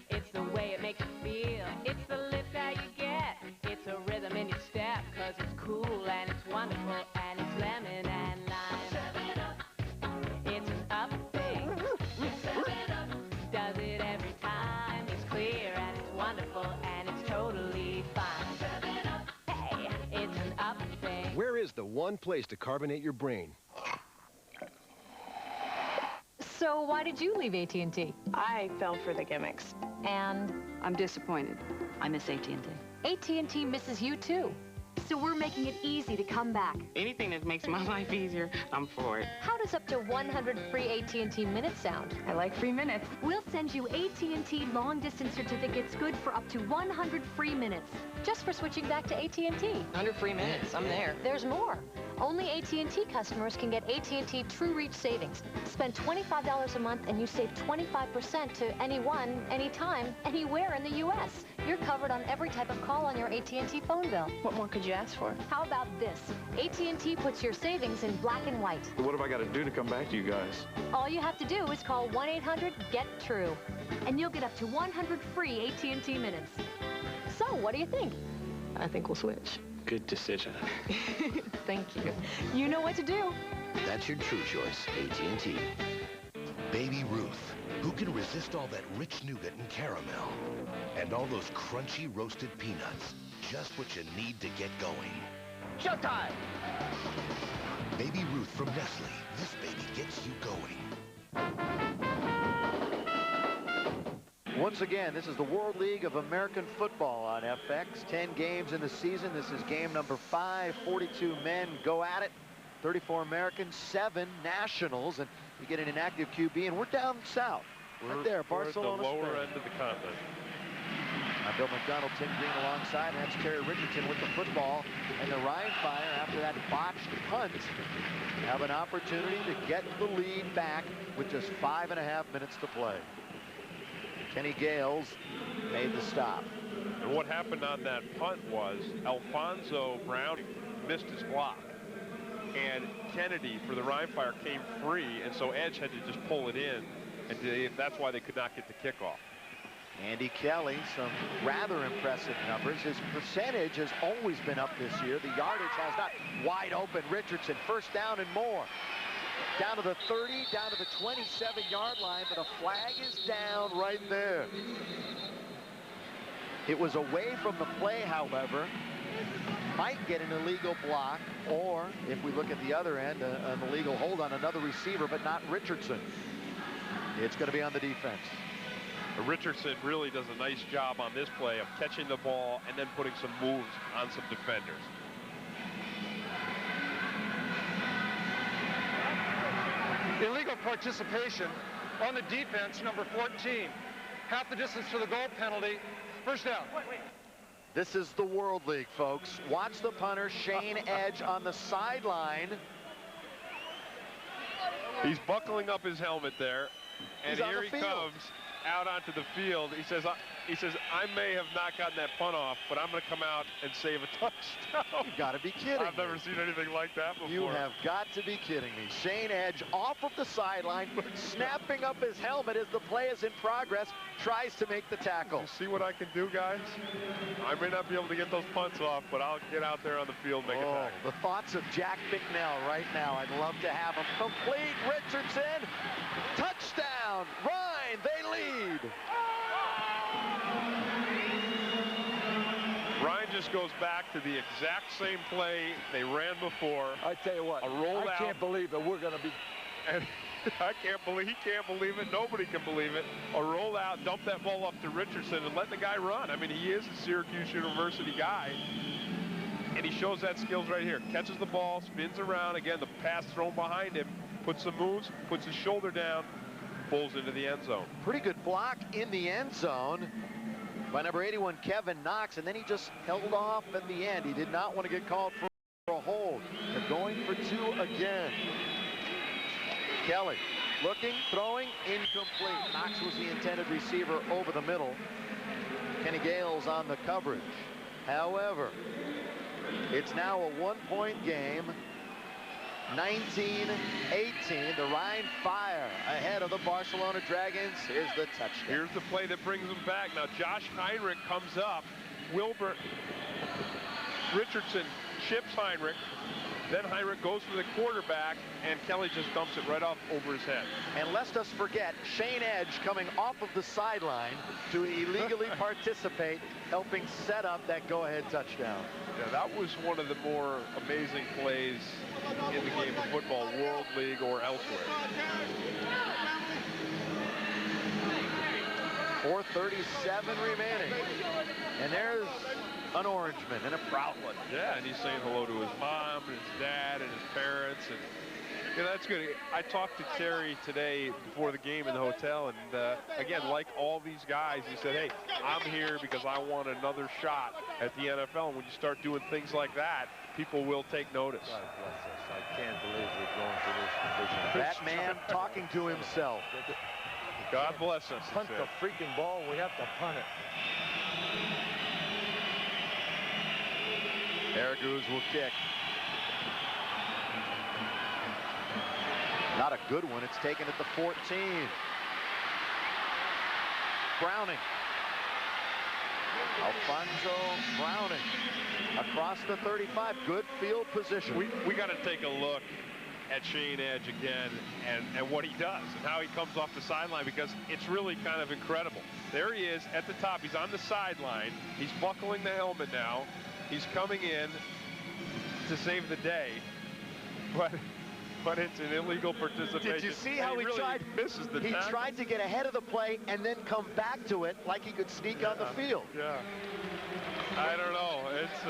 It's the way it makes you feel. It's the lift that you get. It's a rhythm in your step, 'cause it's cool and it's wonderful and it's lemon and lime. 7-Up. It's an up thing. 7-Up. Does it every time. It's clear and it's wonderful and it's totally fine. 7-Up. Hey, it's an up thing. Where is the one place to carbonate your brain? So why did you leave AT&T? I fell for the gimmicks. And I'm disappointed. I miss AT&T. AT&T misses you too. So we're making it easy to come back. Anything that makes my life easier, I'm for it. How does up to 100 free AT&T minutes sound? I like free minutes. We'll send you AT&T long-distance certificates good for up to 100 free minutes, just for switching back to AT&T. 100 free minutes, I'm there. There's more. Only AT&T customers can get AT&T True Reach savings. Spend $25 a month and you save 25% to anyone, anytime, anywhere in the U.S. You're covered on every type of call on your AT&T phone bill. What more could you ask for? How about this? AT&T puts your savings in black and white. What have I got to do to come back to you guys? All you have to do is call 1-800-GET-TRUE, and you'll get up to 100 free AT&T minutes. So, what do you think? I think we'll switch. Good decision. Thank you. You know what to do. That's your true choice, AT&T. Baby Ruth. Who can resist all that rich nougat and caramel? And all those crunchy roasted peanuts. Just what you need to get going. Showtime! Baby Ruth from Nestle. This baby gets you going. Once again, this is the World League of American Football on FX. 10 games in the season. This is game number 5. 42 men go at it. 34 Americans, 7 nationals, and you get an inactive QB, and we're down south. Right there, Barcelona, We're at the lower Spain. end of the continent. Bill McDonald, Tim Green alongside, and that's Terry Richardson with the football. And the Rhein Fire, after that botched punt, have an opportunity to get the lead back with just 5.5 minutes to play. Kenny Gales made the stop. And what happened on that punt was Alfonso Browning missed his block. And Kennedy for the Rhein Fire came free, and so Edge had to just pull it in, and that's why they could not get the kickoff. Andy Kelly, some rather impressive numbers. His percentage has always been up this year. The yardage has not. Wide open, Richardson, first down and more. Down to the 30, down to the 27-yard line, but a flag is down right there. It was away from the play, however. Might get an illegal block, or if we look at the other end, an illegal hold on another receiver, but not Richardson. It's going to be on the defense. Richardson really does a nice job on this play of catching the ball and then putting some moves on some defenders. Illegal participation on the defense, number 14. Half the distance to the goal penalty. First down. This is the World League, folks. Watch the punter, Shane Edge, on the sideline. He's buckling up his helmet there, and here he comes out onto the field. He says, he says, I may have not gotten that punt off, but I'm going to come out and save a touchdown. You've got to be kidding I've never seen anything like that before. You have got to be kidding me. Shane Edge off of the sideline, snapping up his helmet as the play is in progress, tries to make the tackle. You see what I can do, guys? I may not be able to get those punts off, but I'll get out there on the field and make a tackle. The thoughts of Jack Bicknell right now. I'd love to have him complete. Richardson, touchdown, Rhein, they lead. Rhein just goes back to the exact same play they ran before. I tell you what, a rollout. I can't believe that we're going to be. And he can't believe it. Nobody can believe it. A rollout, dump that ball up to Richardson and let the guy run. I mean, he is a Syracuse University guy. And he shows that skills right here. Catches the ball, spins around. Again, the pass thrown behind him. Puts some moves, puts his shoulder down, pulls into the end zone. Pretty good block in the end zone by number 81, Kevin Knox, and then he just held off at the end. He did not want to get called for a hold. They're going for two again. Kelly looking, throwing, incomplete. Knox was the intended receiver over the middle. Kenny Gales on the coverage. However, it's now a one-point game. 19-18, the Rhein Fire ahead of the Barcelona Dragons. Here's the touchdown. Here's the play that brings them back. Now Josh Heinrich comes up. Wilbur Richardson chips Heinrich. Then Heinrich goes for the quarterback, and Kelly just dumps it right off over his head. And lest us forget, Shane Edge coming off of the sideline to illegally participate, helping set up that go-ahead touchdown. Yeah, that was one of the more amazing plays in the game of football, World League or elsewhere. 4:37 remaining. And there's an Orangeman, and a proud one. Yeah, and he's saying hello to his mom and his dad and his parents. And yeah, that's good. I talked to Terry today before the game in the hotel, and again, like all these guys, he said, hey, I'm here because I want another shot at the NFL. And when you start doing things like that, people will take notice. God bless us. I can't believe we're going through this division. That man talking to himself. God bless us. Punt the freaking ball. We have to punt it. Araguz will kick. Not a good one. It's taken at the 14. Browning. Alfonso Browning across the 35. Good field position. We got to take a look at Shane Edge again and what he does and how he comes off the sideline, because it's really kind of incredible. There he is at the top. He's on the sideline. He's buckling the helmet now. He's coming in to save the day, but it's an illegal participation. Did you see how he really tried? Misses the he tackle. tried to get ahead of the play and then come back to it like he could sneak on the field. Yeah. I don't know. It's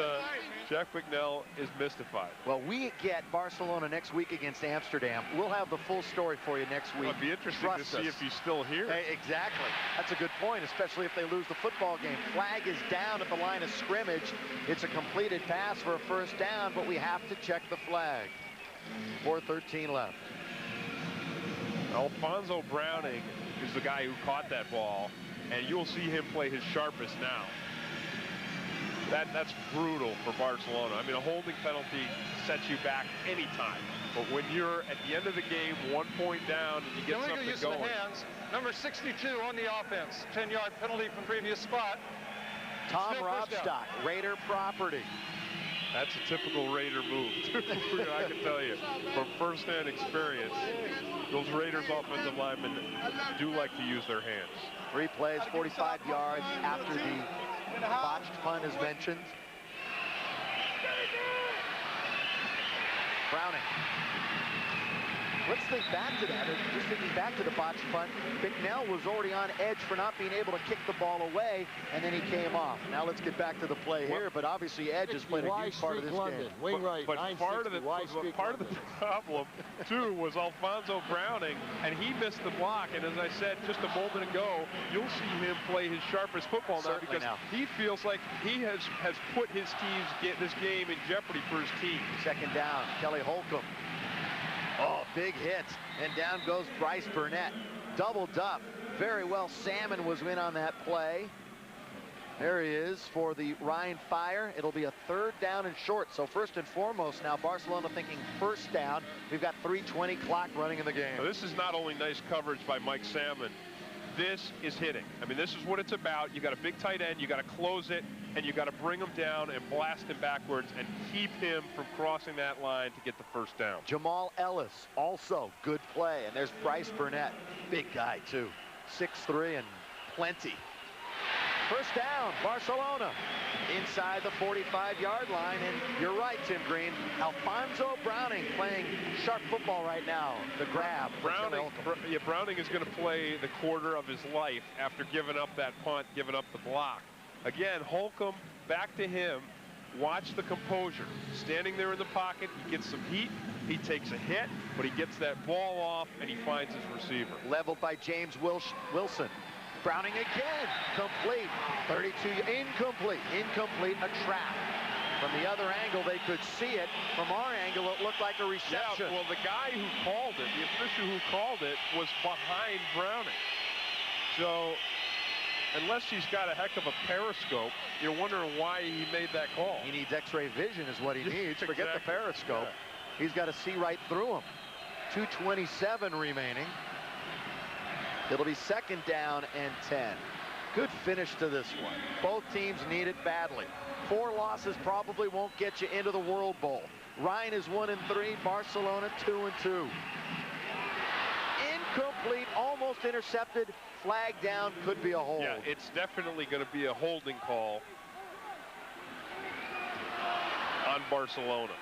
Jack Bicknell is mystified. Well, we get Barcelona next week against Amsterdam. We'll have the full story for you next week. It'd be interesting to see if he's still here. Hey, exactly. That's a good point, especially if they lose the football game. Flag is down at the line of scrimmage. It's a completed pass for a first down, but we have to check the flag. 4:13 left. Alfonso Browning is the guy who caught that ball, and you'll see him play his sharpest now. That's brutal for Barcelona. I mean, a holding penalty sets you back anytime. But when you're at the end of the game, 1 point down, and you get illegal something use going. of the hands, number 62 on the offense. 10-yard penalty from previous spot. Tom Robstock, Raider property. That's a typical Raider move, too. I can tell you, from first-hand experience, those Raiders offensive linemen do like to use their hands. 3 plays, 45 yards after the botched punt is mentioned. Browning. Let's think back to that. Just thinking back to the botched punt, Bicknell was already on edge for not being able to kick the ball away, and then he came off. Now let's get back to the play here, but obviously Edge has played a huge part of this game. Wing right, but part of the problem, too, was Alfonso Browning, and he missed the block. And as I said just a moment ago, you'll see him play his sharpest football now, because he feels like he has put his team's this game in jeopardy for his team. Second down, Kelly Holcomb. Oh, big hit, and down goes Bryce Burnett. Doubled up. Very well, Salmon was in on that play. There he is for the Rhein Fire. It'll be a 3rd down and short. So first and foremost now, Barcelona thinking 1st down. We've got 3:20 clock running in the game. Now, this is not only nice coverage by Mike Salmon. This is hitting. I mean, this is what it's about. You got a big tight end. You got to close it, and you got to bring him down and blast him backwards and keep him from crossing that line to get the 1st down. Jamal Ellis, also good play. And there's Bryce Burnett, big guy too, 6'3" and plenty. 1st down, Barcelona, inside the 45-yard line. And you're right, Tim Green. Alfonso Browning playing sharp football right now. The grab. Browning is going to play the quarter of his life after giving up that punt, giving up the block. Again, Holcomb, back to him. Watch the composure. Standing there in the pocket, he gets some heat. He takes a hit, but he gets that ball off, and he finds his receiver. Leveled by James Wilson. Browning again, complete, 32, incomplete, a trap. From the other angle, they could see it. From our angle, it looked like a reception. Yeah, well, the guy who called it, the official who called it, was behind Browning. So, unless he's got a heck of a periscope, you're wondering why he made that call. He needs x-ray vision is what he needs. Exactly. Forget the periscope. Yeah. He's got to see right through him. 2:27 remaining. It'll be 2nd down and 10. Good finish to this one. Both teams need it badly. 4 losses probably won't get you into the World Bowl. Rhein is 1-3, Barcelona 2-2. Incomplete, almost intercepted, flag down, could be a hold. Yeah, it's definitely going to be a holding call on Barcelona.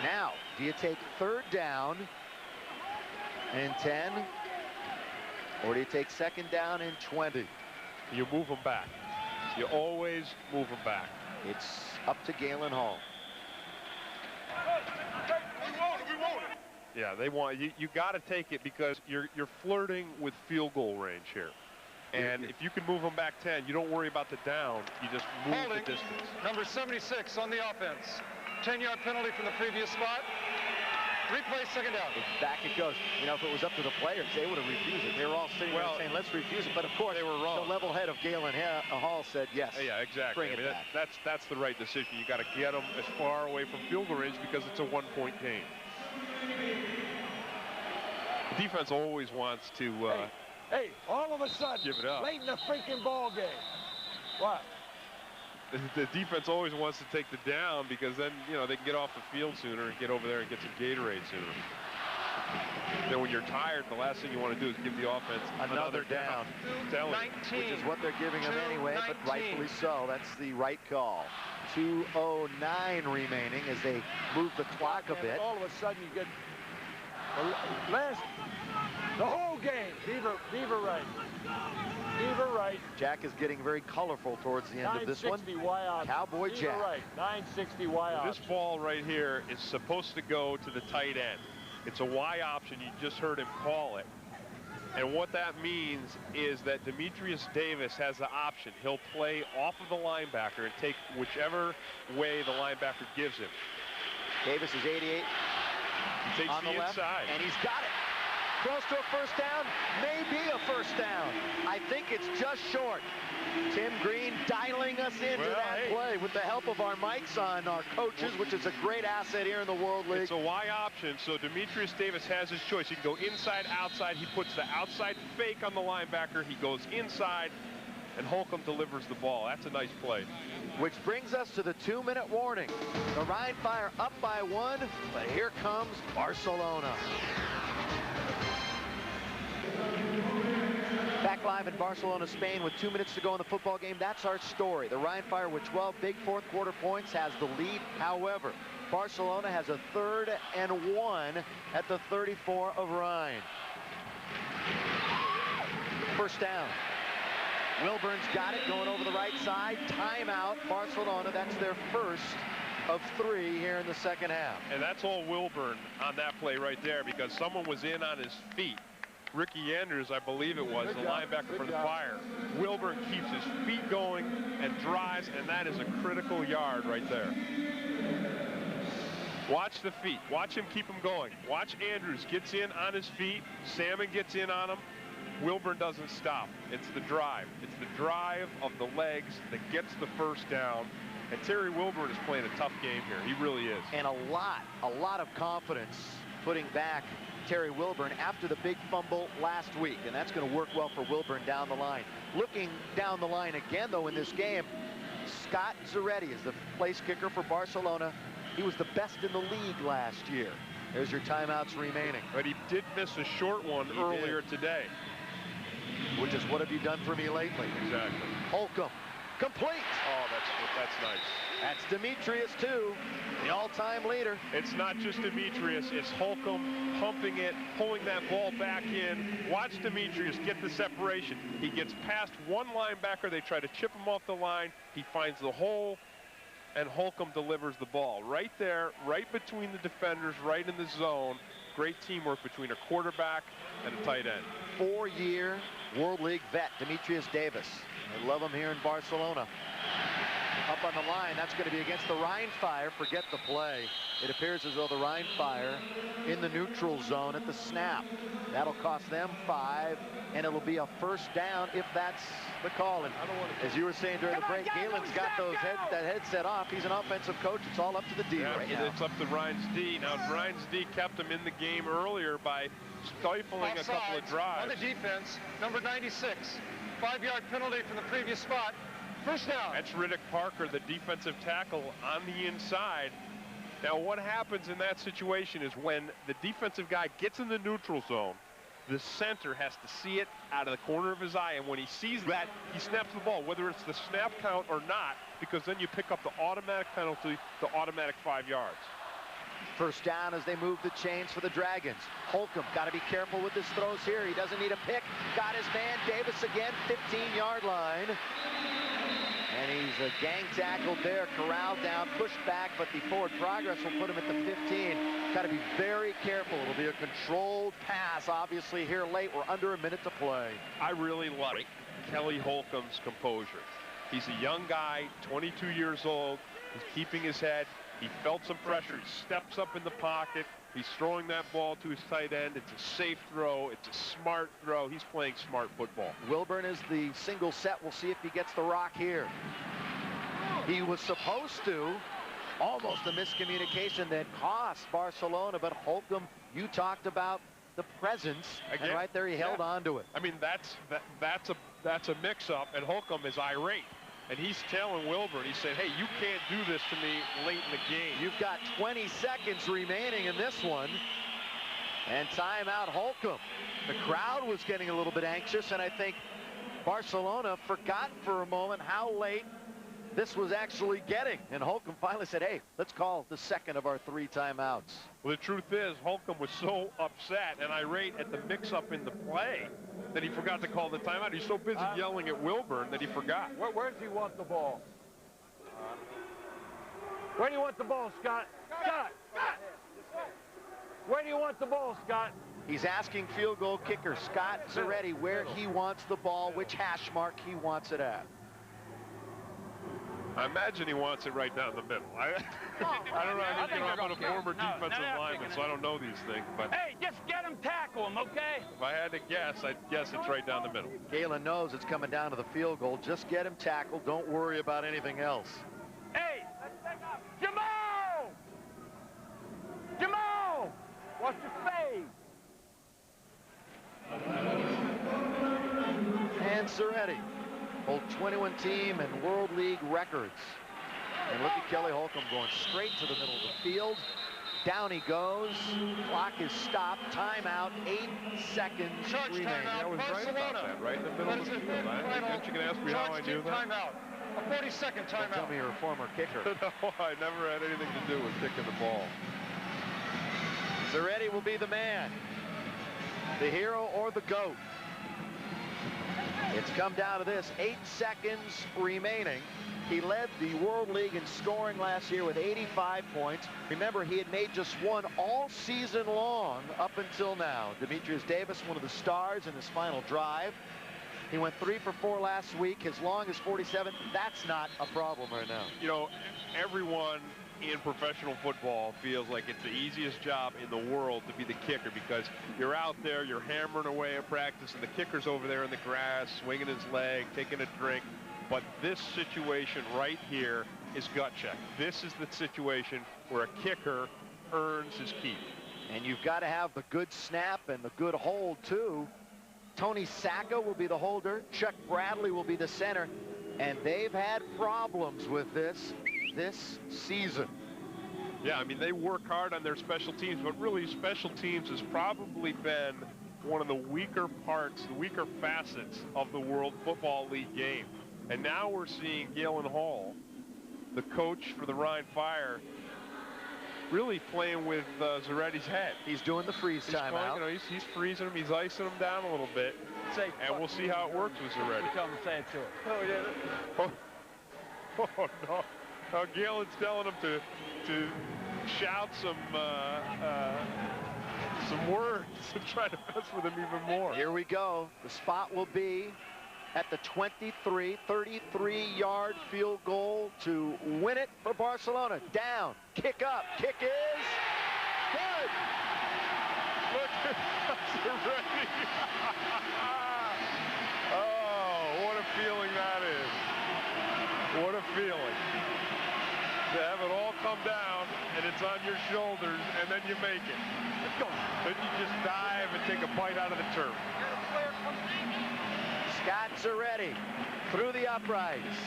Now, do you take 3rd down and 10? Or do you take 2nd down and 20? You move them back. You always move them back. It's up to Galen Hall. Yeah, they want you got to take it because you're flirting with field goal range here. And if you can move them back 10, you don't worry about the down. You just move the distance. Number 76 on the offense. 10-yard penalty from the previous spot. Replay, 2nd down. Back it goes. You know, if it was up to the players, they would have refused it. They were all sitting there saying, let's refuse it. But, of course, they were wrong. The level head of Galen Hall said yes. Yeah, exactly. Bring it back. That's the right decision. You got to get them as far away from field goal range because it's a 1-point game. The defense always wants to hey, all of a sudden, give it up. Late in the freaking ball game. What? The defense always wants to take the down because then, you know, they can get off the field sooner and get over there and get some Gatorade sooner. Then when you're tired, the last thing you want to do is give the offense another down. 19, which is what they're giving them anyway, 19. But rightfully so. That's the right call. 2:09 remaining as they move the clock a bit. All of a sudden you get the whole game. Beaver right. Beaver right. Jack is getting very colorful towards the end of this one. Y out. Cowboy Beaver Jack. Right. 960 Y out. This ball right here is supposed to go to the tight end. It's a Y option. You just heard him call it. And what that means is that Demetrius Davis has the option. He'll play off of the linebacker and take whichever way the linebacker gives him. Davis is 88. He takes on the left, inside. and he's got it. Close to a 1st down, maybe a 1st down. I think it's just short. Tim Green dialing us into that play with the help of our mics on, our coaches, which is a great asset here in the World League. It's a Y option, so Demetrius Davis has his choice. He can go inside, outside. He puts the outside fake on the linebacker. He goes inside, and Holcomb delivers the ball. That's a nice play. Which brings us to the 2-minute warning. The Rhein Fire up by 1, but here comes Barcelona. Back live in Barcelona, Spain with 2 minutes to go in the football game. That's our story. The Rhein Fire with 12 big 4th quarter points has the lead. However, Barcelona has a 3rd and 1 at the 34 of Rhein. 1st down. Wilburn's got it going over the right side. Timeout, Barcelona. That's their 1st of 3 here in the 2nd half. And that's all Wilburn on that play right there because someone was in on his feet. Ricky Andrews, I believe it was, the linebacker for the Fire. Wilburn keeps his feet going and drives, and that is a critical yard right there. Watch the feet. Watch him keep him going. Watch Andrews gets in on his feet. Salmon gets in on him. Wilburn doesn't stop. It's the drive. It's the drive of the legs that gets the first down. And Terry Wilburn is playing a tough game here. He really is. And a lot of confidence putting back Terry Wilburn after the big fumble last week. And that's going to work well for Wilburn down the line. Looking down the line again, though, in this game, Scott Zaretti is the place kicker for Barcelona. He was the best in the league last year. There's your timeouts remaining. But he did miss a short one earlier today. Which is, what have you done for me lately? Exactly. Holcomb, complete. Oh, that's nice. That's Demetrius, too, the all-time leader. It's not just Demetrius. It's Holcomb pumping it, pulling that ball back in. Watch Demetrius get the separation. He gets past one linebacker. They try to chip him off the line. He finds the hole, and Holcomb delivers the ball. Right there, right between the defenders, right in the zone. Great teamwork between a quarterback and a tight end. 4-year World League vet, Demetrius Davis. I love him here in Barcelona. Up on the line, that's going to be against the Rhein Fire. Forget the play. It appears as though the Rhein Fire in the neutral zone at the snap. That'll cost them 5, and it'll be a first down if that's the call. And as you were saying during the break, Galen's got that headset off. He's an offensive coach. It's all up to the D right now. It's up to Rhein's D. Now, Rhein's D kept him in the game earlier by stifling a couple of drives. On the defense, number 96. 5-yard penalty from the previous spot. First down. That's Riddick Parker, the defensive tackle on the inside. Now, what happens in that situation is when the defensive guy gets in the neutral zone, the center has to see it out of the corner of his eye, and when he sees that, he snaps the ball, whether it's the snap count or not, because then you pick up the automatic penalty, the automatic 5 yards. First down as they move the chains for the Dragons. Holcomb got to be careful with his throws here. He doesn't need a pick. Got his man Davis again, 15-yard line. And he's a gang tackled there, corralled down, pushed back, but the forward progress will put him at the 15. Got to be very careful. It'll be a controlled pass, obviously, here late. We're under a minute to play. I really like Kelly Holcomb's composure. He's a young guy, 22 years old. He's keeping his head. He felt some pressure. He steps up in the pocket. He's throwing that ball to his tight end. It's a safe throw. It's a smart throw. He's playing smart football. Wilburn is the single set. We'll see if he gets the rock here. He was supposed to. Almost a miscommunication that cost Barcelona, but Holcomb, you talked about the presence, again, and right there he held on to it. I mean, that's a mix-up, and Holcomb is irate. And he's telling Wilburn, he said, hey, you can't do this to me late in the game. You've got 20 seconds remaining in this one. And timeout Holcomb. The crowd was getting a little bit anxious, and I think Barcelona forgot for a moment how late this was actually getting. And Holcomb finally said, hey, let's call the second of our 3 timeouts. Well, the truth is, Holcomb was so upset and irate at the mix-up in the play that he forgot to call the timeout. He's so busy yelling at Wilburn that he forgot. Where does he want the ball? Where do you want the ball, Scott? Scott! Where do you want the ball, Scott? He's asking field goal kicker Scott Zaretti where he wants the ball, which hash mark he wants it at. I imagine he wants it right down the middle. I don't know. I'm not a former defensive lineman, so I don't know these things. But hey, just get him, tackle him, okay? If I had to guess, I'd guess it's right down the middle. Galen knows it's coming down to the field goal. Just get him tackled. Don't worry about anything else. Hey, Jamal! Jamal! Watch your face! And Zaretti. Hold 21 team and World League records. And look at Kelly Holcomb going straight to the middle of the field. Down he goes. Clock is stopped. Timeout. 8 seconds remaining. I was right about that, right in the middle of the field. Aren't you going to ask me how I knew that? Timeout. A 40-second timeout. Don't tell me you're a former kicker. No, I never had anything to do with kicking the ball. Zaretti will be the man. The hero or the GOAT. It's come down to this, 8 seconds remaining. He led the World League in scoring last year with 85 points. Remember, he had made just one all season long up until now. Demetrius Davis, one of the stars in his final drive. He went 3 for 4 last week. His long is 47. That's not a problem right now. You know, everyone in professional football feels like it's the easiest job in the world to be the kicker, because you're out there, you're hammering away at practice, and the kicker's over there in the grass, swinging his leg, taking a drink. But this situation right here is gut check. This is the situation where a kicker earns his keep. And you've got to have the good snap and the good hold, too. Tony Sacco will be the holder. Chuck Bradley will be the center. And they've had problems with this season. Yeah, I mean, they work hard on their special teams, but really special teams has probably been one of the weaker parts, the weaker facets of the World Football League game. And now we're seeing Galen Hall, the coach for the Rhein Fire, really playing with Zaretti's head. He's doing the freeze timeout. You know, he's freezing him. He's icing him down a little bit. And we'll see how it works with Zaretti. Tell him to say it to it. Oh, yeah. Oh, no. Now Galen's telling him to shout some words to try to mess with him even more. Here we go. The spot will be at the 33-yard field goal to win it for Barcelona. Down, kick up, kick is good. Look at Zaretti. Oh, what a feeling that is. What a feeling. To have it all come down, and it's on your shoulders, and then you make it. Then you just dive and take a bite out of the turf. Scott Zaretti through the uprights.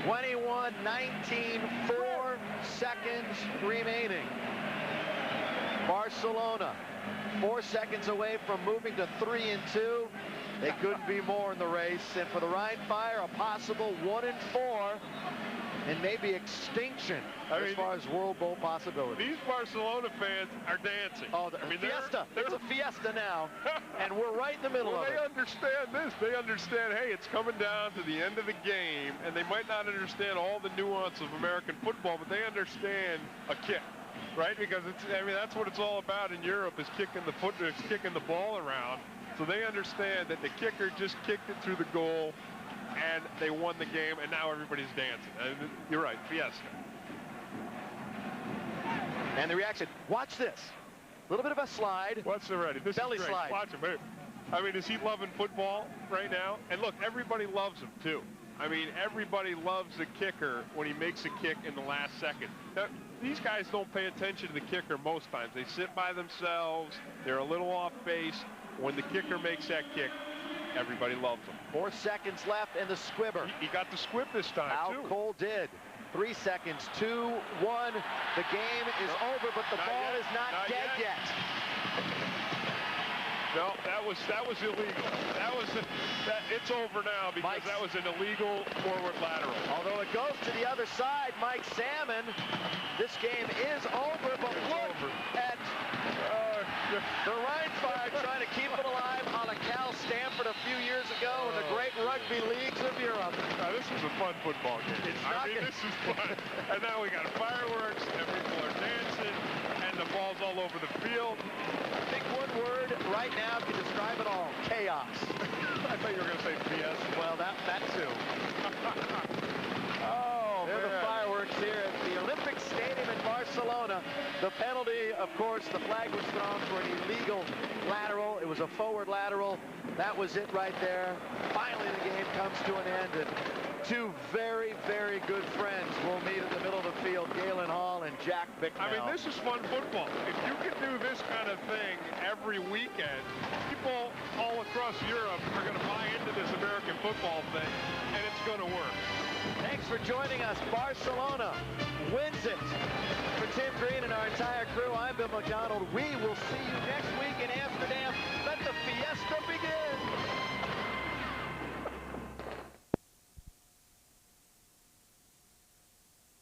21-19, 4 seconds remaining. Barcelona 4 seconds away from moving to 3-2. They couldn't be more in the race. And for the Rhein Fire, a possible 1-4 and maybe extinction as far as World Bowl possibilities. These Barcelona fans are dancing. Oh, fiesta. It's a fiesta now, and we're right in the middle of it. They understand this. They understand, hey, it's coming down to the end of the game, and they might not understand all the nuance of American football, but they understand a kick, right? Because that's what it's all about in Europe, is kicking the ball around. So they understand that the kicker just kicked it through the goal, and they won the game, and now everybody's dancing. And you're right, fiesta. And the reaction, watch this. A little bit of a slide. What's already? This belly is great. slide. Watch him. I mean, is he loving football right now? And look, everybody loves him, too. I mean, everybody loves the kicker when he makes a kick in the last second. Now, these guys don't pay attention to the kicker most times. They sit by themselves. They're a little off base. When the kicker makes that kick, everybody loves him. 4 seconds left in the squibber. He got the squib this time, Al too. Cole did. 3 seconds, 2-1. The game is over, but the ball is not dead yet. No, that was illegal. It's over now because that was an illegal forward lateral. Although it goes to the other side, Mike Salmon. This game is over, but look at the Rhein Fire trying to keep it alive on a Cal Stanford a few years ago in the great rugby leagues of Europe. This is a fun football game. This is fun. And now we got fireworks, and people are dancing, and the ball's all over the field. I think one word right now can describe it all: chaos. I thought you were going to say BS. Well, that too. Oh, there are the fireworks here at the Olympic Stadium in Barcelona. The penalty, of course, the flag was thrown for an illegal lateral. It was a forward lateral. That was it right there. Finally, the game comes to an end, and two very, very good friends will meet in the middle of the field, Galen Hall and Jack Bicknell. I mean, this is fun football. If you can do this kind of thing every weekend, people all across Europe are going to buy into this American football thing, and it's going to work. Thanks for joining us. Barcelona wins it. For Tim Green and our entire crew, I'm Bill McDonald. We will see you next week in Amsterdam. Let the fiesta begin.